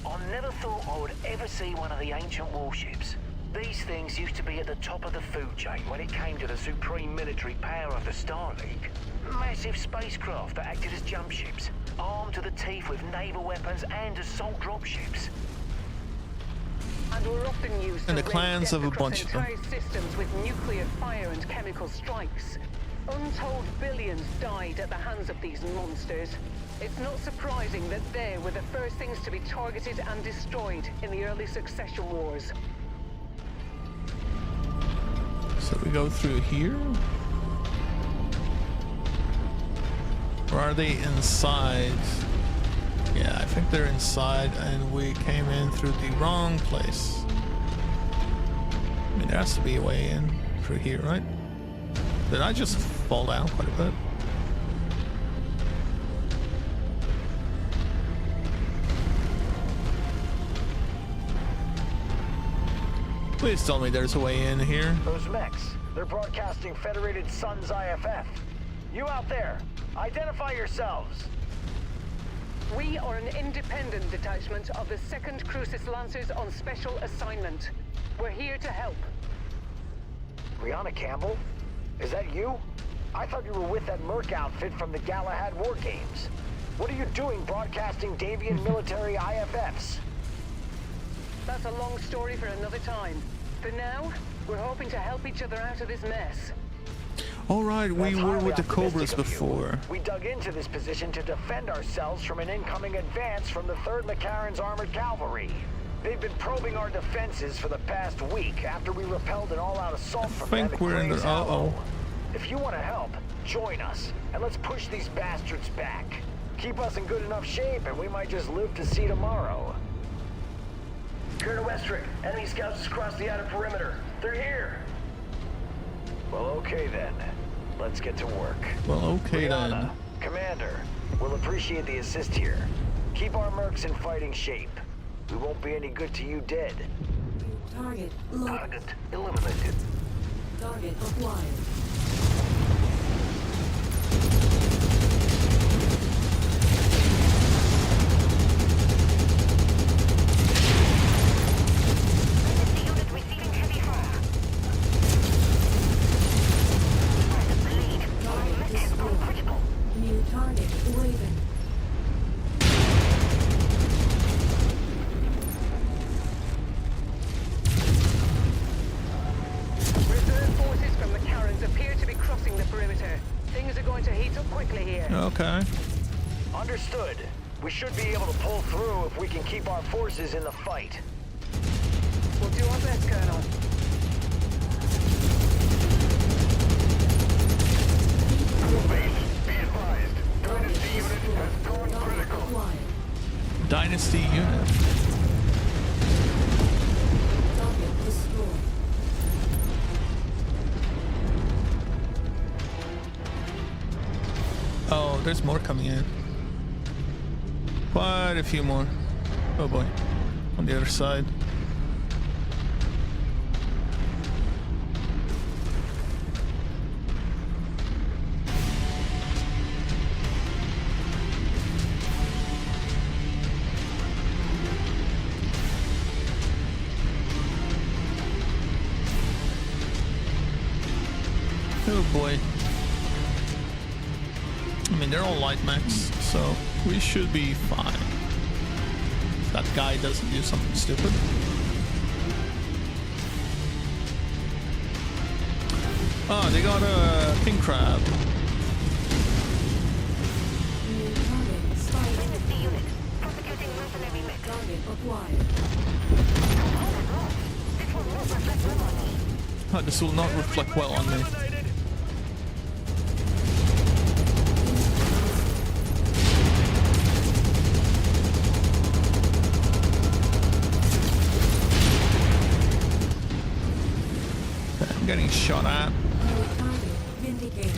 I never thought I would ever see one of the ancient warships. These things used to be at the top of the food chain when it came to the supreme military power of the Star League. Massive spacecraft that acted as jump ships, armed to the teeth with naval weapons and assault dropships. and were often used And to the wreak clans death have a across bunch of them. entire systems with nuclear fire and chemical strikes. Untold billions died at the hands of these monsters. It's not surprising that they were the first things to be targeted and destroyed in the early succession wars. So we go through here? Or are they inside? Yeah, I think they're inside and we came in through the wrong place. I mean, there has to be a way in through here, right? Did I just fall down quite a bit? Please tell me there's a way in here. Those mechs, they're broadcasting Federated Suns IFF. You out there, identify yourselves. We are an independent detachment of the 2nd Crucis Lancers on special assignment. We're here to help. Brianna Campbell? Is that you? I thought you were with that Merc outfit from the Galahad War Games. What are you doing broadcasting Davian military IFFs? That's a long story for another time. For now, we're hoping to help each other out of this mess. Alright, we That's were highly with the optimistic Cobras of you. before. We dug into this position to defend ourselves from an incoming advance from the 3rd McCarran's Armored Cavalry. They've been probing our defenses for the past week after we repelled an all-out assault from them think at we're in Gray's the... Hollow. If you want to help, join us, and let's push these bastards back. Keep us in good enough shape, and we might just live to see tomorrow. Clear to Westrick. Enemy scouts just crossed the outer perimeter. They're here. Well, okay then. Let's get to work. Well, okay Brianna, then. Commander, we'll appreciate the assist here. Keep our mercs in fighting shape. We won't be any good to you dead. Target located. Target eliminated. Target acquired. Target destroyed. New target Raven. Reserve forces from McCarran's appear to be crossing the perimeter. Things are going to heat up quickly here. Okay. Understood. We should be able to pull through if we can keep our forces in the fight. We'll do our best, Colonel. Be advised. Dynasty unit has gone critical. Acquired. Dynasty unit. Target destroyed. Oh, there's more coming in. Quite a few more. Oh boy. On the other side. Oh boy. I mean, they're all light mechs, so we should be fine. If that guy doesn't do something stupid. Oh, they got a king crab. New target spider. Target acquired. Oh, this will not reflect well on me. I'm getting shot at. New target vindicated.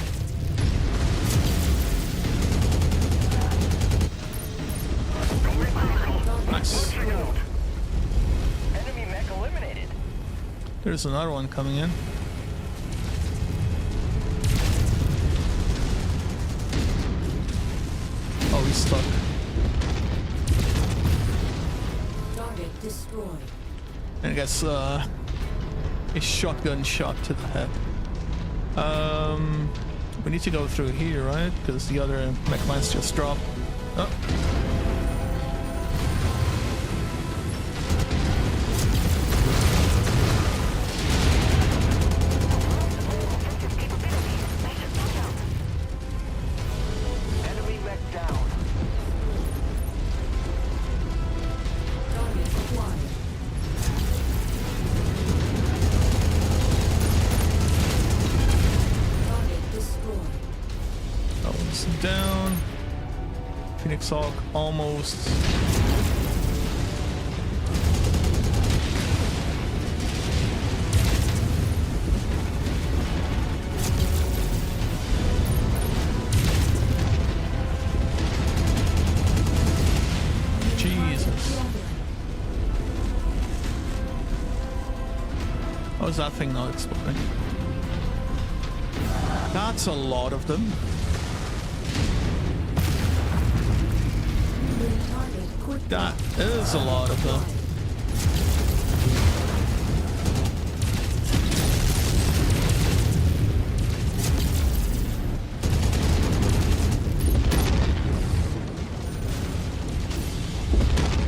Nice. Enemy mech eliminated. There's another one coming in. Oh, he's stuck. Target destroyed. And I guess a shotgun shot to the head. We need to go through here, right? Because the other mech lines just dropped. Oh. Phoenix Hawk almost. Jesus. How is that thing not exploding? That's a lot of them. That is a lot of them.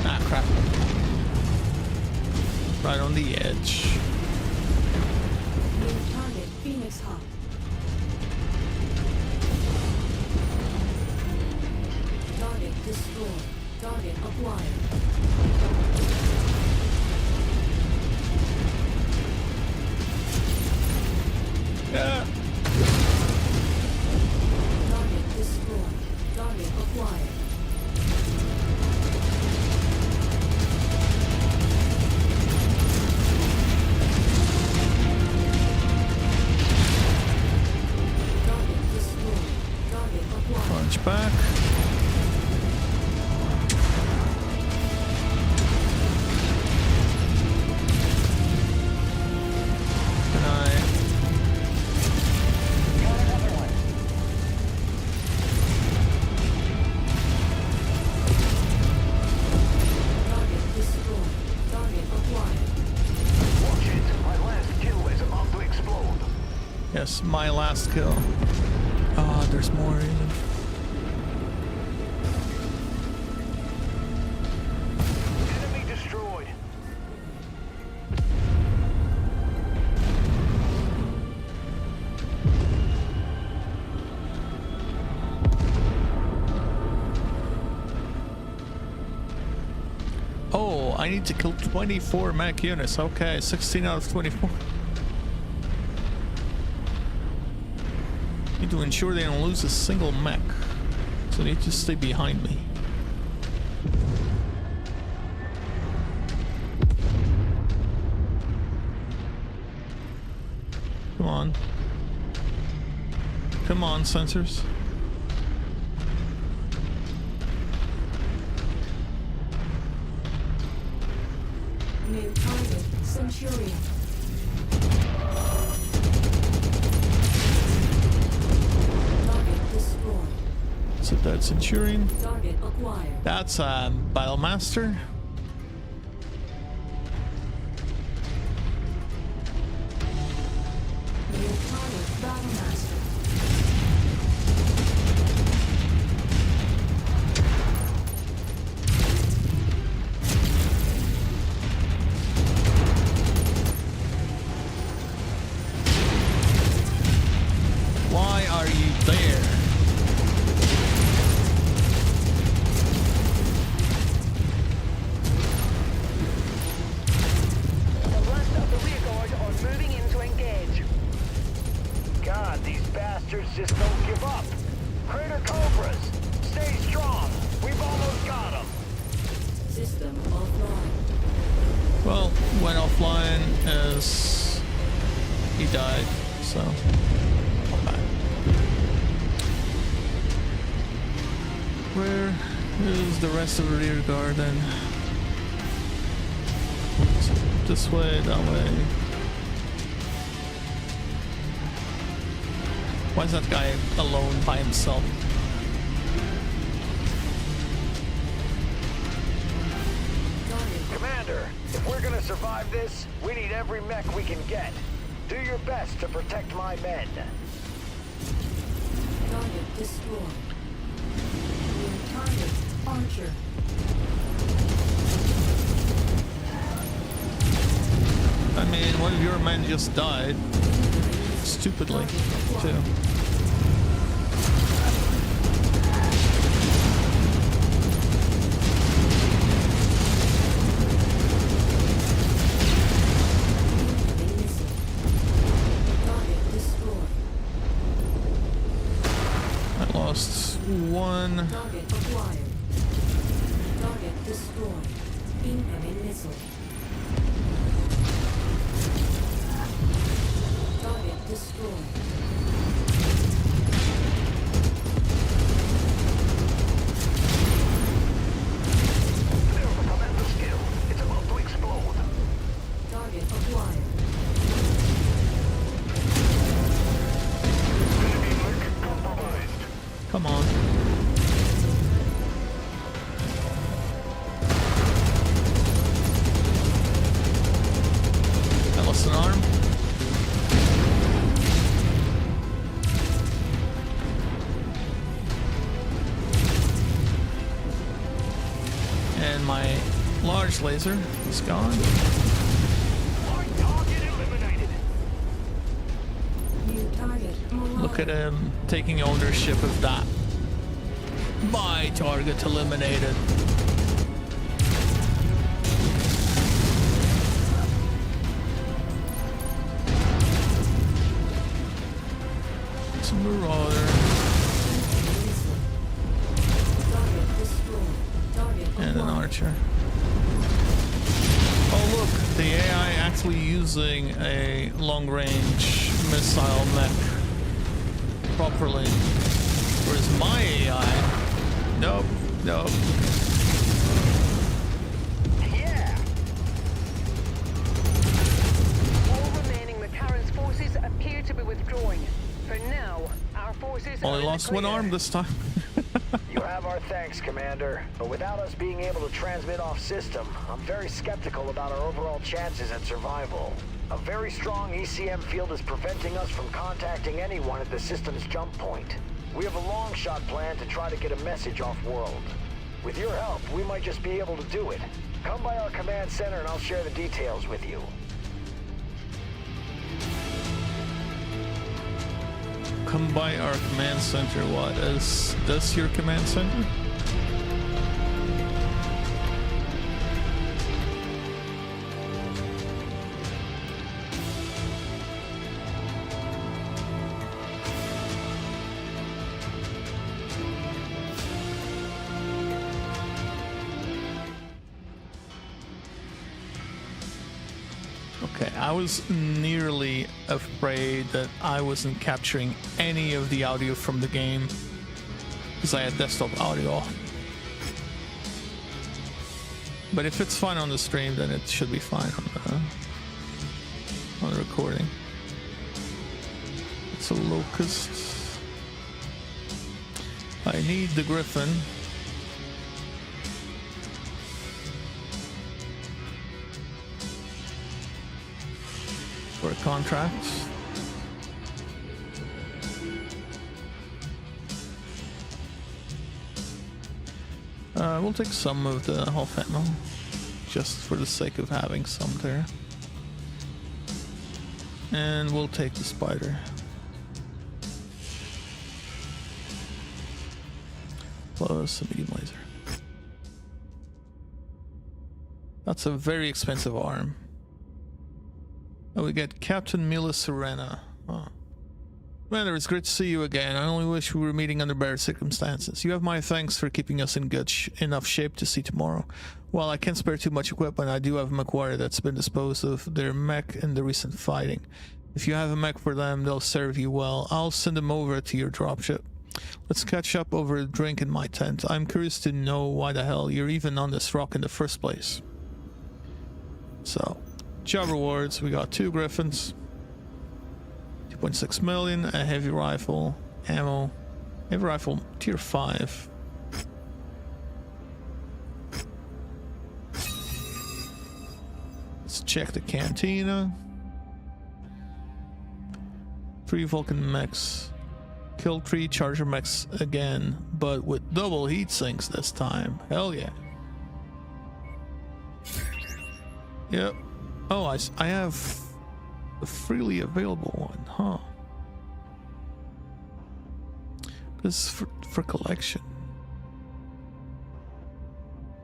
Ah, crap. Right on the edge. Target Phoenix Hawk. Target destroyed. Target acquired. Yeah. Target destroyed. Target acquired. Target destroyed. Target acquired. Punch back. Yes, my last kill. Ah, there's more even. Enemy destroyed. Oh, I need to kill 24 mech units. Okay, 16 out of 24. Need to ensure they don't lose a single mech. So they just stay behind me. Come on. Come on, sensors. New target Centurion. Target destroyed. So that's Centurion. Target acquired. That's Battlemaster. New target Battlemaster. Why are you there? The last of the rear guard are moving in to engage. God, these bastards just don't give up. Crater Cobras, stay strong. We've almost got them. System offline. Well, went offline as he died, so I'm back. Where is the rest of the rear guard then? This way, that way. Why is that guy alone by himself? Commander, if we're gonna survive this, we need every mech we can get. Do your best to protect my men. Target destroyed. New target Archer. I mean, one of your men just died. Stupidly, too. Target destroyed. I lost one. Target acquired. cancelled. Target destroyed. There's the commander skill. It's about to explode. Target acquired. Come on. I lost an arm. And my large laser is gone. Target eliminated. New target. Mirage. Look at him taking ownership of that. My target eliminated. It's a marauder. Target destroyed. Target And an acquired. archer. Oh look, the AI actually using a long-range missile mech properly. Whereas my AI, nope. Yeah. All remaining Macaron's forces appear to be withdrawing. For now, our forces are Only in the lost one clear. arm this time. You have our thanks, Commander. But without us being able to transmit off system, I'm very skeptical about our overall chances at survival. A very strong ECM field is preventing us from contacting anyone at the system's jump point. We have a long shot plan to try to get a message off-world. With your help, we might just be able to do it. Come by our command center and I'll share the details with you. Come by our command center. What is this your command center? Okay, I was nearly afraid that I wasn't capturing any of the audio from the game because I had desktop audio. But if it's fine on the stream, then it should be fine on the recording. It's a locust. I need the Griffin. For a contract. We'll take some of the half ammo, just for the sake of having some there. And we'll take the spider. Plus a medium laser. That's a very expensive arm. Oh, we get Captain Mila Serena. Oh. Commander, it's great to see you again. I only wish we were meeting under better circumstances. You have my thanks for keeping us in good enough shape to see tomorrow. While I can't spare too much equipment, I do have a Macquarie that's been disposed of their mech in the recent fighting. If you have a mech for them, they'll serve you well. I'll send them over to your dropship. Let's catch up over a drink in my tent. I'm curious to know why the hell you're even on this rock in the first place. So, job rewards. We got 2 Griffins. 2.6 million, a heavy rifle, ammo, heavy rifle tier 5. Let's check the cantina. 3 Vulcan mechs. Kill 3 Charger mechs again, but with double heat sinks this time. Hell yeah. Yep. Oh, I have a freely available one, huh? This is for collection.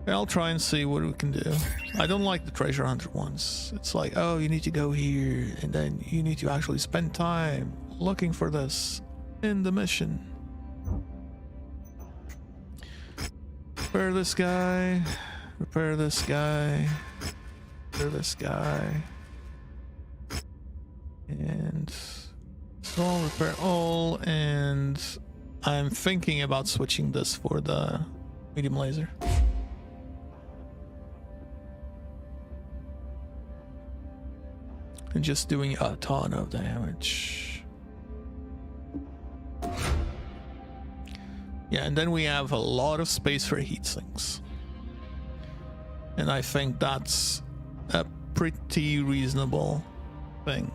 I'll try and see what we can do. I don't like the treasure hunter ones. It's like, oh, you need to go here, and then you need to actually spend time looking for this in the mission. Repair this guy. Repair this guy. clear this guy. And all, repair all, and I'm thinking about switching this for the medium laser. And just doing a ton of damage. Yeah, and then we have a lot of space for heat sinks. And I think that's a pretty reasonable thing.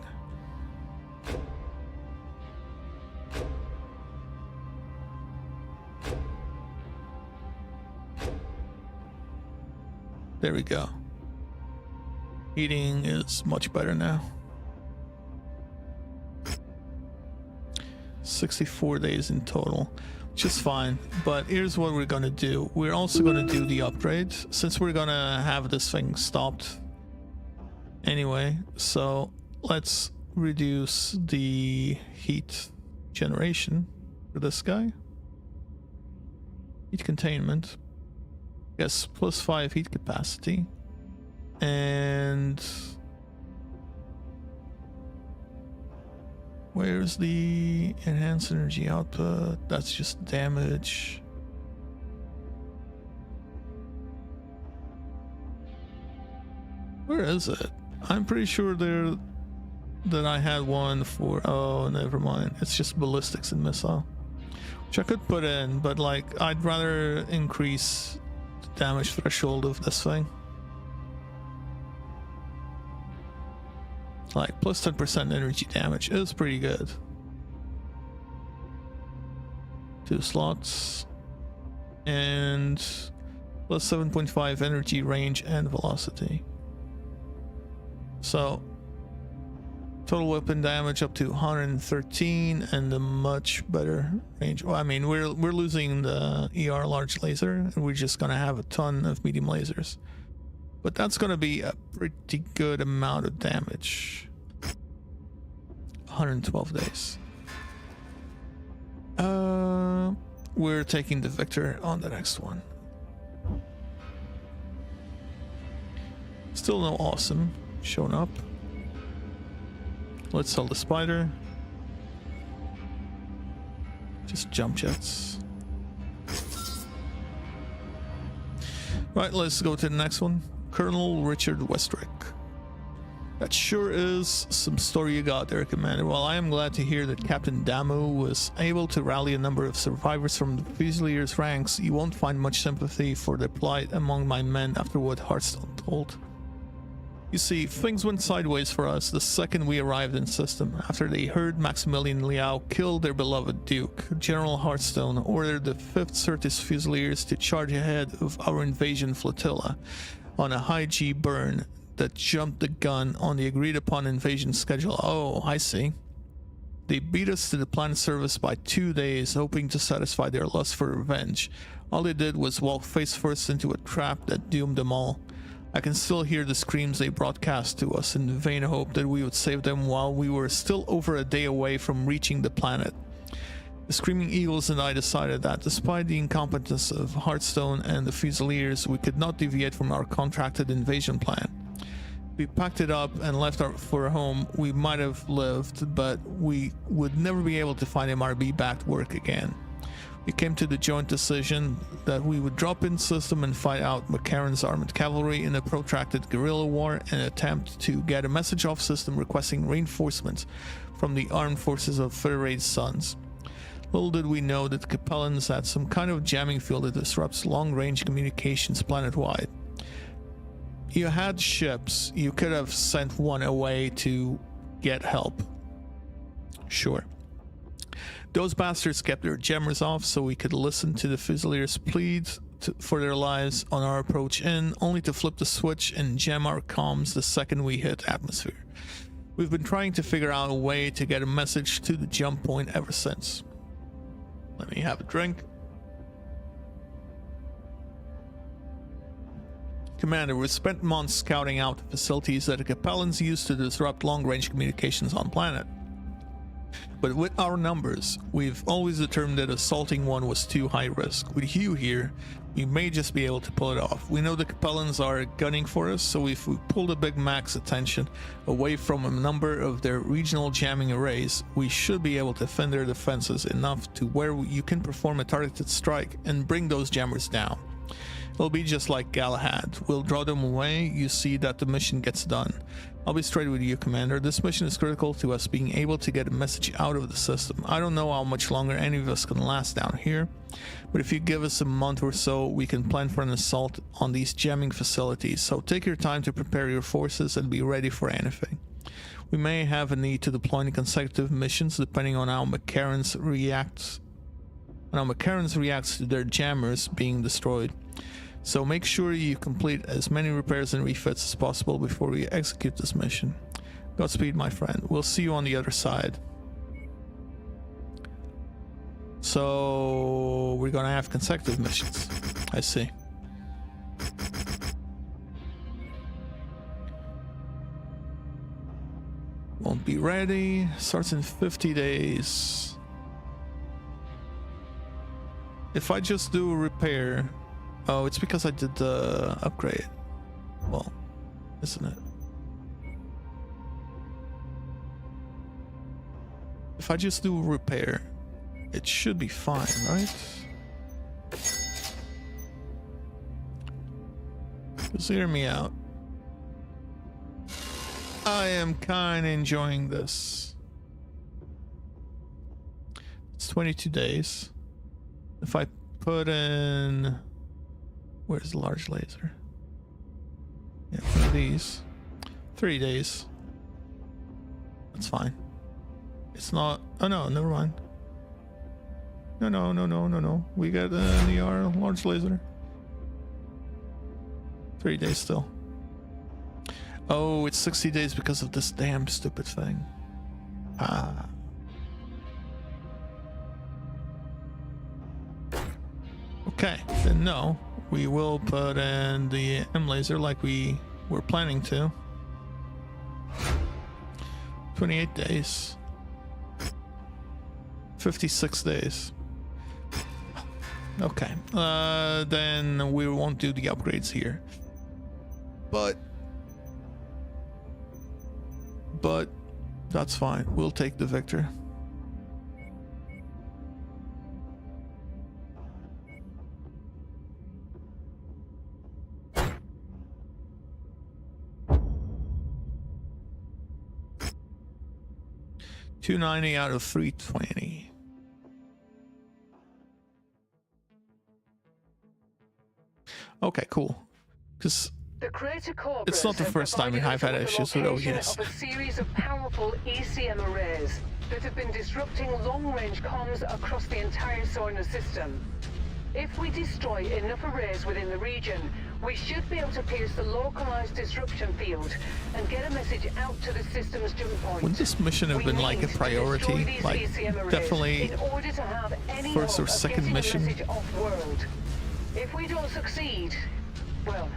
There we go. Heating is much better now. 64 days in total, which is fine. But here's what we're gonna do. We're also gonna do the upgrade, since we're gonna have this thing stopped anyway. So let's reduce the heat generation for this guy. Heat containment. Yes, plus 5 heat capacity. And where's the enhanced energy output? That's just damage. Where is it? I'm pretty sure that I had one for, oh, never mind. It's just ballistics and missile, which I could put in, but like I'd rather increase the damage threshold of this thing. Like plus 10% energy damage is pretty good. 2 slots and plus 7.5 energy range and velocity. So total weapon damage up to 113 and a much better range. Well, I mean, we're losing the ER large laser and we're just gonna have a ton of medium lasers. But that's going to be a pretty good amount of damage. 112 days. We're taking the Victor on the next one. Still no awesome showing up. Let's sell the Spider. Just jump jets. Right, let's go to the next one. Colonel Richard Westrick. That sure is some story you got there, Commander. Well, I am glad to hear that Captain Damu was able to rally a number of survivors from the Fusiliers' ranks. You won't find much sympathy for their plight among my men after what Hearthstone told. You see, things went sideways for us the second we arrived in system. After they heard Maximilian Liao kill their beloved Duke, General Hearthstone ordered the 5th Certis Fusiliers to charge ahead of our invasion flotilla on a high G burn that jumped the gun on the agreed upon invasion schedule. Oh, I see. They beat us to the planet surface by 2 days, hoping to satisfy their lust for revenge. All they did was walk face first into a trap that doomed them all. I can still hear the screams they broadcast to us in the vain hope that we would save them while we were still over a day away from reaching the planet. The Screaming Eagles and I decided that despite the incompetence of Hearthstone and the Fusiliers, we could not deviate from our contracted invasion plan. We packed it up and left for home. We might have lived, but we would never be able to find MRB-backed work again. We came to the joint decision that we would drop in system and fight out McCarran's armored cavalry in a protracted guerrilla war and attempt to get a message off system requesting reinforcements from the armed forces of Federated Sons. Little did we know that the Capellans had some kind of jamming field that disrupts long-range communications planet-wide. You had ships, you could have sent one away to get help. Sure. Those bastards kept their jammers off so we could listen to the Fusiliers' pleads for their lives on our approach in, only to flip the switch and jam our comms the second we hit atmosphere. We've been trying to figure out a way to get a message to the jump point ever since. Let me have a drink. Commander, we've spent months scouting out the facilities that the Capellans use to disrupt long-range communications on planet. But with our numbers, we've always determined that assaulting one was too high risk. With Hugh here, we may just be able to pull it off. We know the Capellans are gunning for us, so if we pull the Big Mac's attention away from a number of their regional jamming arrays, we should be able to defend their defenses enough to where you can perform a targeted strike and bring those jammers down. It'll be just like Galahad. We'll draw them away, you see that the mission gets done. I'll be straight with you, Commander. This mission is critical to us being able to get a message out of the system. I don't know how much longer any of us can last down here, but if you give us a month or so, we can plan for an assault on these jamming facilities. So take your time to prepare your forces and be ready for anything. We may have a need to deploy in consecutive missions depending on how McCarran's reacts to their jammers being destroyed. So make sure you complete as many repairs and refits as possible before we execute this mission. Godspeed, my friend. We'll see you on the other side. So we're gonna have consecutive missions. I see. Won't be ready. Starts in 50 days. If I just do a repair... Oh, it's because I did the upgrade. Well, isn't it? If I just do a repair, it should be fine, right? Just hear me out. I am kind of enjoying this. It's 22 days. If I put in... Where's the large laser? Yeah, one of these. 3 days. That's fine. It's not... Oh no, never mind. No. We got the large laser. 3 days still. Oh, it's 60 days because of this damn stupid thing. Ah. Okay, then no. We will put in the M laser like we were planning to. 28 days. 56 days. Okay. Then we won't do the upgrades here. But that's fine. We'll take the victor. $290 out of $320. Okay, cool. Because it's not the first time I've had issues with OBS. Of a series of powerful ECM arrays that have been disrupting long-range comms across the entire Sorna system. If we destroy enough arrays within the region, we should be able to pierce the localized disruption field and get a message out to the system's jump point. Would this mission have been like a priority? Like, definitely first or second mission? If we don't succeed, well,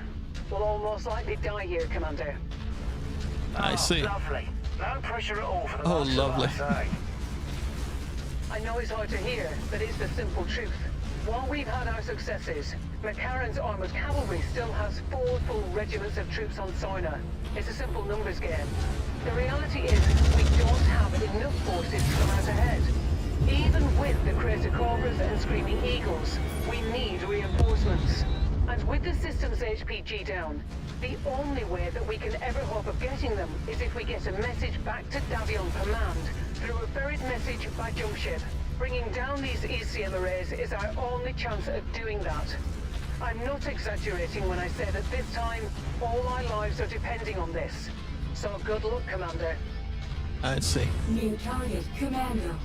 we'll all most likely die here, Commander. I see. Lovely. No pressure at all for the Oh, lovely. I know it's hard to hear, but it's the simple truth. While we've had our successes, McCarran's armored cavalry still has 4 full regiments of troops on Sorna. It's a simple numbers game. The reality is, we don't have enough forces to come out ahead. Even with the Crater Cobras and Screaming Eagles, we need reinforcements. And with the system's HPG down, the only way that we can ever hope of getting them is if we get a message back to Davion Command through a buried message by jump ship. Bringing down these ECM arrays is our only chance at doing that. I'm not exaggerating when I say that this time, all our lives are depending on this. So good luck, Commander. Let's see. New target, Commando.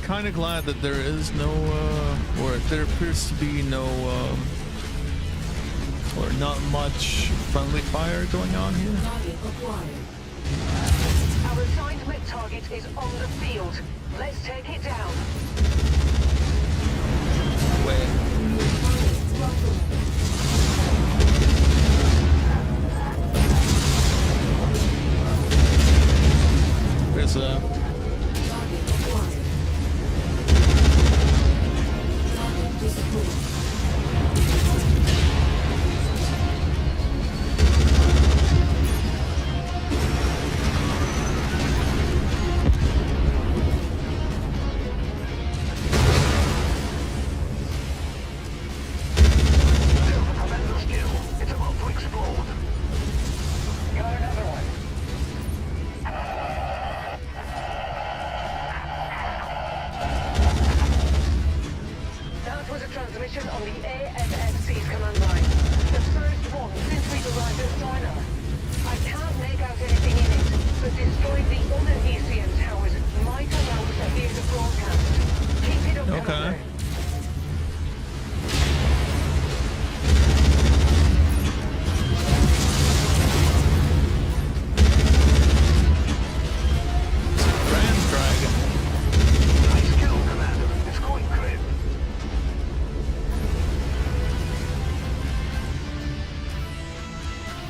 kind of glad that there is no, or there appears to be no, or not much friendly fire going on here. Our assigned mech target is on the field. Let's take it down. Wait. There's a...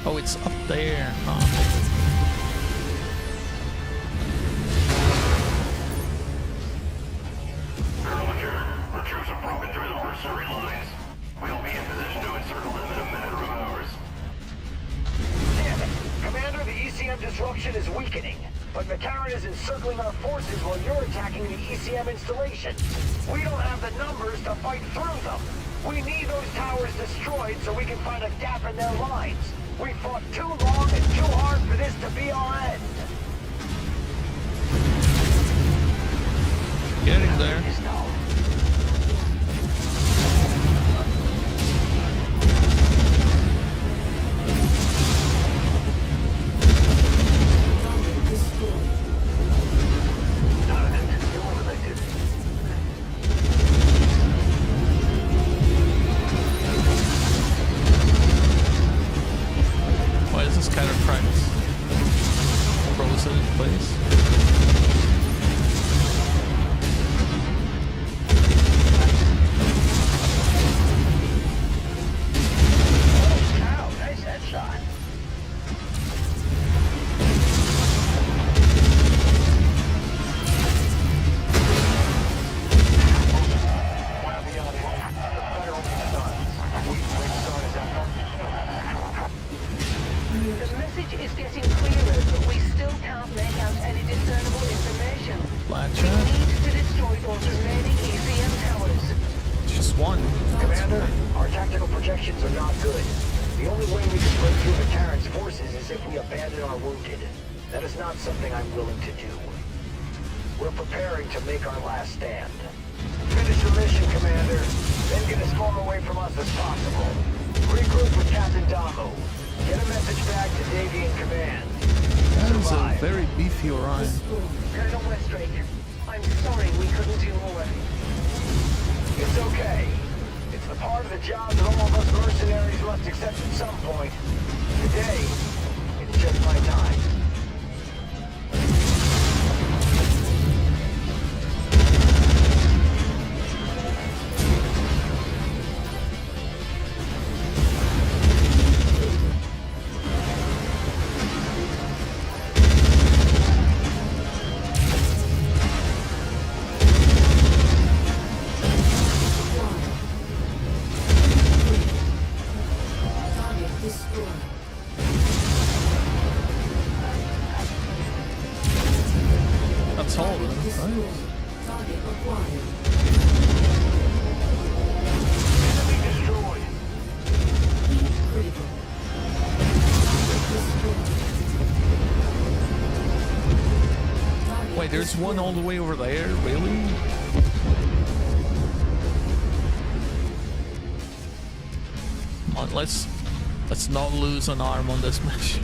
Oh, it's up there. Huh? Our troops have broken through the mercenary lines. We'll be in position to encircle them in a matter of hours. Damn it! Commander, the ECM disruption is weakening. But McCarran is encircling our forces while you're attacking the ECM installation. We don't have the numbers to fight through them. We need those towers destroyed so we can find a gap in their lines. We fought too long and too hard for this to be our end. Getting there. Why is this kind of practice frozen in place? Wow, nice headshot. The message is getting clearer, but we still can't make out any discernible information. Black We chat? need to destroy those remaining ECM towers. Just one. Commander, our tactical projections are not good. The only way we can break through McCarran's forces is if we abandon our wounded. That is not something I'm willing to do. We're preparing to make our last stand. Finish the mission, Commander. Then get as far away from us as possible. Regroup with Captain Damo. Get a message back to Davy in command. That is a Survive. very beefy Orion. Colonel Westdrake, I'm sorry we couldn't do more. It's okay. It's the part of the job that all of us mercenaries must accept at some point. Today, it's just my time. That's all, right? Enemy destroyed. Wait, there's one all the way over there? Really? Come on, let's not lose an arm on this mission.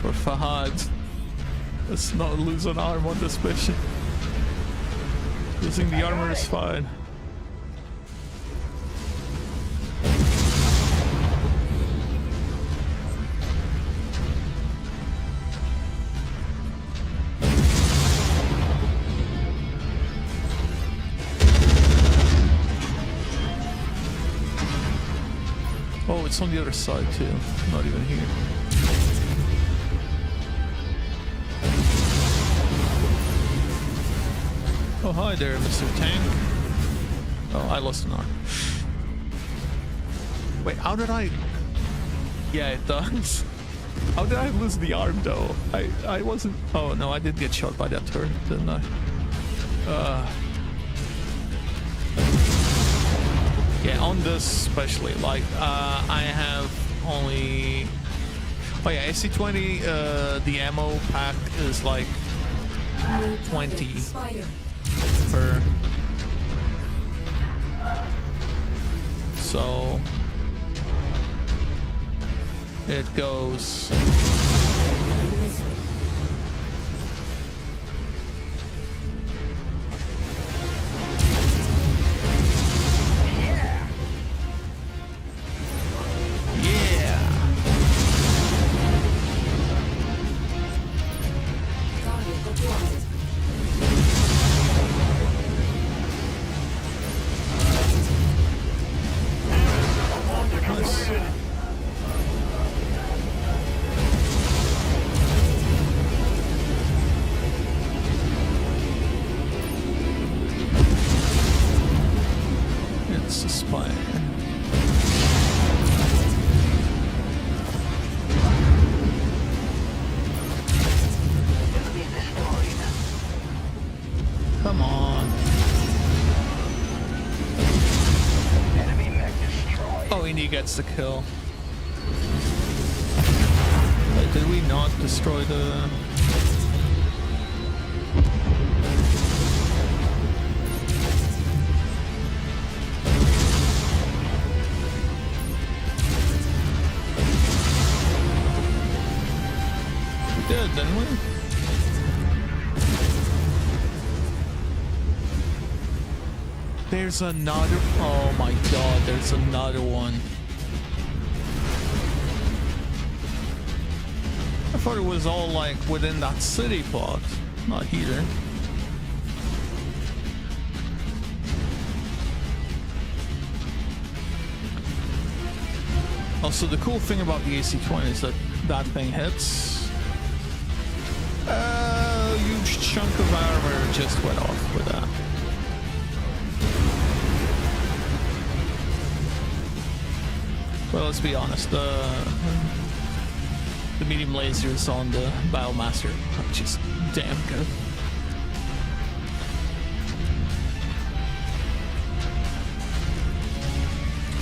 for Fahad. Let's not lose an arm on this mission. Losing the armor is fine. Oh, it's on the other side too. Not even here. Oh, hi there, Mr. Tank. Oh, I lost an arm. Wait, how did I... Yeah, it does. How did I lose the arm, though? I wasn't... Oh, no, I did get shot by that turret, didn't I? Yeah, on this especially, like, I have only... Oh yeah, AC-20, the ammo pack is like 20 per... So... It goes... It's a spy. Come on. Oh, Indy gets the kill. Wait, did we not destroy the... We did, didn't we? There's another... Oh my god, there's another one. I thought it was all like within that city plot. Not here. Also, the cool thing about the AC-20 is that that thing hits. A huge chunk of armor just went off with that. Well, let's be honest, the medium lasers on the Biomaster are just damn good.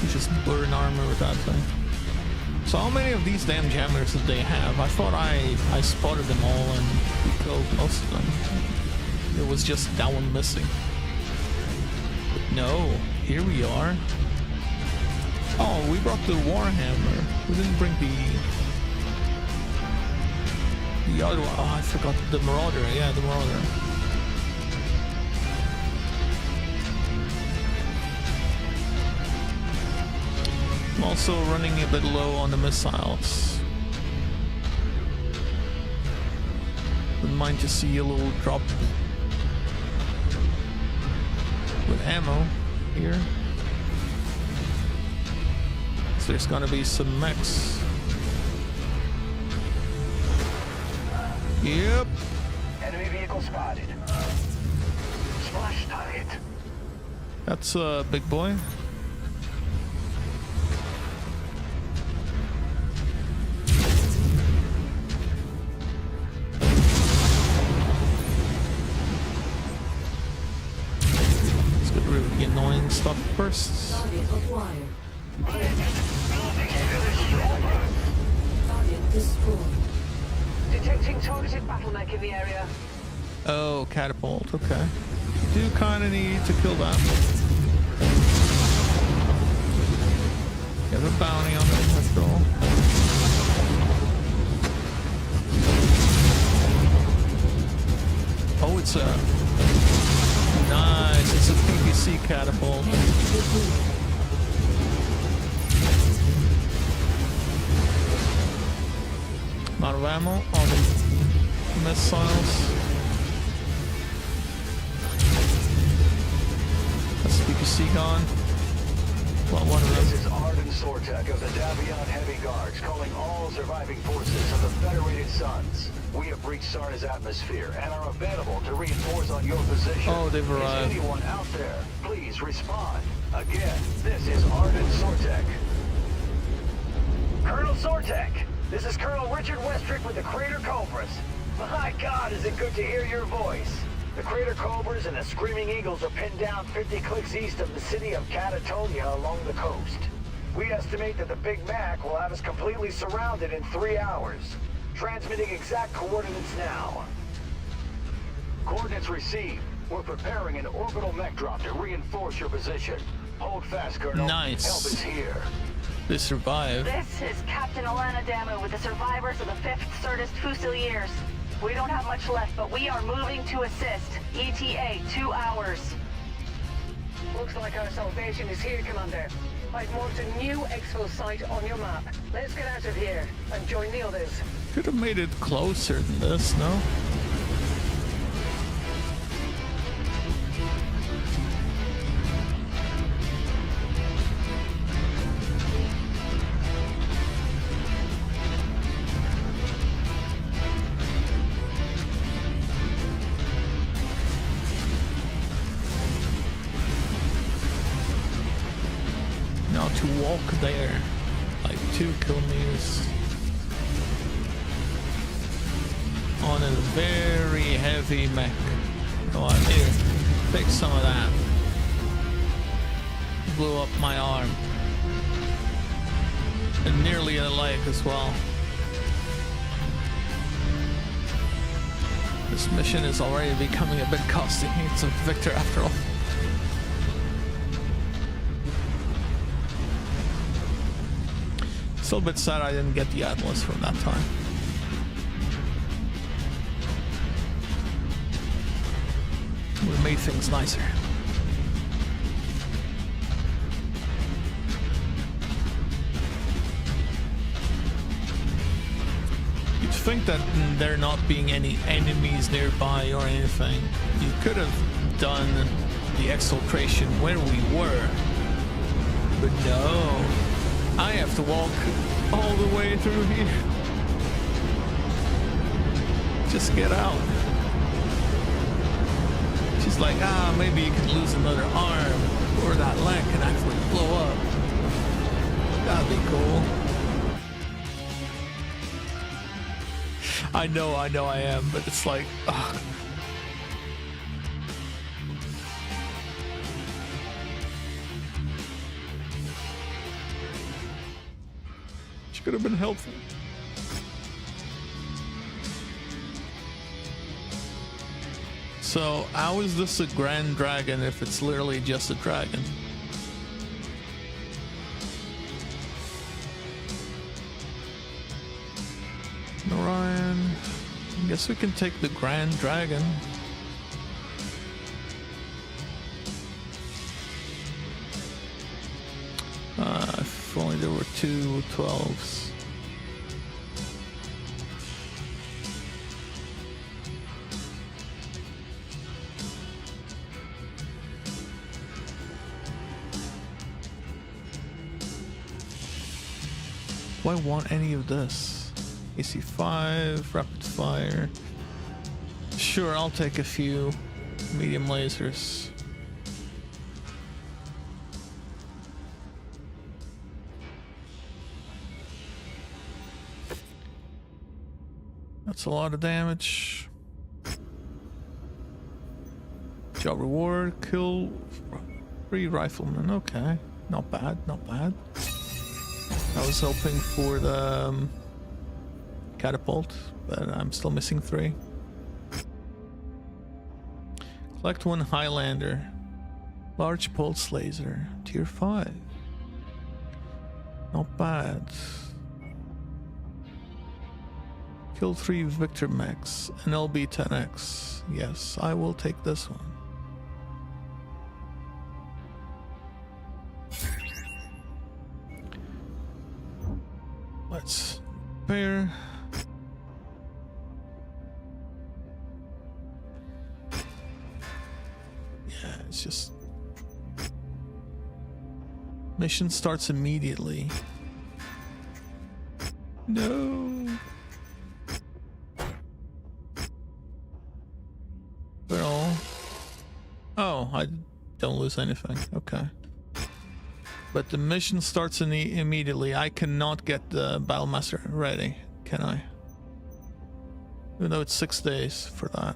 You just burn armor with that thing. So how many of these damn jammers did they have? I thought I spotted them all and we killed most of them. There was just that one missing. But no, here we are. Oh, we brought the Warhammer. We didn't bring the other one. Oh, I forgot the Marauder. Yeah, the Marauder. I'm also running a bit low on the missiles. Wouldn't mind to see a little drop with ammo here. So there's gonna be some mechs. Yep. Enemy vehicle spotted. Splash target. That's a big boy. Let's get rid of the annoying stuff first. Detecting targeted bottleneck in the area. Oh, catapult. Okay. Do kind of need to kill that. You have a bounty on them, after all. it's a... Nice, it's a PVC catapult. Amount of ammo on the missiles. That's PVC gone. Well, one of them. This is Arden Sortek of the Davion Heavy Guards, calling all surviving forces of the Federated Suns. We have breached Sarna's atmosphere and are available to reinforce on your position. Oh, they've arrived. Is anyone out there? Please respond. Again, this is Arden Sortek. Colonel Sortek, this is Colonel Richard Westrick with the Crater Cobras. My God, is it good to hear your voice. The Crater Cobras and the Screaming Eagles are pinned down 50 clicks east of the city of Catatonia along the coast. We estimate that the Big Mac will have us completely surrounded in 3 hours. Transmitting exact coordinates now. Coordinates received. We're preparing an orbital mech drop to reinforce your position. Hold fast, Colonel. Nice. Help is here. They survived. This is Captain Alana Damu with the survivors of the 5th Cerdist Fusiliers. We don't have much left, but we are moving to assist. ETA, 2 hours. Looks like our salvation is here, Commander. I've marked a new exfil site on your map. Let's get out of here and join the others. Could have made it closer than this, no? Now to walk there, like 2 kilometers. On a very heavy mech. Go on, here. Take some of that. Blew up my arm. And nearly a leg as well. This mission is already becoming a bit costly. It's a victor after all. Still a bit sad I didn't get the Atlas from that time. Would have made things nicer. You'd think that there not being any enemies nearby or anything, you could have done the exfiltration where we were. But no. I have to walk all the way through here. Just get out. She's like, maybe you could lose another arm or that leg can actually blow up. That'd be cool. I know I am, but it's like, ugh. She could have been helpful. So, how is this a Grand Dragon if it's literally just a dragon? Orion. I guess we can take the Grand Dragon. If only there were 2 12s. Do I want any of this? AC5, rapid fire. Sure, I'll take a few medium lasers. That's a lot of damage. Job reward, kill 3 riflemen. Okay, not bad, not bad. I was hoping for the catapult, but I'm still missing 3. Collect 1 Highlander. Large pulse laser. Tier 5. Not bad. Kill 3 Victor mechs, and LB-10X. Yes, I will take this one. Let's repair. Yeah, it's just... Mission starts immediately. No. Well, oh, I don't lose anything. Okay. But the mission starts immediately. I cannot get the Battlemaster ready, can I? Even though it's 6 days for that.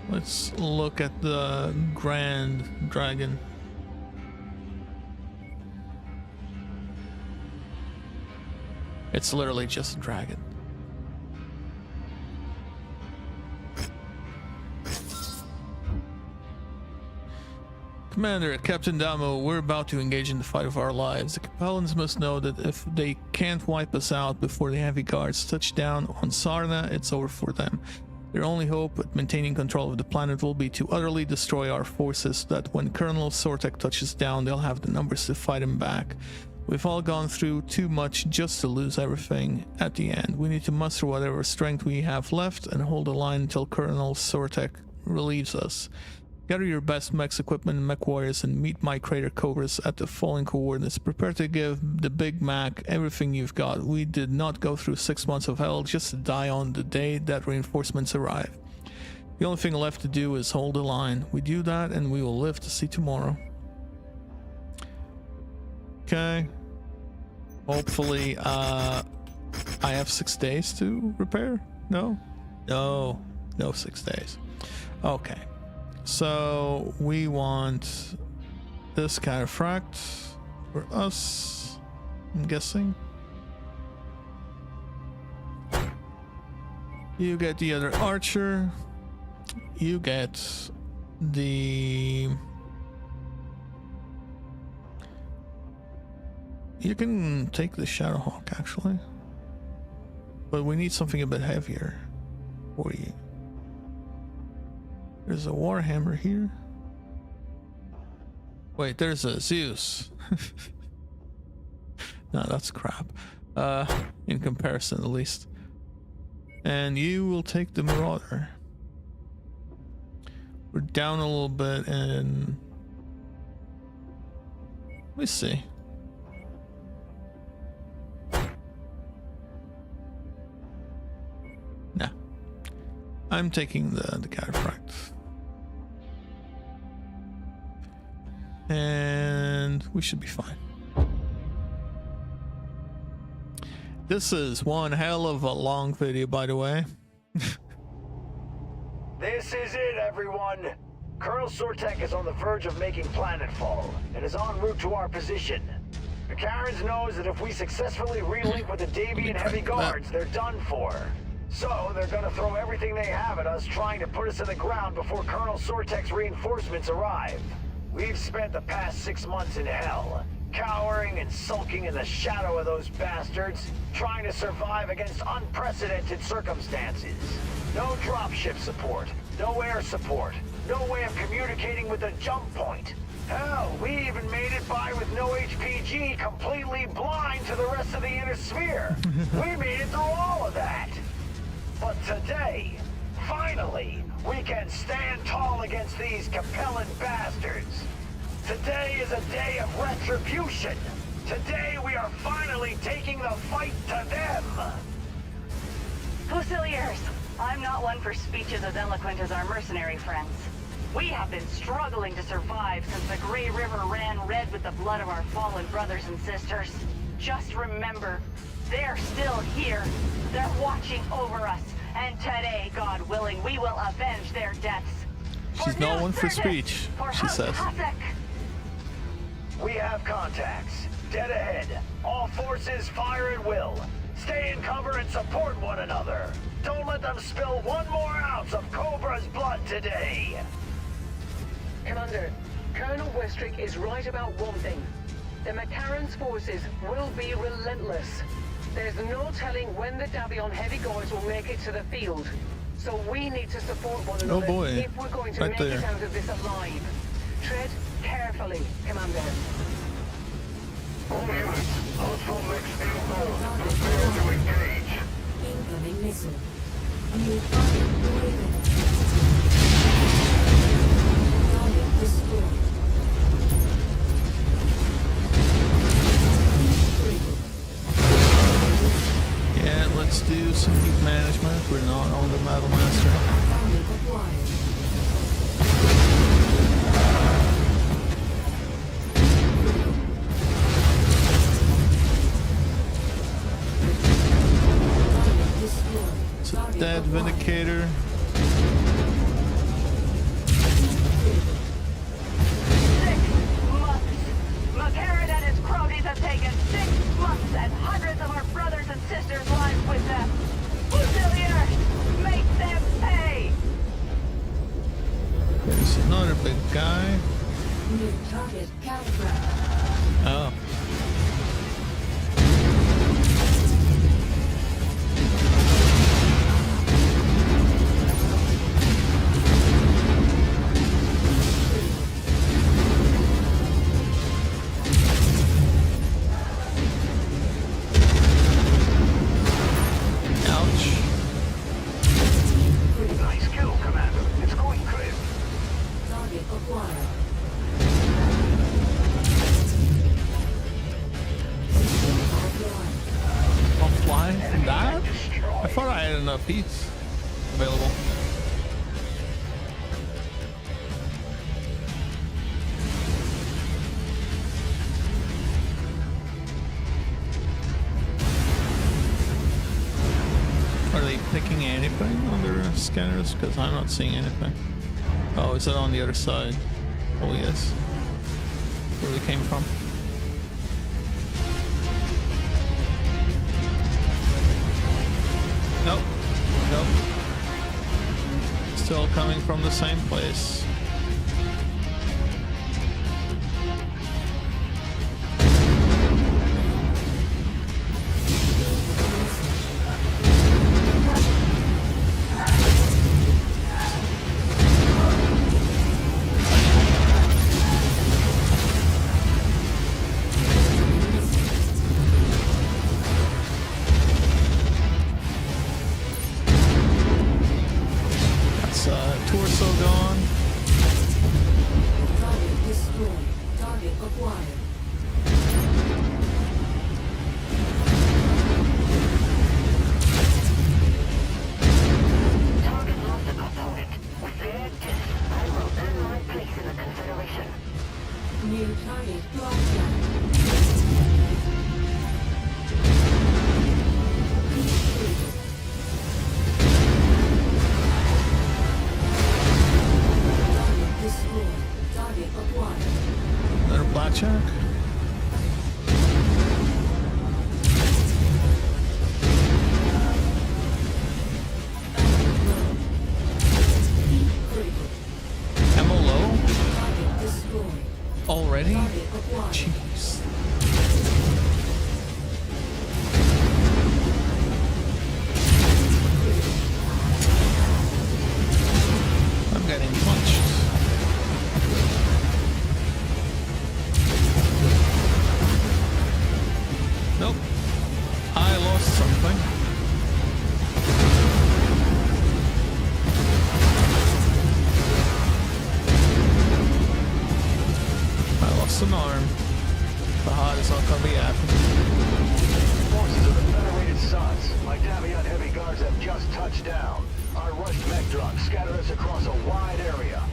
Let's look at the Grand Dragon. It's literally just a dragon. Commander, Captain Damo, we're about to engage in the fight of our lives. The Capellans must know that if they can't wipe us out before the heavy guards touch down on Sarna, it's over for them. Their only hope at maintaining control of the planet will be to utterly destroy our forces so that when Colonel Sortek touches down, they'll have the numbers to fight him back. We've all gone through too much just to lose everything at the end. We need to muster whatever strength we have left and hold the line until Colonel Sortek relieves us. Gather your best mechs equipment and mech warriors and meet my Crater Cobras at the following coordinates. Prepare to give the Big Mac everything you've got. We did not go through 6 months of hell just to die on the day that reinforcements arrive. The only thing left to do is hold the line. We do that and we will live to see tomorrow. Okay. Hopefully, I have 6 days to repair? No? No. No 6 days. Okay. So we want this cataphract for us, I'm guessing. You get the other archer. You get the... You can take the Shadowhawk actually. But we need something a bit heavier for you. There's a Warhammer here. Wait, there's a Zeus. No, that's crap. In comparison, at least. And you will take the Marauder. We're down a little bit, and let me see. Nah, I'm taking the cataphract. And we should be fine. This is one hell of a long video, by the way. This is it, everyone. Colonel Sortek is on the verge of making planetfall and is en route to our position. The Karens knows that if we successfully relink with the Davian heavy guards, they're done for. So they're gonna throw everything they have at us trying to put us in the ground before Colonel Sortek's reinforcements arrive. We've spent the past 6 months in hell, cowering and sulking in the shadow of those bastards, trying to survive against unprecedented circumstances. No dropship support, no air support, no way of communicating with the jump point. Hell, we even made it by with no HPG, completely blind to the rest of the inner sphere. We made it through all of that. But today, finally, we can stand tall against these Capellan bastards. Today is a day of retribution. Today we are finally taking the fight to them. Fusiliers, I'm not one for speeches as eloquent as our mercenary friends. We have been struggling to survive since the Grey River ran red with the blood of our fallen brothers and sisters. Just remember, they're still here. They're watching over us. And today, God willing, we will avenge their deaths. She's not one for speech, she says. We have contacts. Dead ahead. All forces fire at will. Stay in cover and support one another. Don't let them spill one more ounce of Cobra's blood today. Commander, Colonel Westrick is right about one thing. The McCarran's forces will be relentless. There's no telling when the Davion heavy guards will make it to the field. So we need to support one another if we're going to make it out of this alive. Tread carefully, Commander. All units, hostile mix inbound. Prepare to engage. Incoming missile. New target awakened. Target destroyed. Yeah, let's do some heat management. We're not on the Battle Master. Target acquired. It's a dead Vindicator. 6 months. McCarran and his cronies have taken 6 months and hundreds of our brothers and sisters' lives with them. Fusilier, make them pay! There's another big guy. New target calibrated. Oh. Nice kill, Commander. It's going clear. Target acquired. I'll fly from that? I thought I had enough heats available. Are they picking anything on their scanners? Because I'm not seeing anything. Oh, is that on the other side? Oh yes. Where they came from. Nope. Nope. Still coming from the same place. Torso gone. Target destroyed. Target acquired. Target lost a component. With their death, I will earn my place in the Confederation. New target broadcast. Target destroyed. Target acquired. Another blackjack. Ammo low? Target destroyed. Already? Target acquired. Jeez. I'm getting punched. Nope. I lost something. I lost an arm. Fahad is not gonna be happy. Forces of the Federated Sons, my Davion heavy guards have just touched down. Our rushed mech trucks scattered us across a wide area.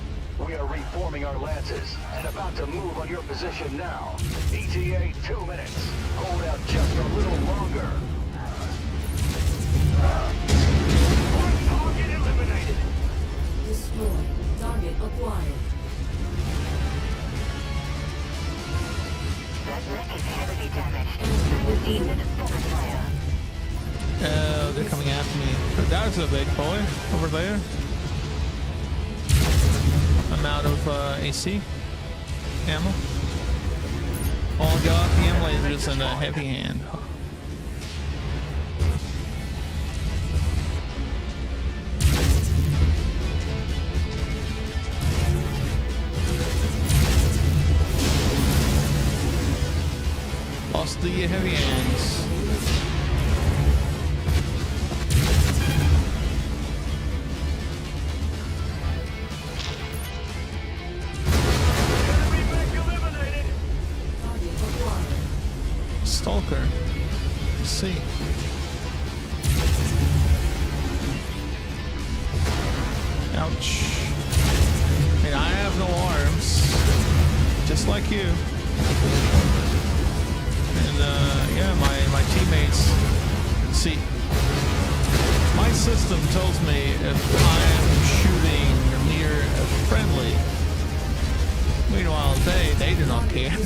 We are reforming our lances and about to move on your position now. ETA 2 minutes. Hold out just a little longer. One target eliminated. Destroyed. Target acquired. That mech is heavily damaged. Unit focus fire. They're coming after me. There's a big boy over there. I'm out of AC ammo. All got the M lasers and a heavy hand. Lost the heavy hands. Stalker. Let's see. Ouch. And I have no arms. Just like you. And yeah, my teammates. See, my system tells me if I'm shooting near a friendly. Meanwhile, they do not care.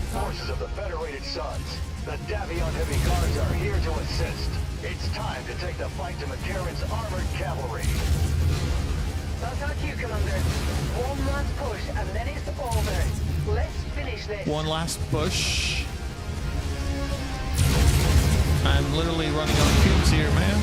Forces of the Federated Suns, the Davion heavy guards are here to assist. It's time to take the fight to McCarran's armored cavalry. That's our cue, Commander. One last push and then it's over. Let's finish this. One last push. I'm literally running on fumes here, man.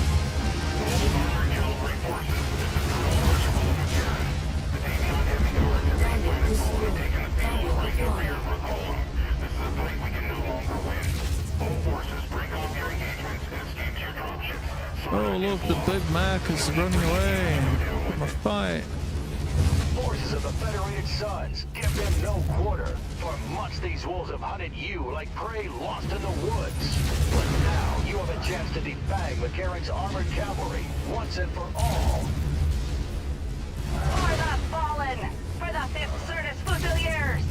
Oh look, the Big Mac is running away from a fight. Forces of the Federated Suns, give them no quarter. For months these wolves have hunted you like prey lost in the woods. But now you have a chance to defang McCarran's armored cavalry once and for all. For the fallen! For the 5th Certus Fusiliers!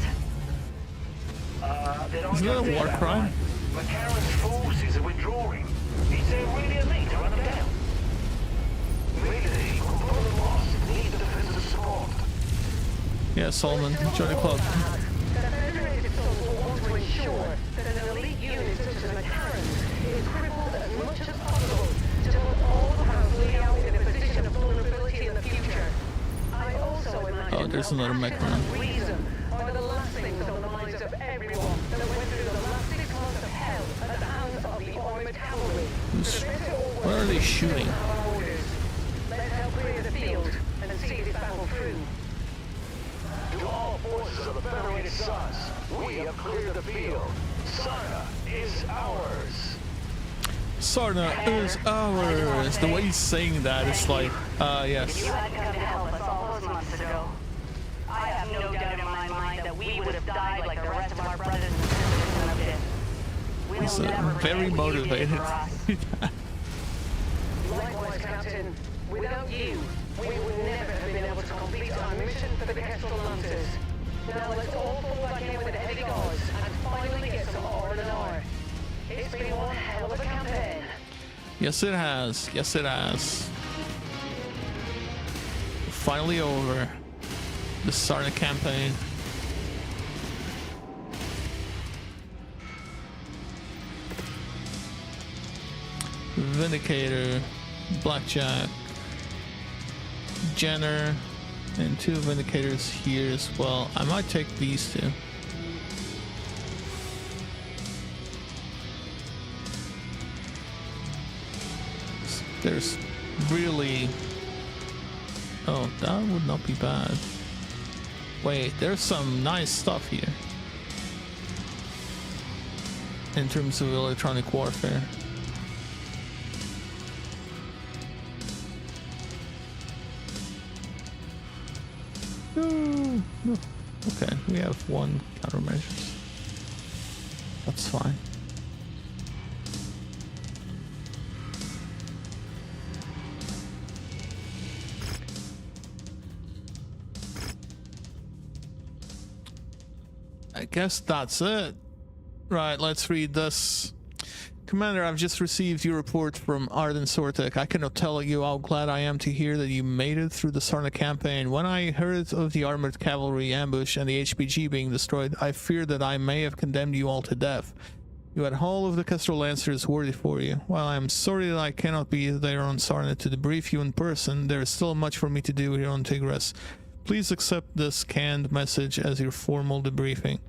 Isn't that a war crime? McCarran's forces are withdrawing. Is there really a need to run them down? Really? Component lost. Need the defensive support. Yeah, Solomon, join the club. The Federated Suns will want to ensure that an elite unit such as McCarran's is crippled as much as possible to put all the house layout in a position of vulnerability in the future. I also imagine Oh, there's another mech man. reason are the last things on the minds of everyone that went through the last 6 months of hell at the hands of the armored cavalry. Where are they shooting? Let's help clear the field and see this battle through. To all forces of the Federated Suns, we have cleared the field. Sarna is ours. Sarna is ours. The way he's saying that is like, yes. You had come to help us all those months ago. I have no doubt in my mind that we would have died like the rest of our brothers and sisters in the pit. We'll He's never very forget what you did motivated. for us. Likewise, Captain. Without you, we would never have been able to complete our mission for the Kestrel Lancers. Now let's all fall back in with the heavy guards and finally get some R&R. It's been one hell of a campaign. Yes, it has. Yes, it has. Finally over. The Sarna campaign. Vindicator, Blackjack, Jenner, and 2 Vindicators here as well. I might take these 2. There's really... Oh, that would not be bad. Wait, there's some nice stuff here. In terms of electronic warfare. No. Okay, we have 1 countermeasures. That's fine. I guess that's it. Right, let's read this. Commander, I've just received your report from Arden Sortek. I cannot tell you how glad I am to hear that you made it through the Sarna campaign. When I heard of the armored cavalry ambush and the HPG being destroyed, I feared that I may have condemned you all to death. You had all of the Kestrel Lancers worthy for you. While I am sorry that I cannot be there on Sarna to debrief you in person, there is still much for me to do here on Tigris. Please accept this canned message as your formal debriefing.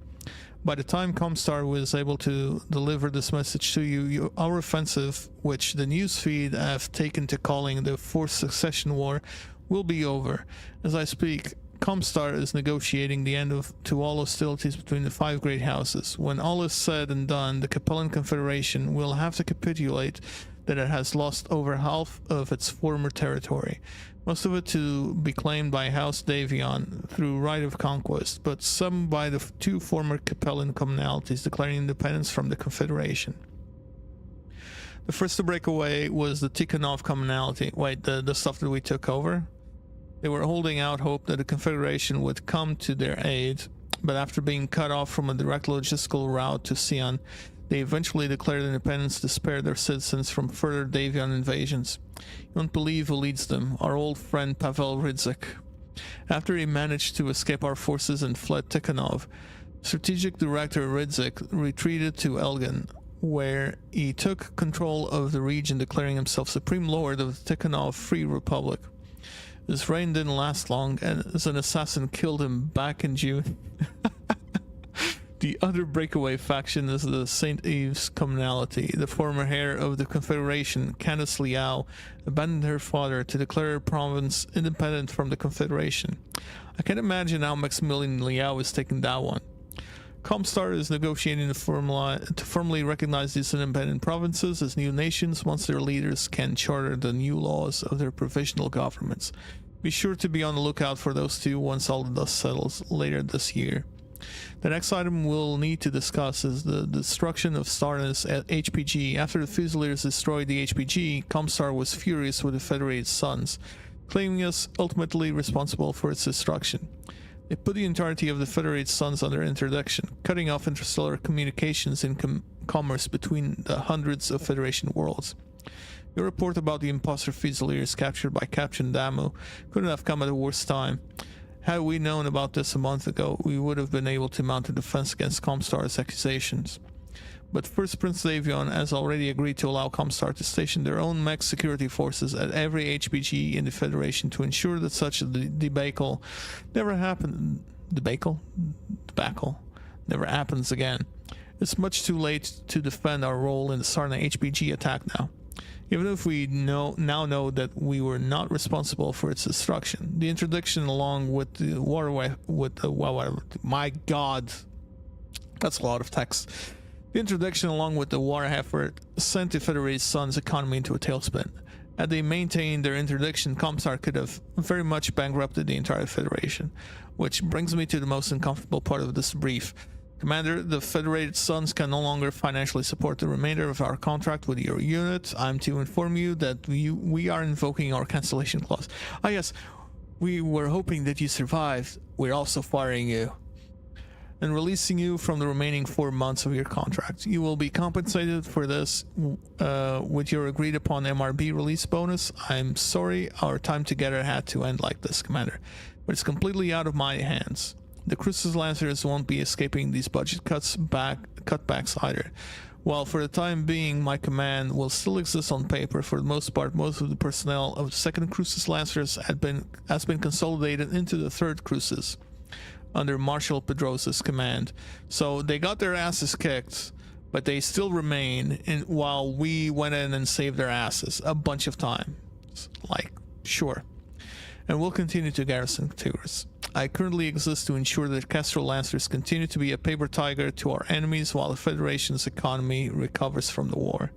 By the time Comstar was able to deliver this message to you, our offensive, which the newsfeed have taken to calling the Forced Succession War, will be over. As I speak, Comstar is negotiating the end to all hostilities between the 5 great houses. When all is said and done, the Capellan Confederation will have to capitulate that it has lost over half of its former territory, most of it to be claimed by House Davion through right of conquest, but some by the 2 former Capellan commonalities declaring independence from the Confederation. The first to break away was the Tikhonov commonality. Wait, the stuff that we took over? They were holding out hope that the Confederation would come to their aid, but after being cut off from a direct logistical route to Sion, they eventually declared independence to spare their citizens from further Davion invasions. You won't believe who leads them, our old friend Pavel Rydzik. After he managed to escape our forces and fled Tikhonov, Strategic Director Rydzik retreated to Elgin, where he took control of the region, declaring himself Supreme Lord of the Tikhonov Free Republic. His reign didn't last long, and as an assassin killed him back in June. The other breakaway faction is the St. Eve's commonality. The former heir of the Confederation, Candace Liao, abandoned her father to declare her province independent from the Confederation. I can't imagine how Maximilian Liao is taking that one. Comstar is negotiating to formally recognize these independent provinces as new nations once their leaders can charter the new laws of their provisional governments. Be sure to be on the lookout for those 2 once all the dust settles later this year. The next item we'll need to discuss is the destruction of Starness at HPG. After the Fusiliers destroyed the HPG, Comstar was furious with the Federated Suns, claiming us ultimately responsible for its destruction. They put the entirety of the Federated Suns under interdiction, cutting off interstellar communications and commerce between the hundreds of Federation worlds. Your report about the imposter Fusiliers captured by Captain Damu couldn't have come at a worse time. Had we known about this a month ago, we would have been able to mount a defense against Comstar's accusations. But First Prince Davion has already agreed to allow Comstar to station their own mech security forces at every HPG in the Federation to ensure that such a debacle never happens. Debacle never happens again. It's much too late to defend our role in the Sarna HPG attack now. Even if we now know that we were not responsible for its destruction, the interdiction along with the my God, that's a lot of text. The interdiction along with the war effort sent the Federated Suns' economy into a tailspin. Had they maintained their interdiction, Comstar could have very much bankrupted the entire Federation. Which brings me to the most uncomfortable part of this brief. Commander, the Federated Suns can no longer financially support the remainder of our contract with your unit. I'm to inform you that we are invoking our cancellation clause. Ah yes, we were hoping that you survived. We're also firing you and releasing you from the remaining 4 months of your contract. You will be compensated for this with your agreed upon MRB release bonus. I'm sorry our time together had to end like this, Commander, but it's completely out of my hands. The Crucis Lancers won't be escaping these budget cutbacks either. While for the time being my command will still exist on paper, for the most part most of the personnel of the 2nd Crucis Lancers has been consolidated into the 3rd Crucis under Marshal Pedrosa's command. So they got their asses kicked, but they still remain while we went in and saved their asses a bunch of times. Like, sure. And we'll continue to garrison Tigris. I currently exist to ensure that Kestrel Lancers continue to be a paper tiger to our enemies while the Federation's economy recovers from the war.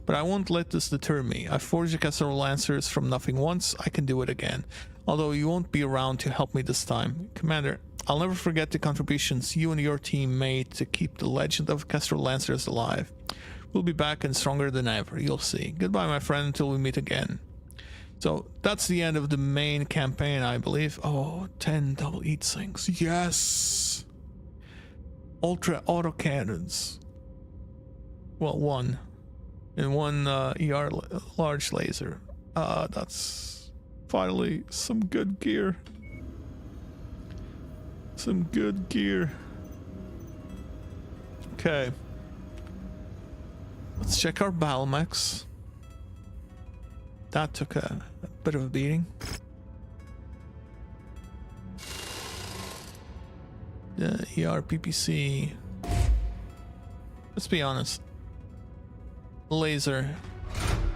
But I won't let this deter me. I forged the Kestrel Lancers from nothing once, I can do it again. Although you won't be around to help me this time. Commander, I'll never forget the contributions you and your team made to keep the legend of Kestrel Lancers alive. We'll be back and stronger than ever, you'll see. Goodbye, my friend, until we meet again. So that's the end of the main campaign, I believe. Oh, 10 double heat sinks. Yes! Ultra autocannons. Well, 1. And 1 ER large laser. That's finally some good gear. Some good gear. Okay. Let's check our battle mechs. That took a bit of a beating. The ER PPC Let's be honest. Laser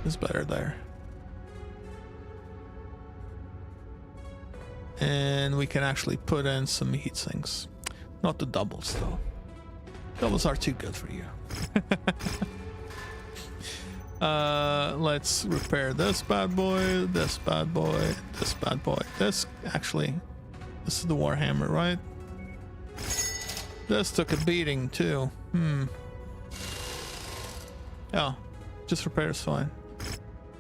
is better there. And we can actually put in some heat sinks. Not the doubles though. Doubles are too good for you. Let's repair this bad boy, this bad boy, this bad boy. This actually, this is the Warhammer, right? This took a beating too. Oh, just repair is fine.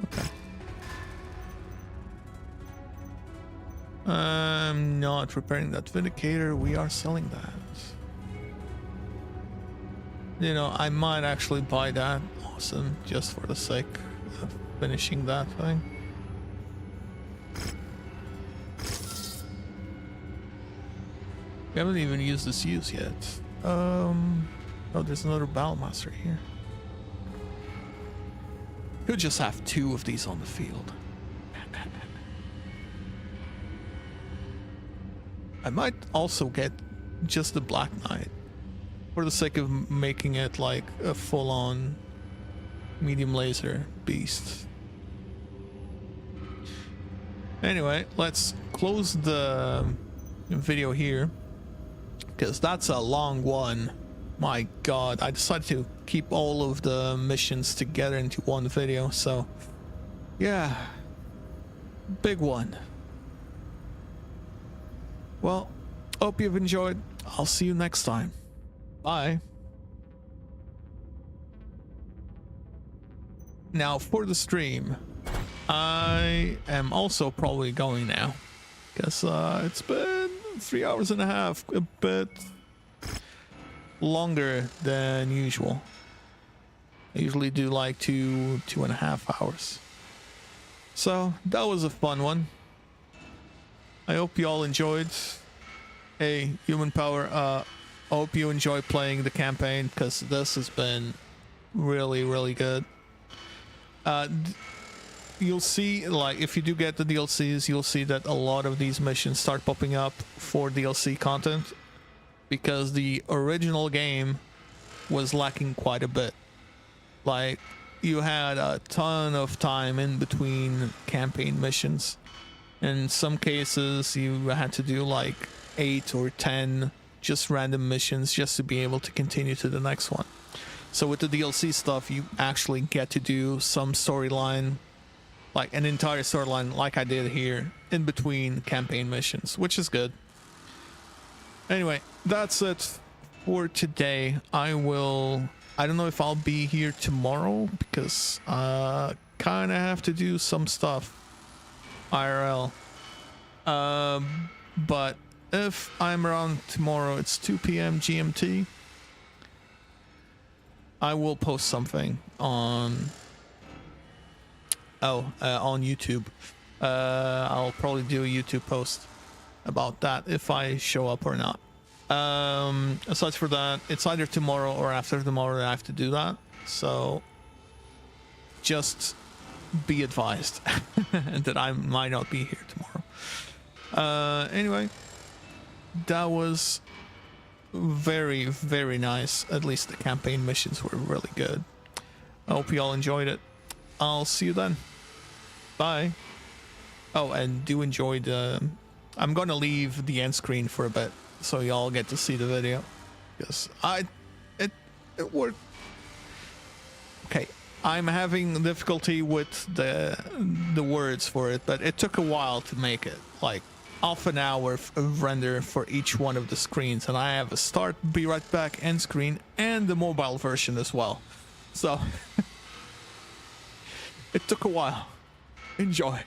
Okay. I'm not repairing that Vindicator. We are selling that. You know, I might actually buy that. Awesome, just for the sake of finishing that thing. We haven't even used this use yet. Oh, there's another Battlemaster here. Could just have 2 of these on the field. I might also get just the Black Knight for the sake of making it like a full-on medium laser beast. Anyway, let's close the video here because that's a long one. My god, I decided to keep all of the missions together into one video, so yeah, big one. Well, hope you've enjoyed. I'll see you next time. Bye. Now for the stream, I am also probably going now because it's been 3 hours and a half, a bit longer than usual. I usually do like 2.5 hours. So that was a fun one. I hope you all enjoyed. Hey, Human Power, I hope you enjoy playing the campaign because this has been really good. You'll see, like, if you do get the DLCs, you'll see that a lot of these missions start popping up for DLC content because the original game was lacking quite a bit. Like, you had a ton of time in between campaign missions. In some cases, you had to do like 8 or 10 just random missions just to be able to continue to the next one. So with the DLC stuff, you actually get to do some storyline, like an entire storyline like I did here, in between campaign missions, which is good. Anyway, that's it for today. I don't know if I'll be here tomorrow because I kind of have to do some stuff IRL. But if I'm around tomorrow, it's 2 p.m. GMT. I will post something on YouTube. I'll probably do a YouTube post about that if I show up or not. Aside for that, it's either tomorrow or after tomorrow that I have to do that. So just be advised that I might not be here tomorrow. Anyway, that was very nice. At least the campaign missions were really good. I hope you all enjoyed it. I'll see you then. Bye. Oh, and do enjoy the... I'm gonna leave the end screen for a bit so y'all get to see the video because it worked. Okay, I'm having difficulty with the words for it, but it took a while to make it, like half an hour of render for each one of the screens, and I have a start, be right back, end screen, and the mobile version as well. So it took a while. Enjoy.